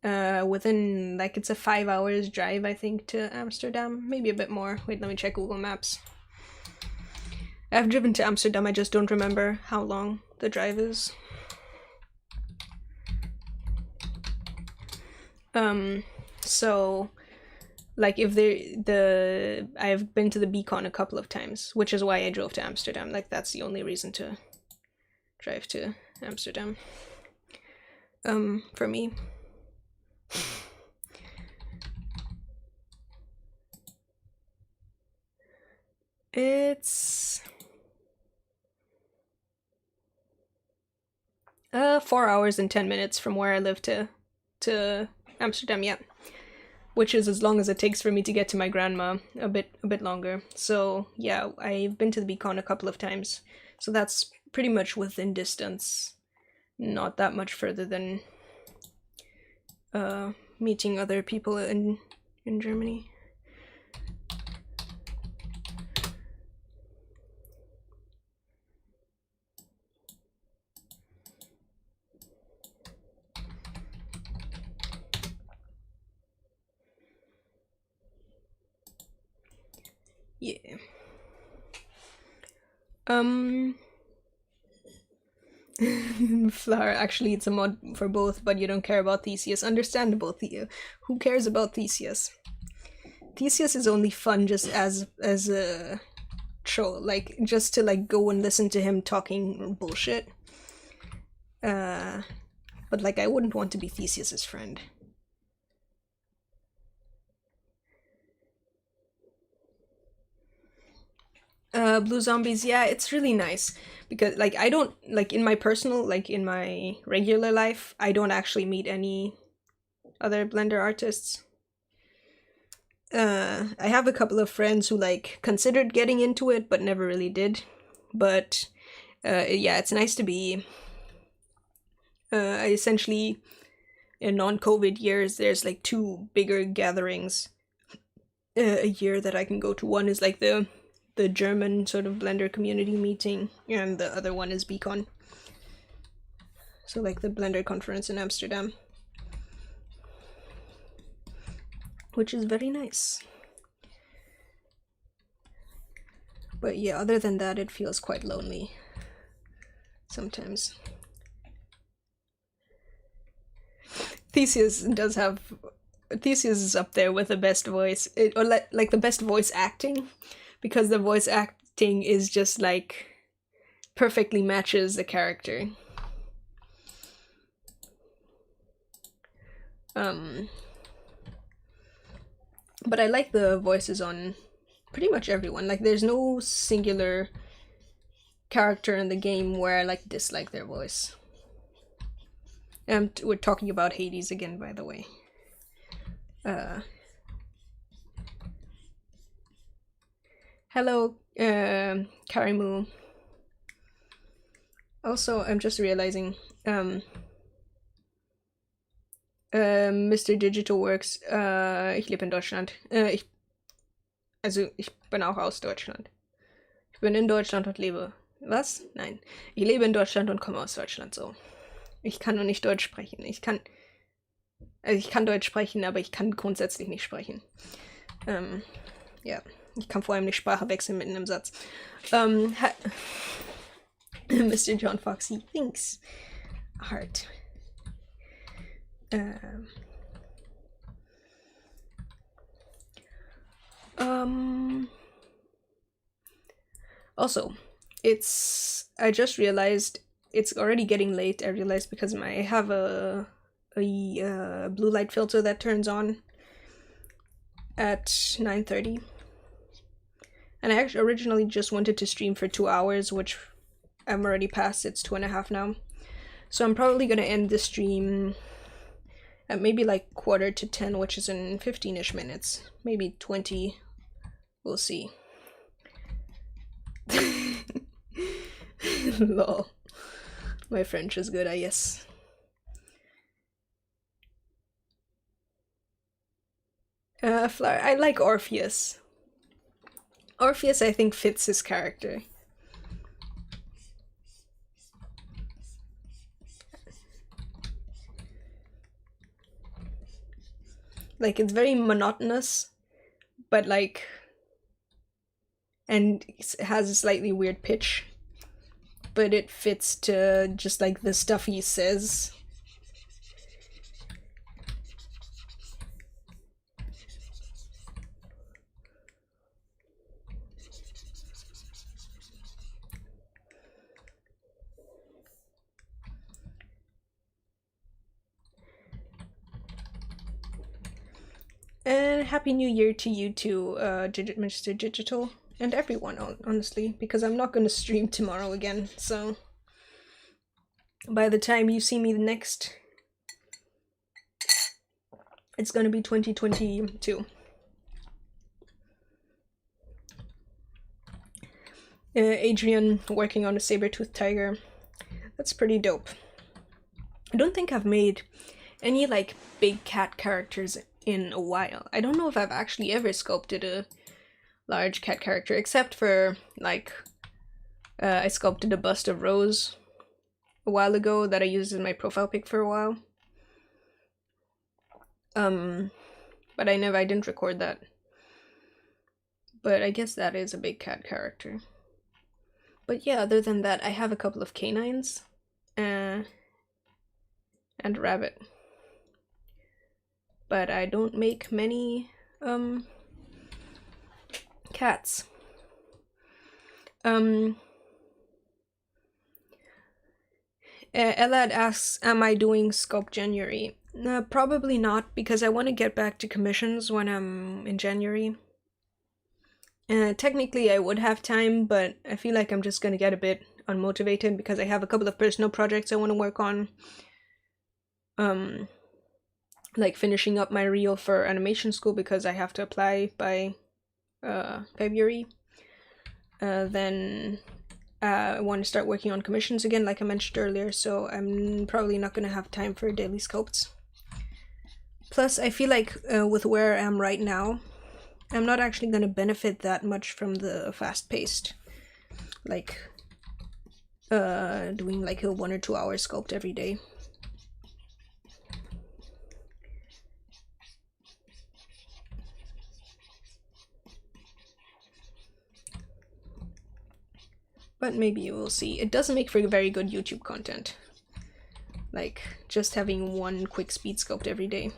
S2: within like it's a 5 hours drive I think to Amsterdam, maybe a bit more. Wait, let me check Google Maps. I've driven to Amsterdam, I just don't remember how long the drive is. So like if I've been to the Beacon a couple of times, which is why I drove to Amsterdam. Like that's the only reason to drive to Amsterdam. For me. It's 4 hours and 10 minutes from where I live to Amsterdam, yeah. which is as long as it takes for me to get to my grandma, a bit longer. So yeah, I've been to the beacon a couple of times, so that's pretty much within distance, not that much further than meeting other people in Germany. Yeah. Flower, actually it's a mod for both, but you don't care about Theseus. Understandable, Theo. Who cares about Theseus? Theseus is only fun just as a troll, like just to like go and listen to him talking bullshit. But like I wouldn't want to be Theseus's friend. Blue Zombies, yeah, it's really nice because like I don't like in my personal, like in my regular life, I don't actually meet any other Blender artists. I have a couple of friends who like considered getting into it but never really did. But yeah, it's nice to be essentially in non-COVID years there's like 2 bigger gatherings a year that I can go to. One is like the German sort of Blender community meeting, and the other one is Beacon. So like the Blender conference in Amsterdam, which is very nice. But yeah, other than that, it feels quite lonely sometimes. Theseus is up there with the best voice, or like the best voice acting, because the voice acting is just like perfectly matches the character. But I like the voices on pretty much everyone. Like there's no singular character in the game where I like dislike their voice. And we're talking about Hades again, by the way. Hello, Karimu. Also, I'm just realizing, Mr. Digital Works, ich lebe in Deutschland. Also, ich bin auch aus Deutschland. Ich bin in Deutschland und lebe. Was? Nein. Ich lebe in Deutschland und komme aus Deutschland, so. Ich kann nur nicht Deutsch sprechen. Ich kann Deutsch sprechen, aber ich kann grundsätzlich nicht sprechen. Ja, ich kann vor allem nicht Sprache wechseln mitten im Satz. Mr. John Foxy, thanks. Heart. Also, I just realized it's already getting late. I realized because I have a blue light filter that turns on at 9:30, and I actually originally just wanted to stream for 2 hours, which I'm already past. It's 2.5 now, so I'm probably gonna end the stream at maybe like 9:45, which is in 15-ish minutes, maybe 20. We'll see. Lol. My French is good, I guess. Flower. I like Orpheus. Orpheus, I think, fits his character. Like, it's very monotonous, but like, and it has a slightly weird pitch, but it fits to just like the stuff he says. And Happy New Year to you too, Mr. Digital, and everyone, honestly, because I'm not going to stream tomorrow again, so by the time you see me the next, It's gonna be 2022. Adrian working on a saber-toothed tiger. That's pretty dope. I don't think I've made any like big cat characters in a while. I don't know if I've actually ever sculpted a large cat character, except for like I sculpted a bust of Rose a while ago that I used as my profile pic for a while. But I didn't record that. But I guess that is a big cat character. But yeah, other than that, I have a couple of canines and a rabbit. But I don't make many cats. Elad asks, am I doing Sculpt January? Probably not, because I want to get back to commissions when I'm in January. Technically I would have time, but I feel like I'm just gonna get a bit unmotivated because I have a couple of personal projects I want to work on. Like finishing up my reel for animation school because I have to apply by February. Then I want to start working on commissions again, like I mentioned earlier, so I'm probably not going to have time for daily sculpts. Plus, I feel like with where I am right now, I'm not actually going to benefit that much from the fast-paced, like, doing like a 1 or 2 hour sculpt every day. But maybe you will see. It doesn't make for very good YouTube content. Like, just having one quick speed sculpt every day.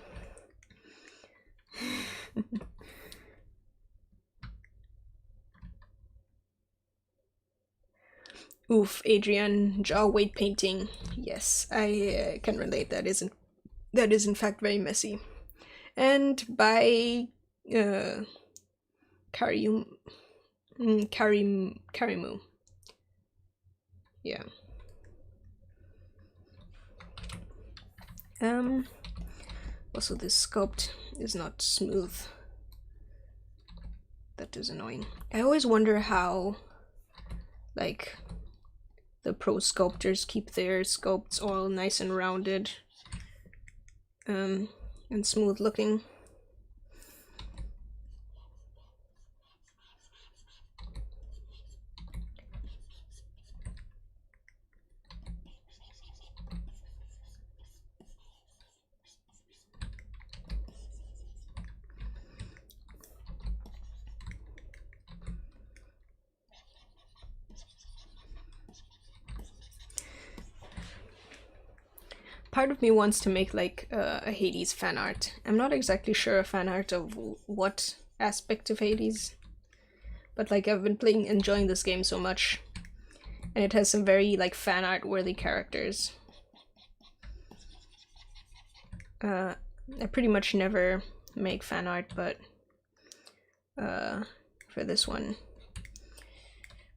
S2: Oof, Adrian, jaw weight painting. Yes, I can relate. That is in fact very messy. And by Karimu. Yeah. Also this sculpt is not smooth. That is annoying. I always wonder how, like, the pro sculptors keep their sculpts all nice and rounded, and smooth looking. Part of me wants to make like a Hades fan art. I'm not exactly sure a fan art of what aspect of Hades, but like I've been enjoying this game so much, and it has some very like fan art worthy characters. I pretty much never make fan art, but for this one,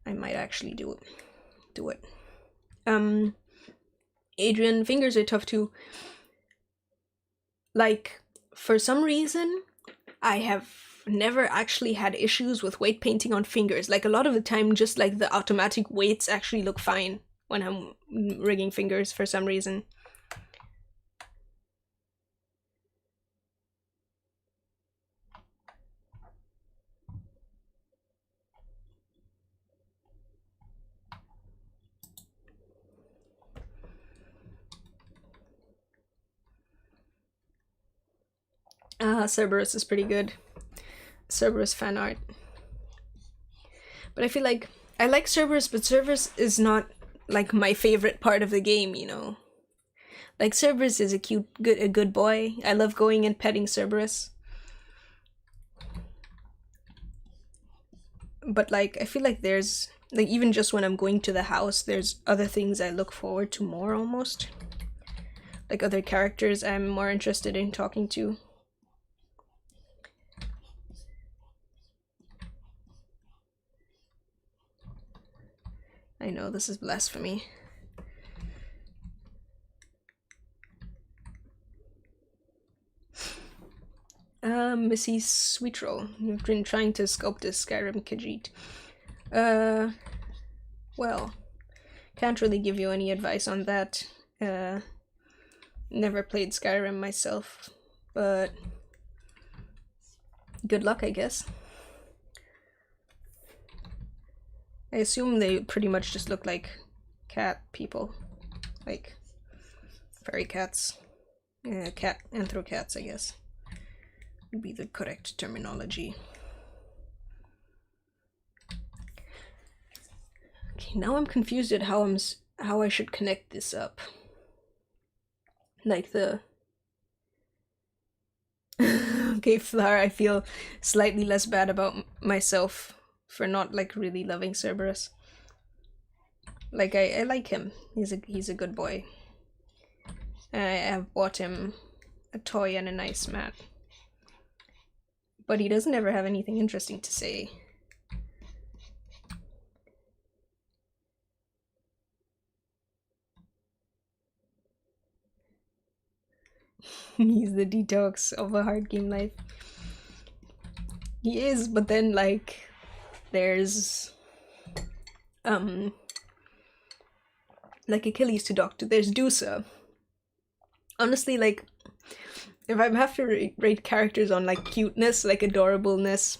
S2: I might actually do it. Adrian, fingers are tough too. Like, for some reason, I have never actually had issues with weight painting on fingers. Like, a lot of the time, just like the automatic weights actually look fine when I'm rigging fingers for some reason. Cerberus is pretty good. Cerberus fan art. But I feel like I like Cerberus, but Cerberus is not like my favorite part of the game, you know. Like Cerberus is a good boy. I love going and petting Cerberus. But like I feel like there's like even just when I'm going to the house, there's other things I look forward to more almost. Like other characters I'm more interested in talking to. I know, this is blasphemy. Missy Sweetroll. You've been trying to sculpt this Skyrim Khajiit. Well, can't really give you any advice on that. Never played Skyrim myself, but good luck, I guess. I assume they pretty much just look like cat people. Like fairy cats. Anthrocats, I guess. Would be the correct terminology. Okay, now I'm confused at how I should connect this up. Like the okay, Flower, I feel slightly less bad about myself for not like really loving Cerberus. Like I like him. He's a good boy. I have bought him a toy and a nice mat. But he doesn't ever have anything interesting to say. He's the detox of a hard game life. He is, but then like there's like Achilles to Doctor, there's Dusa. Honestly, like if I have to rate characters on like cuteness, like adorableness,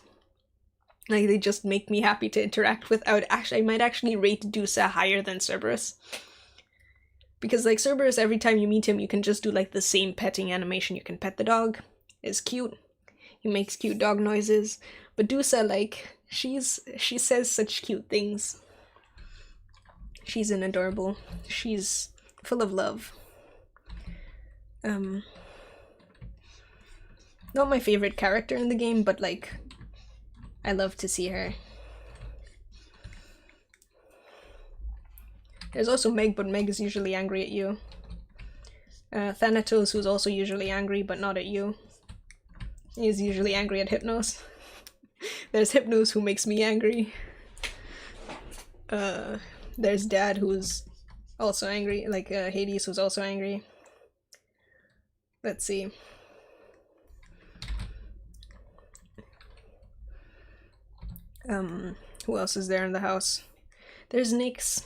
S2: like they just make me happy to interact with, I might actually rate Dusa higher than Cerberus. Because like Cerberus, every time you meet him, you can just do like the same petting animation. You can pet the dog. It's cute. He makes cute dog noises. But Dusa, like, she says such cute things. She's an adorable. She's full of love. Not my favorite character in the game, but like, I love to see her. There's also Meg, but Meg is usually angry at you. Thanatos, who's also usually angry, but not at you. He's usually angry at Hypnos. There's Hypnos, who makes me angry. There's Dad, who's also angry, like Hades, who's also angry. Let's see. Who else is there in the house? There's Nyx.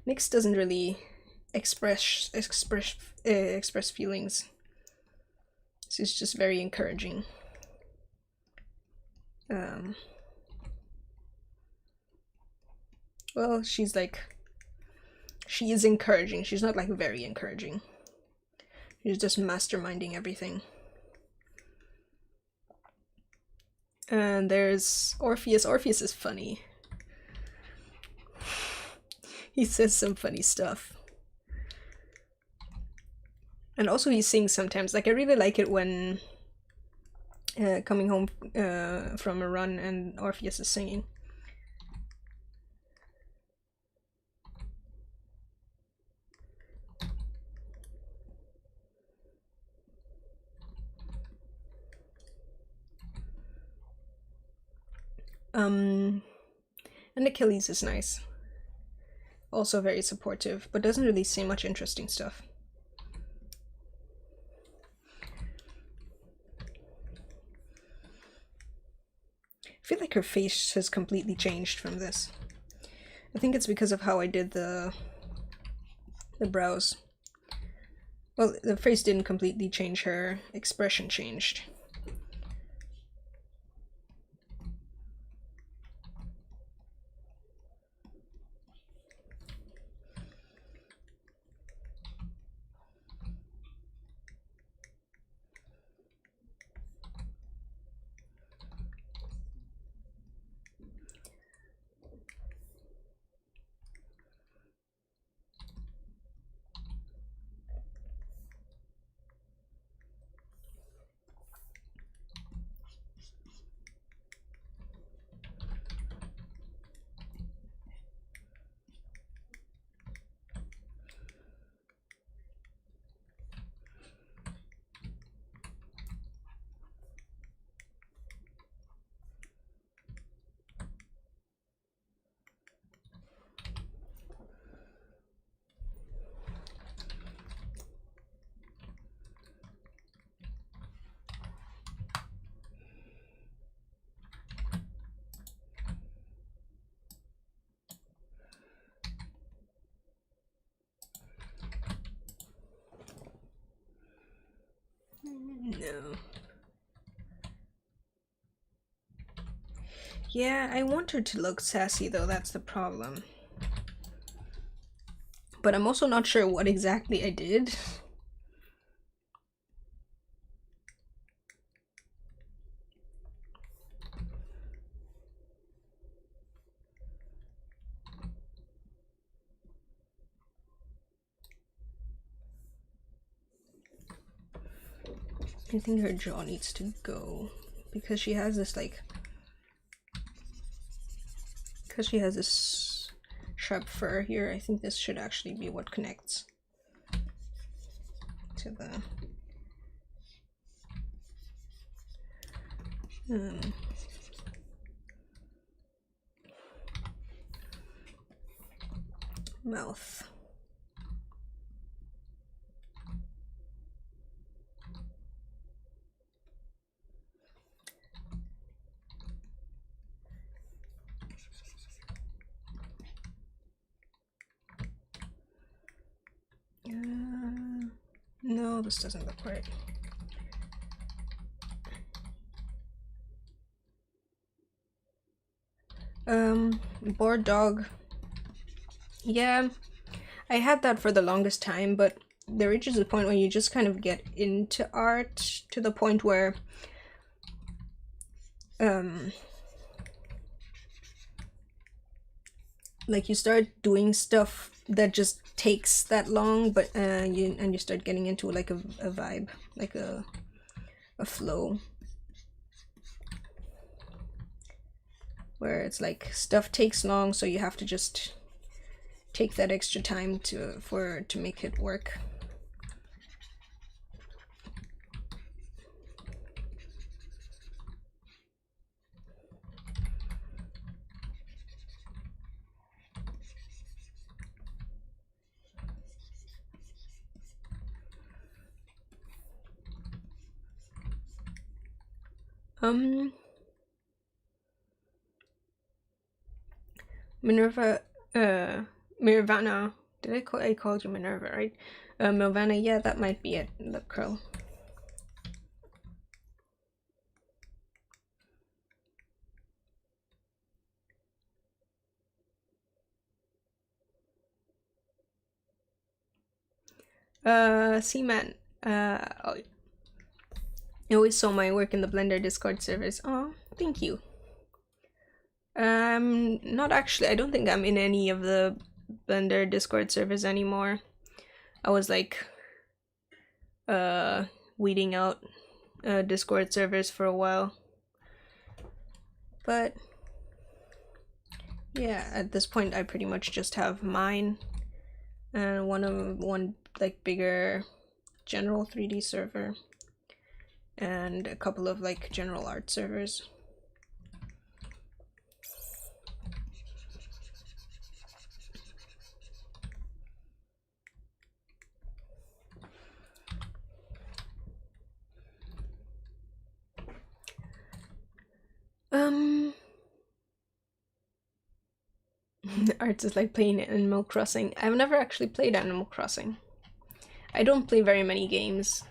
S2: Nyx doesn't really express feelings. She's just very encouraging. Well, she's like, she is encouraging. She's not like very encouraging. She's just masterminding everything. And there's Orpheus. Orpheus is funny. He says some funny stuff. And also he sings sometimes. Like I really like it when coming home from a run and Orpheus is singing. And Achilles is nice. Also very supportive, but doesn't really say much interesting stuff. I feel like her face has completely changed from this. I think it's because of how I did the brows. Well, the face didn't completely change, her expression changed. No. Yeah, I want her to look sassy though, that's the problem. But I'm also not sure what exactly I did. I think her jaw needs to go because she has this like, because she has this sharp fur here. I think this should actually be what connects to the mouth. No, this doesn't look right. Bored dog. Yeah, I had that for the longest time, but there reaches a point where you just kind of get into art to the point where like you start doing stuff that just takes that long, but you start getting into like a vibe, like a flow, where it's like stuff takes long, so you have to just take that extra time to make it work. Minerva, Mirvana. I called you Minerva, right? Milvana, yeah, that might be it. The curl. Seaman. Oh, I always saw my work in the Blender Discord servers. Oh, thank you. Not actually. I don't think I'm in any of the Blender Discord servers anymore. I was like, weeding out Discord servers for a while. But yeah, at this point, I pretty much just have mine and one like bigger general 3D server and a couple of like general art servers. Arts is like playing Animal Crossing. I've never actually played Animal Crossing. I don't play very many games.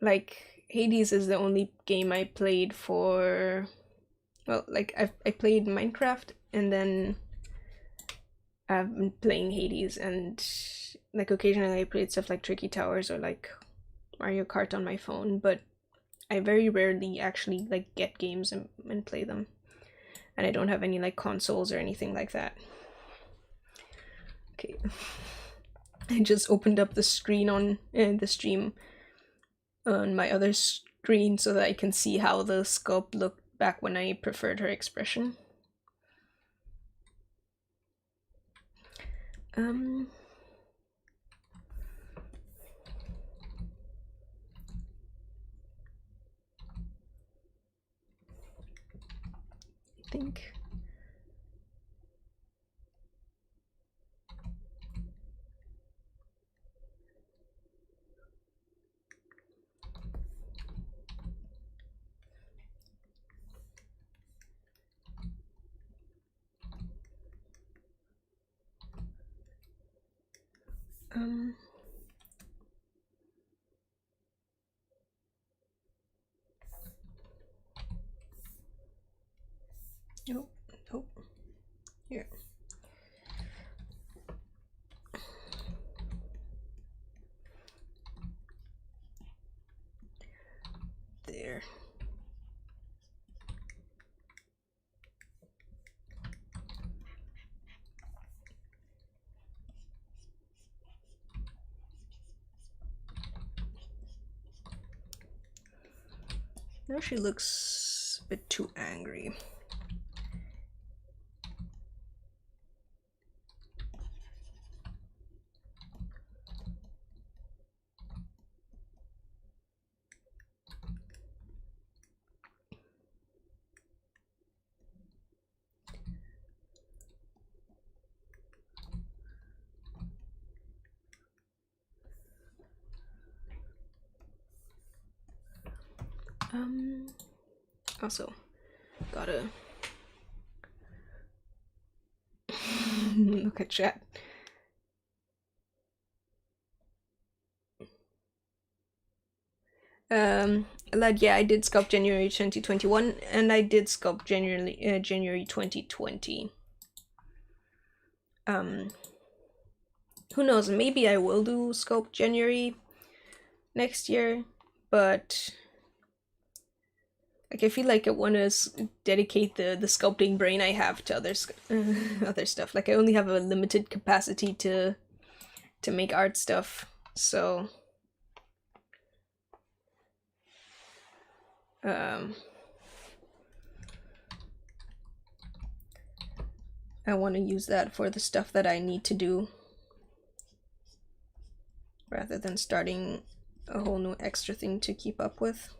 S2: Like Hades is the only game I played for. Well, like I played Minecraft and then I've been playing Hades, and like occasionally I played stuff like Tricky Towers or like Mario Kart on my phone, but I very rarely actually like get games and play them. And I don't have any like consoles or anything like that. Okay. I just opened up the screen on the stream on my other screen so that I can see how the sculpt looked back when I preferred her expression. I think Nope, nope. Here. There. Now she looks a bit too angry. Also, gotta look at chat. Lad, yeah, I did sculpt January 2021, and I did sculpt January 2020. Who knows? Maybe I will do sculpt January next year, but like I feel like I want to dedicate the sculpting brain I have to other stuff. Like I only have a limited capacity to make art stuff, so I want to use that for the stuff that I need to do, rather than starting a whole new extra thing to keep up with.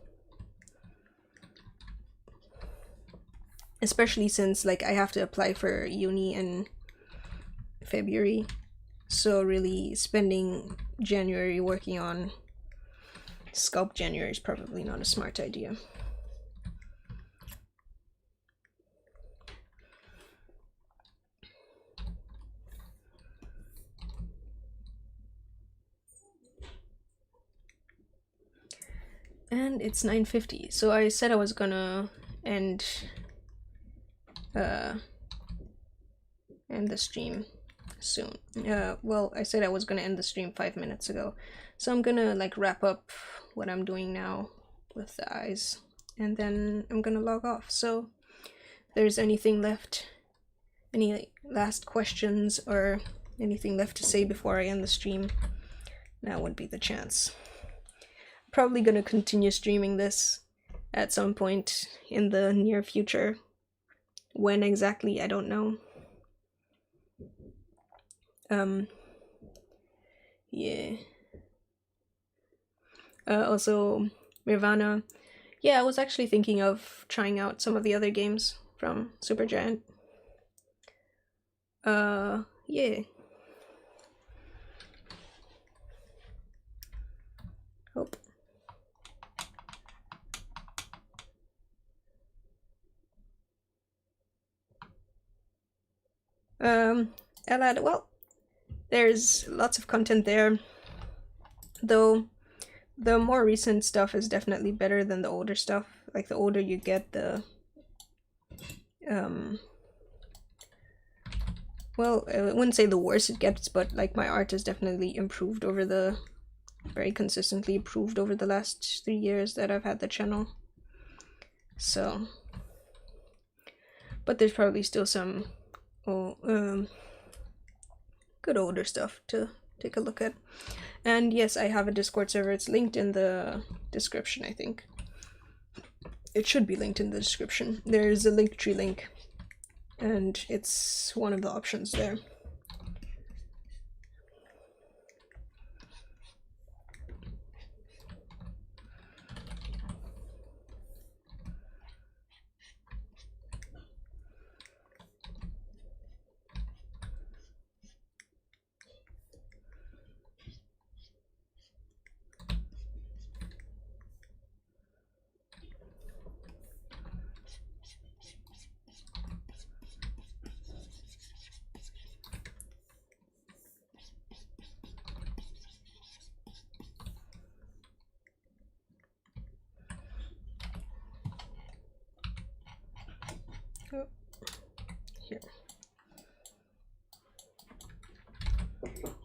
S2: Especially since like I have to apply for uni in February, so really spending January working on Sculpt January is probably not a smart idea. And it's 9:50, so I said I was gonna end the stream soon. Well, I said I was gonna end the stream 5 minutes ago, so I'm gonna like wrap up what I'm doing now with the eyes, and then I'm gonna log off. So if there's anything left, any like, last questions or anything left to say before I end the stream, now would be the chance. Probably gonna continue streaming this at some point in the near future. When exactly, I don't know. Yeah. Also, Nirvana. Yeah, I was actually thinking of trying out some of the other games from Supergiant. Yeah. Hope. Elad, well, there's lots of content there, though the more recent stuff is definitely better than the older stuff. Like the older you get, the well, I wouldn't say the worse it gets, but like my art has definitely improved over the very consistently improved over the last 3 years that I've had the channel. So, but there's probably still some good older stuff to take a look at. And yes, I have a Discord server. It's linked in the description, I think. It should be linked in the description. There's a Linktree link, and it's one of the options there. here.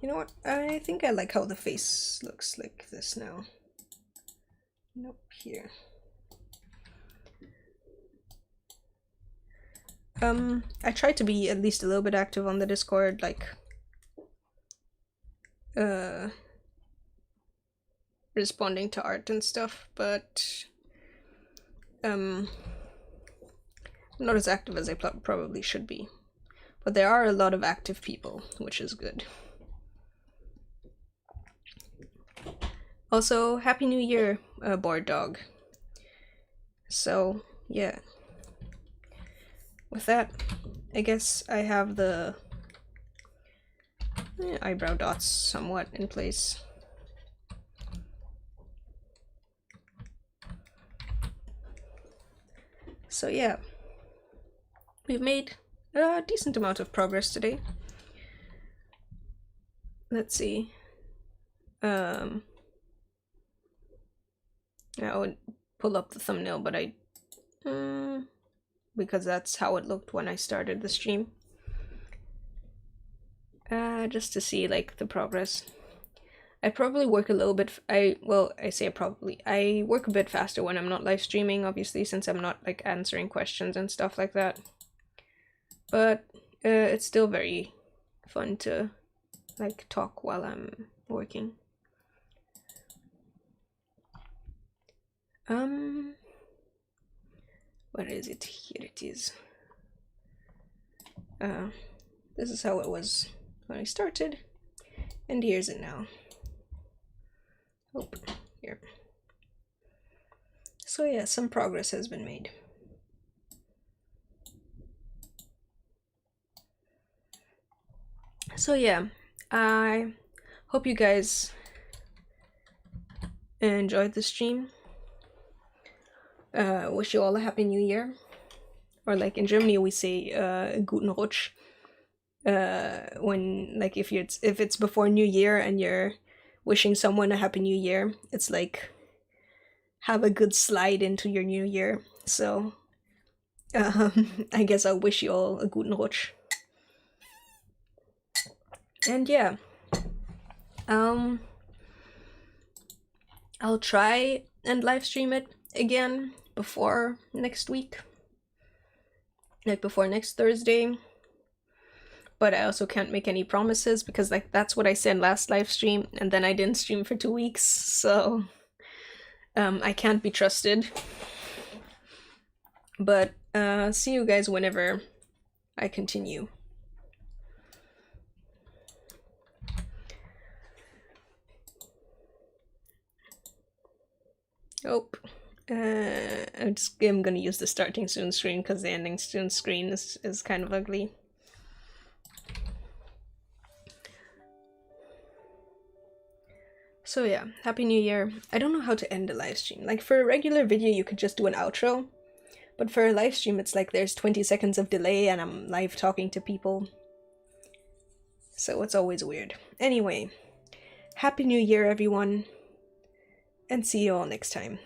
S2: You know what? I think I like how the face looks like this now. Nope, here. I try to be at least a little bit active on the Discord, like responding to art and stuff, but I'm not as active as I probably should be. But there are a lot of active people, which is good. Also, Happy New Year, Board Dog. So, yeah. With that, I guess I have the eyebrow dots somewhat in place. So yeah, we've made a decent amount of progress today. Let's see. I would pull up the thumbnail, but because that's how it looked when I started the stream. Just to see like the progress. I probably work a little bit. I work a bit faster when I'm not live streaming, obviously, since I'm not like answering questions and stuff like that. But it's still very fun to like talk while I'm working. What is it? Here it is. This is how it was when I started, and here's it now. Oh, here. So yeah, some progress has been made. So yeah, I hope you guys enjoyed the stream. Wish you all a happy new year, or like in Germany we say guten Rutsch. When like if it's before New Year and you're wishing someone a happy new year, it's like have a good slide into your new year. So I guess I'll wish you all a guten Rutsch. And yeah, I'll try and live stream it again before next week, like before next Thursday. But I also can't make any promises because like that's what I said last live stream, and then I didn't stream for 2 weeks, so I can't be trusted. But see you guys whenever I continue. Oh, I'm gonna use the starting soon screen because the ending soon screen is kind of ugly. So yeah, Happy New Year. I don't know how to end a live stream. Like for a regular video you could just do an outro, but for a live stream it's like there's 20 seconds of delay and I'm live talking to people. So it's always weird. Anyway, Happy New Year everyone, and see you all next time.